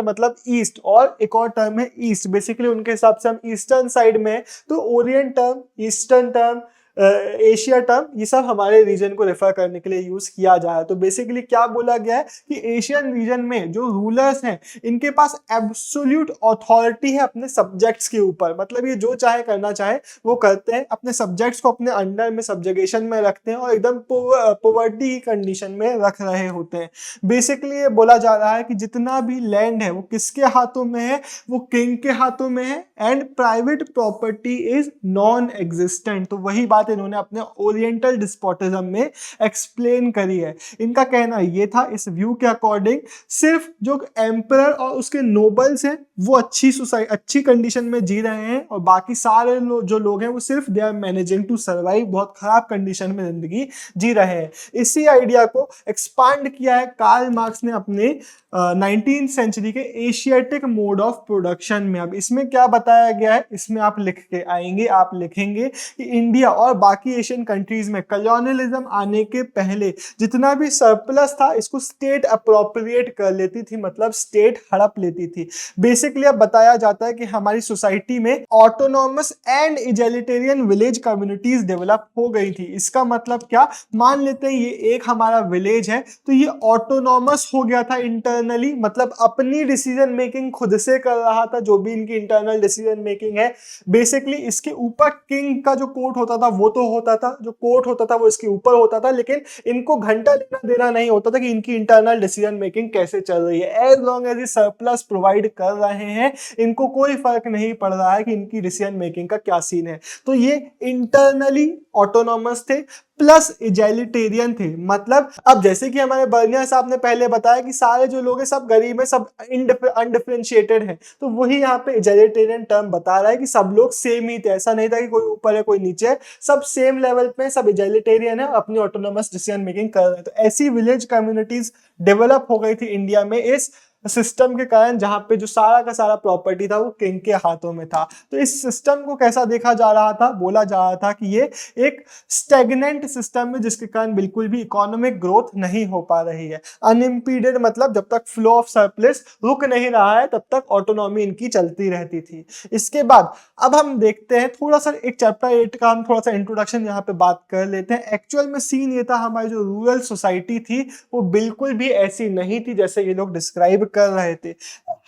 मतलब ईस्ट, और एक और टर्म है ईस्ट। बेसिकली उनके हिसाब से हम ईस्टर्न साइड में, तो Orient term, eastern term, Asia term, ये सब हमारे रीजन को रेफर करने के लिए यूज किया जा रहा है। तो बेसिकली क्या बोला गया है कि एशियन रीजन में जो रूलर्स हैं इनके पास एब्सोल्यूट अथॉरिटी है अपने सब्जेक्ट्स के ऊपर। मतलब ये जो चाहे करना चाहे वो करते हैं, अपने सब्जेक्ट्स को अपने अंडर में सब्जेक्शन में रखते हैं और एकदम पॉवर्टी की कंडीशन में रख रहे होते हैं। बेसिकली ये बोला जा रहा है कि जितना भी लैंड है वो किसके हाथों में है, वो किंग के हाथों में है, and private property is non existent. तो वही बात इन्होंने अपने ओरिएंटल डिस्पोटिज्म में एक्सप्लेन करी है। इनका कहना ये था, इस व्यू के अकॉर्डिंग सिर्फ जो एम्परर और उसके नोबल्स हैं वो अच्छी कंडीशन में जी रहे हैं, और बाकी सारे जो लोग हैं वो सिर्फ they are managing to survive, बहुत खराब कंडीशन में जिंदगी जी रहे हैं। इसी आइडिया को एक्सपांड किया है कार्ल मार्क्स ने अपने 19th सेंचुरी के एशियाटिक मोड ऑफ प्रोडक्शन में। अब इसमें क्या बताया गया है, इसमें आप लिख के आएंगे, आप लिखेंगे कि इंडिया और बाकी एशियन कंट्रीज में कॉलोनियलिज्म आने के पहले जितना भी सरप्लस था इसको स्टेट अप्रोप्रिएट कर लेती थी, मतलब स्टेट हड़प लेती थी। बेसिकली अब बताया जाता है कि हमारी सोसाइटी में autonomous and egalitarian village communities develop हो गई थी। इसका मतलब क्या, मान लेते हैं ये एक हमारा विलेज है तो ये ऑटोनॉमस हो गया था इंटरनली, मतलब अपनी डिसीजन मेकिंग खुद से कर रहा था, जो भी इनकी इंटरनल डिसीजन मेकिंग है। बेसिकली इसके ऊपर किंग का जो कोर्ट होता था वो तो होता था, जो कोर्ट होता था वो इसके ऊपर होता था, लेकिन इनको घंटा लेना देना नहीं होता था कि इनकी इंटरनल डिसीजन मेकिंग कैसे चल रही है। एज लॉन्ग एज ये सरप्लस प्रोवाइड कर रहे हैं इनको कोई फर्क नहीं पड़ रहा है कि इनकी डिसीजन मेकिंग का क्या सीन है। तो ये इंटरनली ऑटोनॉमस थे प्लस इजैलिटेरियन थे। मतलब अब जैसे कि हमारे बर्निया साहब ने पहले बताया कि सारे जो लोग हैं सब गरीब है, सब अनडिफरेंशिएटेड है, तो वही यहाँ पे इजैलिटेरियन टर्म बता रहा है कि सब लोग सेम ही थे। ऐसा नहीं था कि कोई ऊपर है कोई नीचे है, सब सेम लेवल पे, सब इजैलिटेरियन है, अपनी ऑटोनोमस डिसीजन मेकिंग कर रहे हैं। तो ऐसी विलेज कम्युनिटीज डेवलप हो गई थी इंडिया में इस सिस्टम के कारण, जहां पे जो सारा का सारा प्रॉपर्टी था वो किंग के हाथों में था। तो इस सिस्टम को कैसा देखा जा रहा था, बोला जा रहा था कि ये एक स्टैग्नेंट सिस्टम है जिसके कारण बिल्कुल भी इकोनॉमिक ग्रोथ नहीं हो पा रही है। अनइम्पीडेड मतलब जब तक फ्लो ऑफ सरप्लस रुक नहीं रहा है तब तक ऑटोनॉमी इनकी चलती रहती थी। इसके बाद अब हम देखते हैं थोड़ा सा एक चैप्टर 8 का हम थोड़ा सा इंट्रोडक्शन यहाँ पे बात कर लेते हैं। एक्चुअल में सीन ये था, हमारी जो रूरल सोसाइटी थी वो बिल्कुल भी ऐसी नहीं थी जैसे ये लोग डिस्क्राइब कर रहे थे।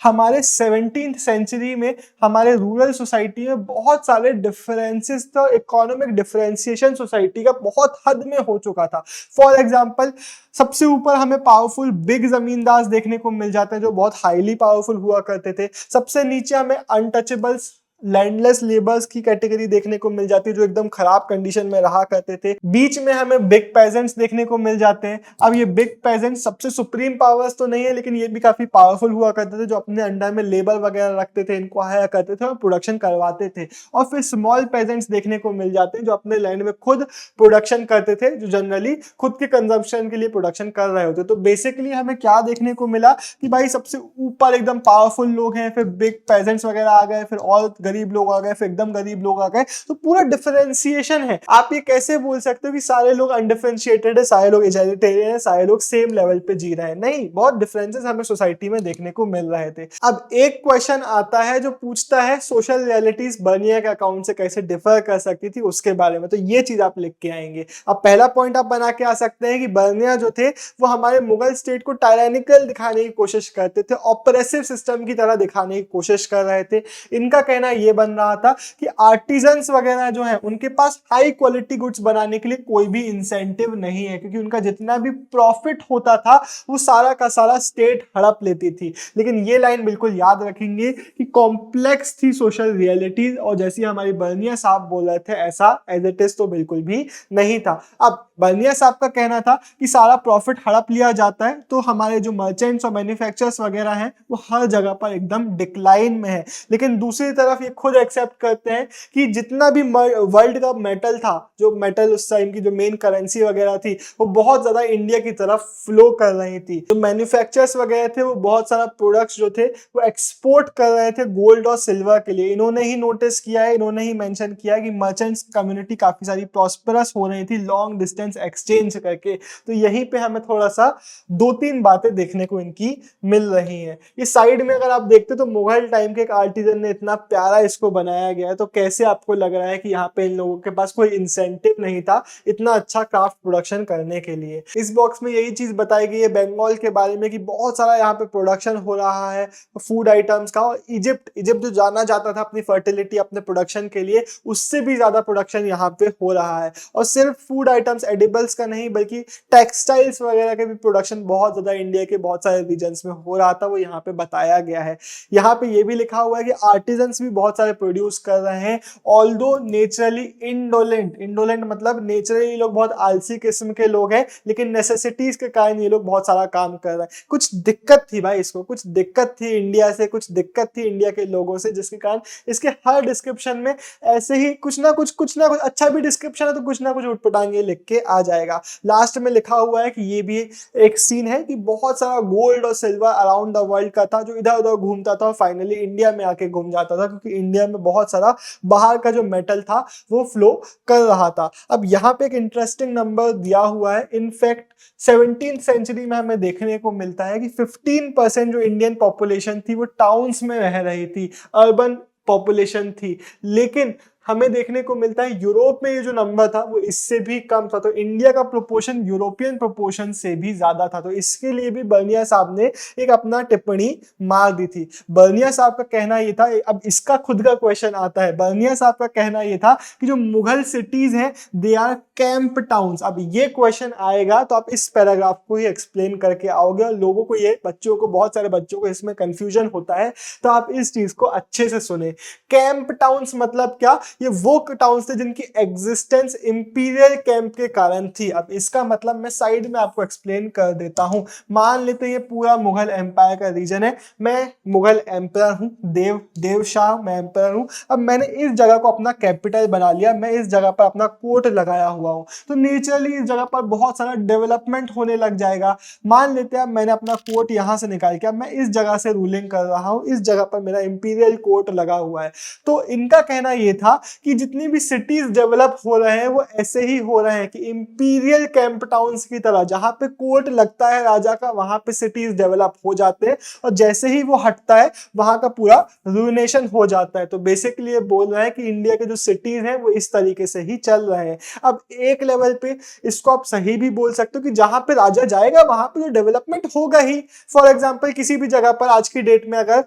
हमारे 17th सेंचुरी में हमारे रूरल सोसाइटी में बहुत सारे डिफरेंसेस थे, इकोनॉमिक डिफरेंशिएशन सोसाइटी का बहुत हद में हो चुका था। फॉर एग्जांपल सबसे ऊपर हमें पावरफुल बिग जमींदार देखने को मिल जाते हैं जो बहुत हाईली पावरफुल हुआ करते थे। सबसे नीचे हमें अनटचेबल्स लैंडलेस लेबर्स की कैटेगरी देखने को मिल जाती है जो एकदम खराब कंडीशन में रहा करते थे। बीच में हमें बिग पेजेंट्स देखने को मिल जाते हैं। अब ये बिग पेजेंट्स सबसे सुप्रीम पावर्स तो नहीं है, लेकिन ये भी काफी पावरफुल हुआ करते थे, जो अपने अंडर में लेबर वगैरह रखते थे, इनको हायर करते थे और प्रोडक्शन करवाते थे। और फिर स्मॉल पेजेंट्स देखने को मिल जाते हैं जो अपने लैंड में खुद प्रोडक्शन करते थे, जो जनरली खुद के कंजम्पशन के लिए प्रोडक्शन कर रहे होते। तो बेसिकली हमें क्या देखने को मिला कि भाई सबसे ऊपर एकदम पावरफुल लोग हैं, फिर बिग पेजेंट्स वगैरह आ गए, फिर और गरीब लोग आ गए, फिर एकदम गरीब लोग आ गए, तो पूरा डिफरेंशिएशन है। आप ये कैसे बोल सकते हो कि सारे लोग अनडिफरेंशिएटेड है, सारे लोग एगलिटेरियन है, सारे लोग सेम लेवल पे जी रहे हैं? नहीं, बहुत डिफरेंसेस हमें सोसाइटी में देखने को मिल रहे थे। अब एक क्वेश्चन आता है जो पूछता है सोशल रियलिटीज बर्निया के अकाउंट से कैसे डिफर कर सकती थी उसके बारे में, तो ये चीज आप लिख के आएंगे। अब पहला पॉइंट आप बना के आ सकते हैं कि बर्निया जो थे वो हमारे मुगल स्टेट को टायरानिकल दिखाने की कोशिश करते थे, ऑपरेसिव सिस्टम की तरह दिखाने की कोशिश कर रहे थे। इनका कहना यह बन रहा था कि आर्टिजन्स वगैरह जो है उनके पास हाई क्वालिटी गुड्स बनाने के लिए कोई भी इंसेंटिव नहीं है, क्योंकि उनका जितना भी प्रॉफिट होता था वो सारा का सारा स्टेट हड़प लेती थी। लेकिन ये लाइन बिल्कुल याद रखेंगे कि कॉम्प्लेक्स थी सोशल रियलिटीज, और जैसे हमारी बर्निया साहब बोल रहे थे ऐसा एज इट इज तो बिल्कुल भी नहीं था। अब बर्निया साहब का कहना था कि सारा प्रॉफिट हड़प लिया जाता है, तो हमारे जो मर्चेंट्स और मैन्युफैक्चरर्स वगैरह हैं वो हर जगह पर एकदम डिक्लाइन में है। लेकिन दूसरी तरफ ये खुद एक्सेप्ट करते हैं कि जितना भी वर्ल्ड का मेटल था, जो मेटल उस टाइम की जो मेन करेंसी वगैरह थी, वो बहुत ज्यादा इंडिया की तरफ फ्लो कर रही थी। जो मैन्युफैक्चरर्स वगैरह थे वो बहुत सारा प्रोडक्ट्स जो थे वो एक्सपोर्ट कर रहे थे गोल्ड और सिल्वर के लिए। इन्होंने ही नोटिस किया है, इन्होंने ही मेंशन किया है कि मर्चेंट्स कम्युनिटी काफी सारी प्रॉस्परस हो रही थी लॉन्ग डिस्टेंस एक्सचेंज करके। तो यहीं पे हमें थोड़ा सा दो तीन बातें देखने को इनकी मिल रही हैं। ये साइड में अगर आप देखते तो मुगल टाइम के एक आर्टिजन ने इतना प्यारा इसको बनाया गया है, तो कैसे आपको लग रहा है कि यहाँ पे इन लोगों के पास कोई इंसेंटिव नहीं था इतना अच्छा क्राफ्ट प्रोडक्शन करने के लिए। इस बॉक्स में यही चीज बताई गई है बंगाल के बारे में कि बहुत सारा यहाँ पे प्रोडक्शन हो रहा है फूड आइटम्स का, और इजिप्ट जो जाना जाता था अपनी फर्टिलिटी अपने प्रोडक्शन के लिए, उससे भी ज्यादा प्रोडक्शन यहाँ पे हो रहा है। और सिर्फ फूड आइटम्स एडिबल्स का नहीं बल्कि टेक्सटाइल्स वगैरह के भी प्रोडक्शन बहुत ज्यादा इंडिया के बहुत सारे रीजन्स में हो रहा था, वो यहाँ पे बताया गया है। यहाँ पे ये भी लिखा हुआ है कि आर्टिजन्स भी बहुत सारे प्रोड्यूस कर रहे हैं, ऑल्दो नेचुरली इंडोलेंट मतलब नेचुरली लोग बहुत आलसी किस्म के लोग हैं, लेकिन नेसेसिटीज के कारण ये लोग बहुत सारा काम कर रहे हैं। कुछ दिक्कत थी भाई, इसको कुछ दिक्कत थी इंडिया से, कुछ दिक्कत थी इंडिया के लोगों से, जिसके कारण इसके हर डिस्क्रिप्शन में ऐसे ही कुछ ना कुछ अच्छा भी डिस्क्रिप्शन है तो कुछ ना कुछ उटपटांगे लिख के आ जाएगा। लास्ट में लिखा हुआ है कि ये भी एक सीन है कि बहुत सारा गोल्ड और सिल्वर अराउंड द वर्ल्ड का था जो इधर उधर घूमता था और फाइनली इंडिया में आके घूम जाता था, क्योंकि इंडिया में बहुत सारा बाहर का जो मेटल था वो फ्लो कर रहा था। अब यहाँ पे एक इंटरेस्टिंग नंबर दिया हुआ है। इनफैक्ट 17th सेंचुरी में हमें देखने को मिलता है कि 15% जो इंडियन पॉपुलेशन थी वो टाउन्स में रह रही थी, अर्बन पॉपुलेशन थी। लेकिन हमें देखने को मिलता है यूरोप में ये जो नंबर था वो इससे भी कम था, तो इंडिया का प्रोपोर्शन यूरोपियन प्रोपोर्शन से भी ज्यादा था। तो इसके लिए भी बर्निया साहब ने एक अपना टिप्पणी मार दी थी। बर्निया साहब का कहना ये था, अब इसका खुद का क्वेश्चन आता है, बर्निया साहब का कहना ये था कि जो मुगल सिटीज हैं दे आर कैंप टाउन्स। अब ये क्वेश्चन आएगा तो आप इस पैराग्राफ को ही एक्सप्लेन करके आओगे, और लोगों को ये बहुत सारे बच्चों को इसमें कंफ्यूजन होता है, तो आप इस चीज को अच्छे से सुने। कैंप टाउन्स मतलब क्या? ये वो टाउन्स थे जिनकी एग्जिस्टेंस इंपीरियल कैंप के कारण थी। अब इसका मतलब मैं साइड में आपको एक्सप्लेन कर देता हूं। मान लेते हैं ये पूरा मुगल एम्पायर का रीजन है, मैं मुगल एम्पायर हूं, देव शाह मैं एम्पायर हूं। अब मैंने इस जगह को अपना कैपिटल बना लिया, मैं इस जगह पर अपना कोर्ट लगाया हुआ हूं, तो नेचुरली इस जगह पर बहुत सारा डेवलपमेंट होने लग जाएगा। मान लेते हैं मैंने अपना कोर्ट यहां से निकाल के मैं इस जगह से रूलिंग कर रहा हूं, इस जगह पर मेरा इंपीरियल कोर्ट लगा हुआ है। तो इनका कहना यह था कि जितनी भी सिटीज डेवलप हो रहे हैं वो ऐसे ही हो रहे हैं कि इंपीरियल कैंप टाउन्स की तरह, जहां पे कोर्ट लगता है राजा का वहां पे सिटीज डेवलप हो जाते हैं, और जैसे ही वो हटता है वहां का पूरा रूइनेशन हो जाता है। तो बेसिकली ये बोल रहा है कि इंडिया के जो सिटीज हैं वो इस तरीके से ही चल रहे हैं। अब एक लेवल पे इसको आप सही भी बोल सकते हो कि जहां पे राजा जाएगा वहां पे जो डेवलपमेंट होगा ही। फॉर एग्जाम्पल किसी भी जगह पर आज की डेट में अगर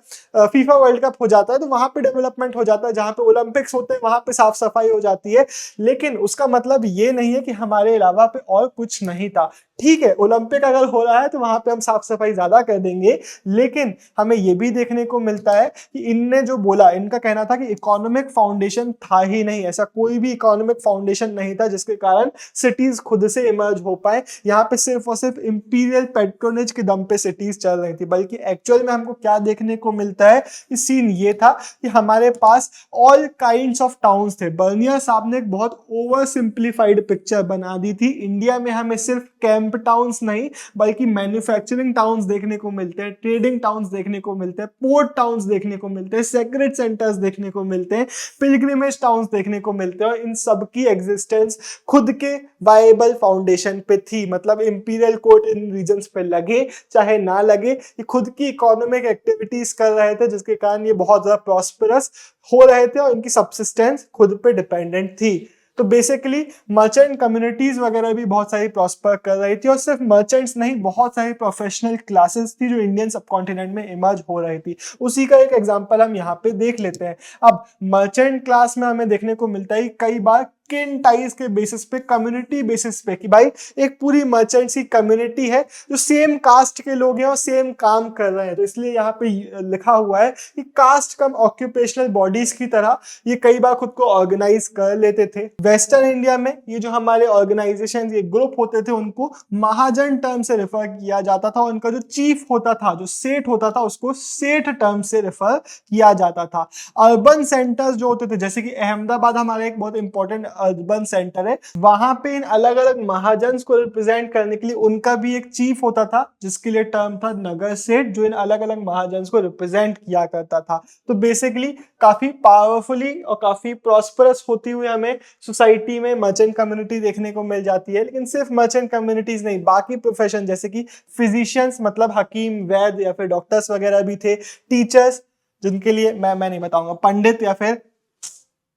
फीफा वर्ल्ड कप हो जाता है तो वहां पे डेवलपमेंट हो जाता है, जहां पे ओलंपिक्स होते हैं वहां पे साफ सफाई हो जाती है। लेकिन उसका मतलब ये नहीं है कि हमारे अलावा पे और कुछ नहीं था। ठीक है, ओलंपिक अगर हो रहा है तो वहां पे हम साफ सफाई ज्यादा कर देंगे, लेकिन हमें यह भी देखने को मिलता है कि इनने जो बोला, इनका कहना था कि इकोनॉमिक फाउंडेशन था ही नहीं, ऐसा कोई भी इकोनॉमिक फाउंडेशन नहीं था जिसके कारण सिटीज खुद से इमर्ज हो पाए। यहाँ पे सिर्फ और सिर्फ इंपीरियल पेट्रोनेज के दम पे सिटीज चल रही थी, बल्कि एक्चुअल में हमको क्या देखने को मिलता है, सीन ये था कि हमारे पास ऑल काइंड्स ऑफ टाउन्स थे। बर्नियर साहब ने एक बहुत ओवर सिंप्लीफाइड पिक्चर बना दी थी। इंडिया में हमें सिर्फ कैंप टाउन्स नहीं बल्कि मैन्युफैक्चरिंग टाउन्स देखने को मिलते हैं, ट्रेडिंग टाउन्स देखने को मिलते हैं, पोर्ट टाउन्स देखने को मिलते हैं, सेक्रेट सेंटर्स देखने को मिलते हैं, पिलग्रिमेज टाउन्स देखने को मिलते हैं। और इन सब की एग्जिस्टेंस खुद के वायबल फाउंडेशन पे थी, मतलब इंपीरियल कोर्ट इन रीजन्स पे लगे चाहे ना लगे, ये खुद की इकोनॉमिक एक्टिविटीज कर रहे थे जिसके कारण ये बहुत ज्यादा प्रॉस्परस हो रहे थे और इनकी सब्सिस्टेंस खुद पे डिपेंडेंट थी। तो बेसिकली मर्चेंट कम्युनिटीज वगैरह भी बहुत सारी प्रॉस्पर कर रही थी और सिर्फ मर्चेंट्स नहीं, बहुत सारी प्रोफेशनल क्लासेस थी जो इंडियन सबकॉन्टिनेंट में इमर्ज हो रही थी। उसी का एक एग्जांपल हम यहाँ पे देख लेते हैं। अब मर्चेंट क्लास में हमें देखने को मिलता है कई बार किन टाइज के बेसिस पे, कम्युनिटी बेसिस पे, कि भाई एक पूरी मर्चेंट्स की कम्युनिटी है जो सेम कास्ट के लोग हैं और सेम काम कर रहे हैं। तो इसलिए यहाँ पे लिखा हुआ है कि कास्ट कम ऑक्यूपेशनल बॉडीज की तरह ये कई बार खुद को ऑर्गेनाइज कर लेते थे। वेस्टर्न इंडिया में ये जो हमारे ऑर्गेनाइजेशन, ये ग्रुप होते थे, उनको महाजन टर्म से रेफर किया जाता था। उनका जो चीफ होता था, जो सेठ होता था, उसको सेठ टर्म से रेफर किया जाता था। अर्बन सेंटर्स जो होते थे, जैसे कि अहमदाबाद हमारा एक बहुत इंपॉर्टेंट अर्बन सेंटर है, वहां पे इन अलग अलग महाजन्स को रिप्रेजेंट करने के लिए उनका भी एक चीफ होता था जिसके लिए टर्म था नगर सेठ, जो इन अलग अलग महाजन्स को रिप्रेजेंट किया करता था। तो बेसिकली काफी पावरफुली और काफी प्रॉस्परस होती हुई हमें सोसाइटी में मर्चेंट कम्युनिटी देखने को मिल जाती है। लेकिन सिर्फ मर्चेंट कम्युनिटीज नहीं, बाकी प्रोफेशन जैसे कि फिजिशियंस, मतलब हकीम, वैद्य या फिर डॉक्टर्स वगैरह भी थे, टीचर्स, जिनके लिए मैं नहीं बताऊंगा, पंडित या फिर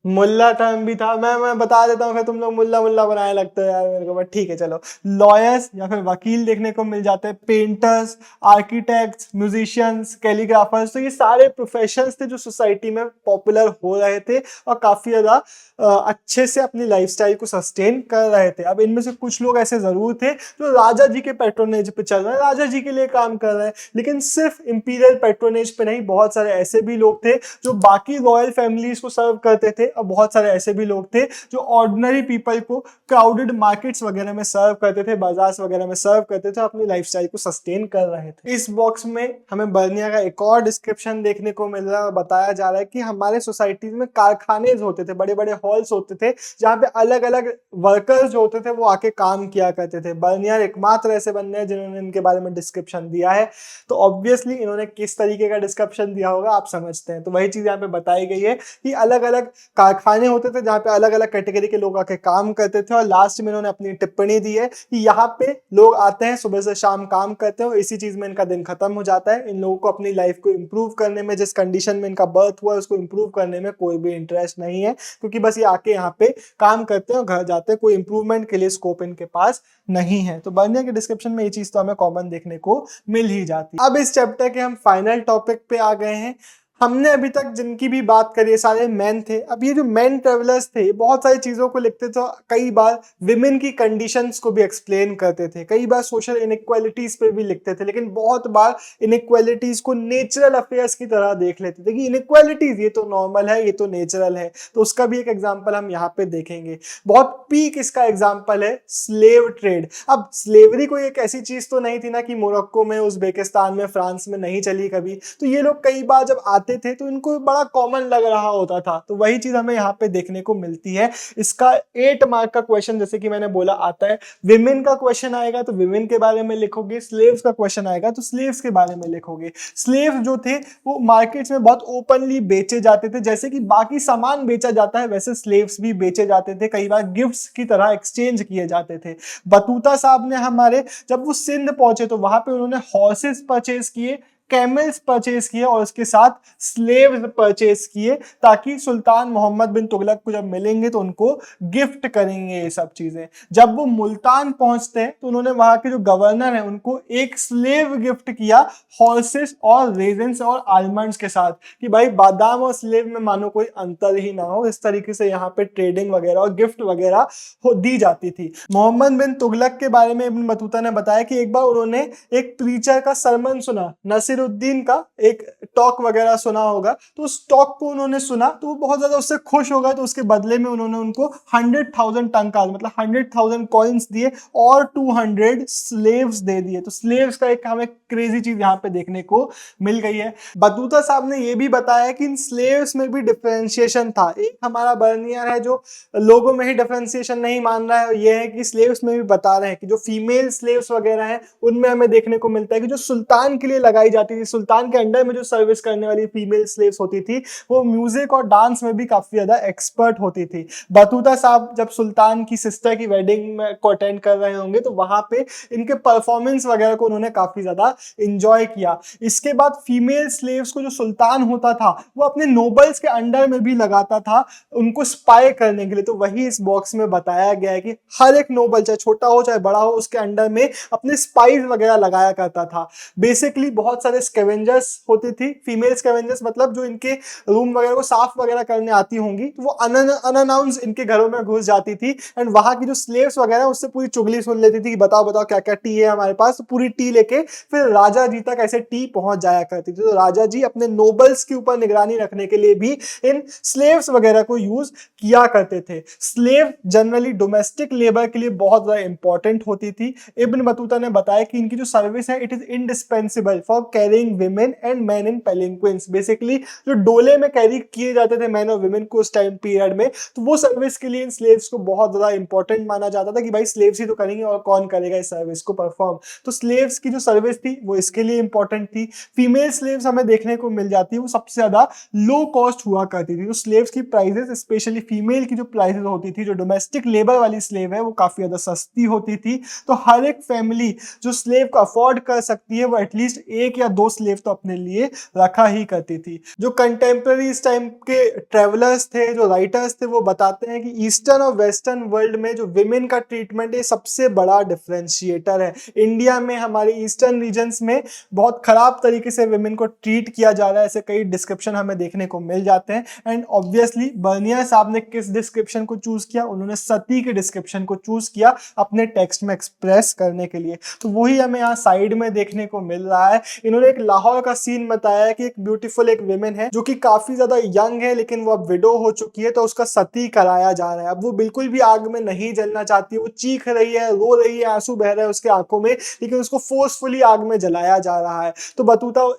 मुल्ला टर्म भी था, मैं बता देता हूँ, फिर तुम लोग मुल्ला मुल्ला बनाने लगते हो यार मेरे को, बट ठीक है चलो। लॉयर्स या फिर वकील देखने को मिल जाते हैं, पेंटर्स, आर्किटेक्ट्स, म्यूजिशियंस, कैलीग्राफर्स। तो ये सारे प्रोफेशंस थे जो सोसाइटी में पॉपुलर हो रहे थे और काफी ज्यादा अच्छे से अपनी लाइफस्टाइल को सस्टेन कर रहे थे। अब इनमें से कुछ लोग ऐसे जरूर थे जो राजा जी के पैट्रोनेज पे चल रहे हैं, राजा जी के लिए काम कर रहे हैं। लेकिन सिर्फ इंपीरियल पैट्रोनेज पे नहीं, बहुत सारे ऐसे भी लोग थे जो बाकी रॉयल फैमिलीज को सर्व करते थे और बहुत सारे ऐसे भी लोग थे जो ऑर्डिनरी पीपल को क्राउडेड मार्केट्स वगैरह में सर्व करते थे, बाजार वगैरह में सर्व करते थे, अपनी लाइफस्टाइल को सस्टेन कर रहे थे। इस बॉक्स में हमें बर्निया का एक और डिस्क्रिप्शन देखने को मिल रहा है और बताया जा रहा है कि हमारे सोसाइटीज में कारखाने होते थे, बड़े बड़े हॉल्स होते थे जहां पे अलग अलग वर्कर्स जो होते थे वो आके काम किया करते थे। बर्नियर एकमात्र ऐसे बंदे हैं जिन्होंने इनके बारे में डिस्क्रिप्शन दिया है। तो ऑब्वियसली इन्होंने किस तरीके का डिस्क्रिप्शन दिया होगा आप समझते हैं। तो वही चीज यहाँ पे बताई गई है कि अलग अलग कारखाने होते थे जहां पे अलग अलग कैटेगरी के लोग आके काम करते थे और लास्ट में इन्होंने अपनी टिप्पणी दी है कि यहाँ पे लोग आते हैं, सुबह से शाम काम करते हैं और इसी चीज में इनका दिन खत्म हो जाता है। इन लोगों को अपनी लाइफ को इंप्रूव करने में, जिस कंडीशन में इनका बर्थ हुआ है उसको इंप्रूव करने में कोई भी इंटरेस्ट नहीं है, क्योंकि बस ये आके यहाँ पे काम करते हैं और घर जाते हैं, कोई इंप्रूवमेंट के लिए स्कोप इनके पास नहीं है। तो बर्नियर के डिस्क्रिप्शन में ये चीज तो हमें कॉमन देखने को मिल ही जाती है। अब इस चैप्टर के हम फाइनल टॉपिक पे आ गए हैं। हमने अभी तक जिनकी भी बात करी सारे मेन थे। अब ये जो मेन ट्रेवलर्स थे बहुत सारी चीजों को लिखते थे, कई बार विमेन की कंडीशंस को भी एक्सप्लेन करते थे, कई बार सोशल इनइक्वालिटीज पे भी लिखते थे, लेकिन बहुत बार इनइक्वालिटीज को नेचुरल अफेयर्स की तरह देख लेते थे कि इनइक्वालिटीज ये तो नॉर्मल है, ये तो नेचुरल है। तो उसका भी एक एग्जाम्पल हम यहाँ पे देखेंगे। बहुत पीक इसका एग्जाम्पल है स्लेव ट्रेड। अब स्लेवरी कोई एक ऐसी चीज तो नहीं थी ना कि मोरक्को में, उज्बेकिस्तान में, फ्रांस में नहीं चली कभी। तो ये लोग कई बार जब आते थे तो इनको बड़ा कॉमन लग रहा होता था। तो वही चीज हमें यहाँ पे देखने को मिलती है। इसका 8 मार्क का क्वेश्चन, जैसे कि मैंने बोला, आता है। विमेन का क्वेश्चन आएगा तो विमेन के बारे में लिखोगे, स्लेव्स का क्वेश्चन आएगा तो स्लेव्स के बारे में लिखोगे। स्लेव जो थे वो मार्केट्स में बहुत ओपनली बेचे जाते थे, जैसे कि बाकी सामान बेचा जाता है वैसे स्लेव्स भी बेचे जाते थे, कई बार गिफ्ट्स की तरह एक्सचेंज किए जाते थे। बतूता साहब ने हमारे, जब वो सिंध पहुंचे तो वहां पे उन्होंने हॉर्सेस परचेज किए, कैमल्स परचेज किए और उसके साथ स्लेव्स परचेज किए, ताकि सुल्तान मोहम्मद बिन तुगलक को जब मिलेंगे तो उनको गिफ्ट करेंगे ये सब चीजें। जब वो मुल्तान पहुंचते हैं तो उन्होंने वहां के जो गवर्नर है उनको एक स्लेव गिफ्ट किया, हॉर्सेस और रेजन्स और आलमंड्स के साथ, कि भाई बादाम और स्लेव में मानो कोई अंतर ही ना हो। इस तरीके से यहाँ पे ट्रेडिंग वगैरह और गिफ्ट वगैरह दी जाती थी। मोहम्मद बिन तुगलक के बारे में इब्न बतूता ने बताया कि एक बार उन्होंने एक प्रीचर का सरमन सुना, नसीरुद्दीन नासिरुद्दीन का एक टॉक वगैरह सुना होगा, तो उस टॉक को उन्होंने सुना तो वो बहुत ज्यादा उससे खुश हो गए, तो उसके बदले में उन्होंने उनको 100,000 टंकास मतलब 100,000 कॉइन्स दिए और 200 स्लेव्स दे दिए। तो स्लेव्स का एक हमें क्रेजी चीज यहाँ पे देखने को मिल गई है। बतूता साहब ने ये भी बताया कि इन स्लेव्स में भी डिफरेंशिएशन था। एक हमारा बर्नियर है जो लोगों में ही डिफरेंशिएशन नहीं मान रहा है, ये है कि स्लेव्स में भी बता रहे हैं कि जो फीमेल स्लेव्स वगैरह हैं उनमें हमें देखने को मिलता है कि जो सुल्तान के लिए लगाई जाती थी, सुल्तान के अंडर में जो सर्विस करने वाली फीमेल स्लेव्स होती थी, वो म्यूजिक और डांस में भी काफी ज्यादा एक्सपर्ट होती थी। बतूता साहब जब सुल्तान की सिस्टर की वेडिंग में को अटेंड कर रहे होंगे तो वहां पे इनके परफॉर्मेंस वगैरह को उन्होंने काफी ज्यादा इंजॉय किया। इसके बाद फीमेल स्लेव्स को जो सुल्तान होता था वो अपने नोबल्स के अंडर में भी लगाता था उनको स्पाई करने के लिए। तो वही इस बॉक्स में बताया गया है कि हर एक नोबल चाहे छोटा हो चाहे बड़ा हो उसके अंडर में अपने स्पाइस वगैरह लगाया करता था। बेसिकली बहुत सारे स्कैवेंजर्स होती थी, फीमेल स्कैवेंजर्स मतलब जो इनके रूम वगैरह को साफ वगैरह करने आती होंगी, तो वो अनअनाउंस इनके घरों में घुस जाती थी एंड वहां की जो स्लेव्स वगैरह उससे पूरी चुगली सुन लेती थी कि बताओ बताओ क्या क्या टी है हमारे पास। तो पूरी टी लेके फिर राजा जी तक ऐसे टी पहुंच जाया करती थी। तो राजा जी अपने नोबल्स के ऊपर निगरानी रखने के लिए भी इन स्लेव्स वगैरह को यूज किया करते थे। स्लेव जनरली डोमेस्टिक लेबर के लिए बहुत ज्यादा इंपॉर्टेंट होती थी। इब्न बतूता ने बताया कि इनकी जो सर्विस है it is indispensable for carrying women and man in palanquins. Basically जो डोले में कैरी किए जाते थे मैन और विमेन को उस टाइम पीरियड में, तो वो सर्विस के लिए इन स्लेव्स को बहुत ज्यादा इंपॉर्टेंट माना जाता था कि भाई स्लेव्स ही तो करेंगे और कौन करेगा इस सर्विस को परफॉर्म। तो स्लेव्स की जो सर्विस थी वो इसके लिए इंपॉर्टेंट थी। फीमेल स्लेव्स हमें देखने को मिल जाती है वो सबसे ज्यादा लो कॉस्ट हुआ करती थी। तो स्लेव्स की प्राइसेस स्पेशली फीमेल की जो प्राइसेस होती थी, जो डोमेस्टिक लेबर वाली स्लेव है वो काफी ज्यादा सस्ती होती थी। तो हर एक फैमिली जो स्लेव को अफोर्ड कर सकती है वो एटलीस्ट एक या दो स्लेव तो अपने लिए रखा ही करती थी। जो कंटेम्प्रेरी इस टाइम के ट्रेवलर्स थे, जो राइटर्स थे, वो बताते हैं कि ईस्टर्न और वेस्टर्न वर्ल्ड में जो विमेन का ट्रीटमेंट है सबसे बड़ा डिफरेंशिएटर है। इंडिया में हमारे ईस्टर्न रीजन्स में बहुत खराब तरीके से विमेन को ट्रीट किया जा रहा है, ऐसे कई डिस्क्रिप्शन हमें देखने को मिल जाते हैं। एंड ऑब्वियसली बर्नियर साहब ने किस डिस्क्रिप्शन को चूज किया, उन्होंने सती के डिस्क्रिप्शन को चूज किया अपने टेक्स्ट में एक्सप्रेस करने के लिए। तो वही हमें यहाँ साइड में देखने को मिल रहा है। इन्होंने एक लाहौर का सीन बताया कि एक ब्यूटीफुल एक विमेन है जो कि काफी ज्यादा यंग है लेकिन वो अब विडो हो चुकी है, तो उसका सती कराया जा रहा है। अब वो बिल्कुल भी आग में नहीं जलना चाहती, वो चीख रही है, रो रही है, आंसू बह रहे हैं उसके आंखों में, लेकिन उसको फोर्सफुली आग में जलाया जा रहा है। तो बतूता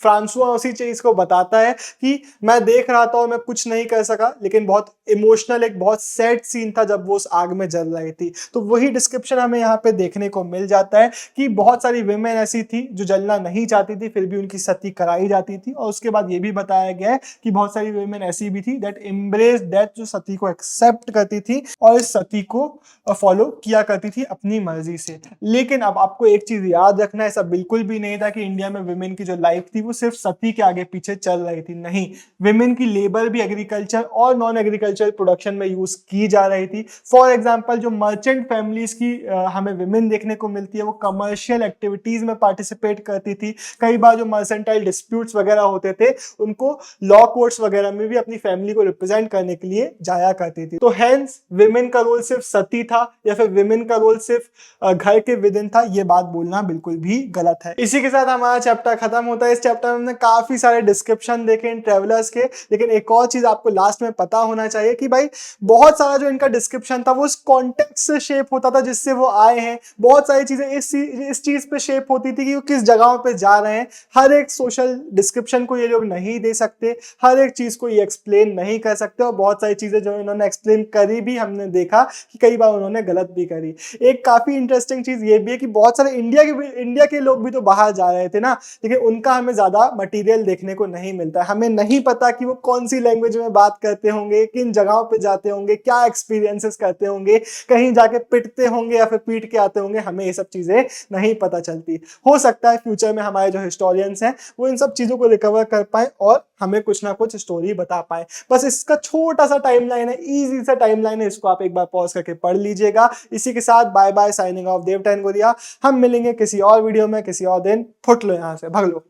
फ्रांसुआ उसी चीज को बताता है कि मैं देख रहा था और मैं कुछ नहीं कर सका, लेकिन बहुत इमोशनल एक बहुत सैड सीन था जब वो उस आग में जल रही थी। तो वही डिस्क्रिप्शन हमें यहाँ पे देखने को मिल जाता है कि बहुत सारी विमेन ऐसी थी जो जलना नहीं चाहती थी फिर भी उनकी सती कराई जाती थी। और उसके बाद ये भी बताया गया है कि बहुत सारी विमेन ऐसी भी थी दैट एम्ब्रेस डेथ, जो सती को एक्सेप्ट करती थी और इस सती को फॉलो किया करती थी अपनी मर्जी से। लेकिन अब आपको एक चीज याद रखना है, ऐसा बिल्कुल भी नहीं था कि इंडिया में विमेन की जो लाइफ थी वो सिर्फ सती के आगे पीछे चल रही थी। नहीं, विमेन की लेबर भी एग्रीकल्चर और नॉन एग्रीकल्चर प्रोडक्शन में यूज की जा रही थी। फॉर एग्जांपल जो मर्चेंट फैमिलीज की हमें विमेन देखने को मिलती है वो कमर्शियल एक्टिविटीज में पार्टिसिपेट करती थी। कई बार जो मर्सेंटाइल डिस्प्यूट्स वगैरह होते थे उनको लॉ कोर्ट्स वगैरह में भी अपनी फैमिली को रिप्रेजेंट करने के लिए जाया करती थी। तो हेंस विमेन का रोल सिर्फ सती था या फिर विमेन का रोल सिर्फ घर के विदिन था, ये बात बोलना बिल्कुल भी गलत है। इसी के साथ हमारा चैप्टर खत्म होता है। इस चैप्टर में हमने काफी सारे डिस्क्रिप्शन देखे इन ट्रेवलर्स के, लेकिन एक और चीज आपको लास्ट में पता होना चाहिए कि भाई बहुत सारा जो इनका डिस्क्रिप्शन था वो उस कॉन्टेक्स्ट से शेप होता था जिससे वो आए हैं। बहुत सारी चीजें इस चीज पे शेप होती थी कि वो किस जगहों पे जा रहे हैं। हर एक सोशल डिस्क्रिप्शन को ये लोग नहीं दे सकते, हर एक चीज को ये एक्सप्लेन नहीं कर सकते, और बहुत सारी चीजें जो इन्होंने एक्सप्लेन करी भी हमने देखा कि कई बार उन्होंने गलत भी करी। एक काफी इंटरेस्टिंग चीज ये भी है कि बहुत सारे इंडिया के लोग भी तो बाहर जा रहे थे ना, लेकिन उनका हमें ज्यादा मटेरियल देखने को नहीं मिलता है। हमें नहीं पता कि वो कौन सी लैंग्वेज में बात करते होंगे, किन जगहों पे जाते होंगे, क्या एक्सपीरियंसेस करते होंगे, कहीं जाके पिटते होंगे या फिर पीट के आते होंगे, हमें ये सब चीजें नहीं पता चलती। हो सकता है फ्यूचर में हमारे जो हिस्टोरियंस हैं वो इन सब चीजों को रिकवर कर पाए और हमें कुछ ना कुछ स्टोरी बता पाए। बस इसका छोटा सा टाइमलाइन है, इजी सा टाइमलाइन है, इसको आप एक बार पॉज करके पढ़ लीजिएगा। इसी के साथ बाय बाय, साइनिंग ऑफ, देवटैन गोरिया। हम मिलेंगे किसी और वीडियो में किसी और दिन। फुट लो यहाँ से, भाग लो।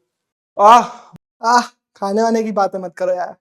आह आह, खाने वाने की बातें मत करो यार।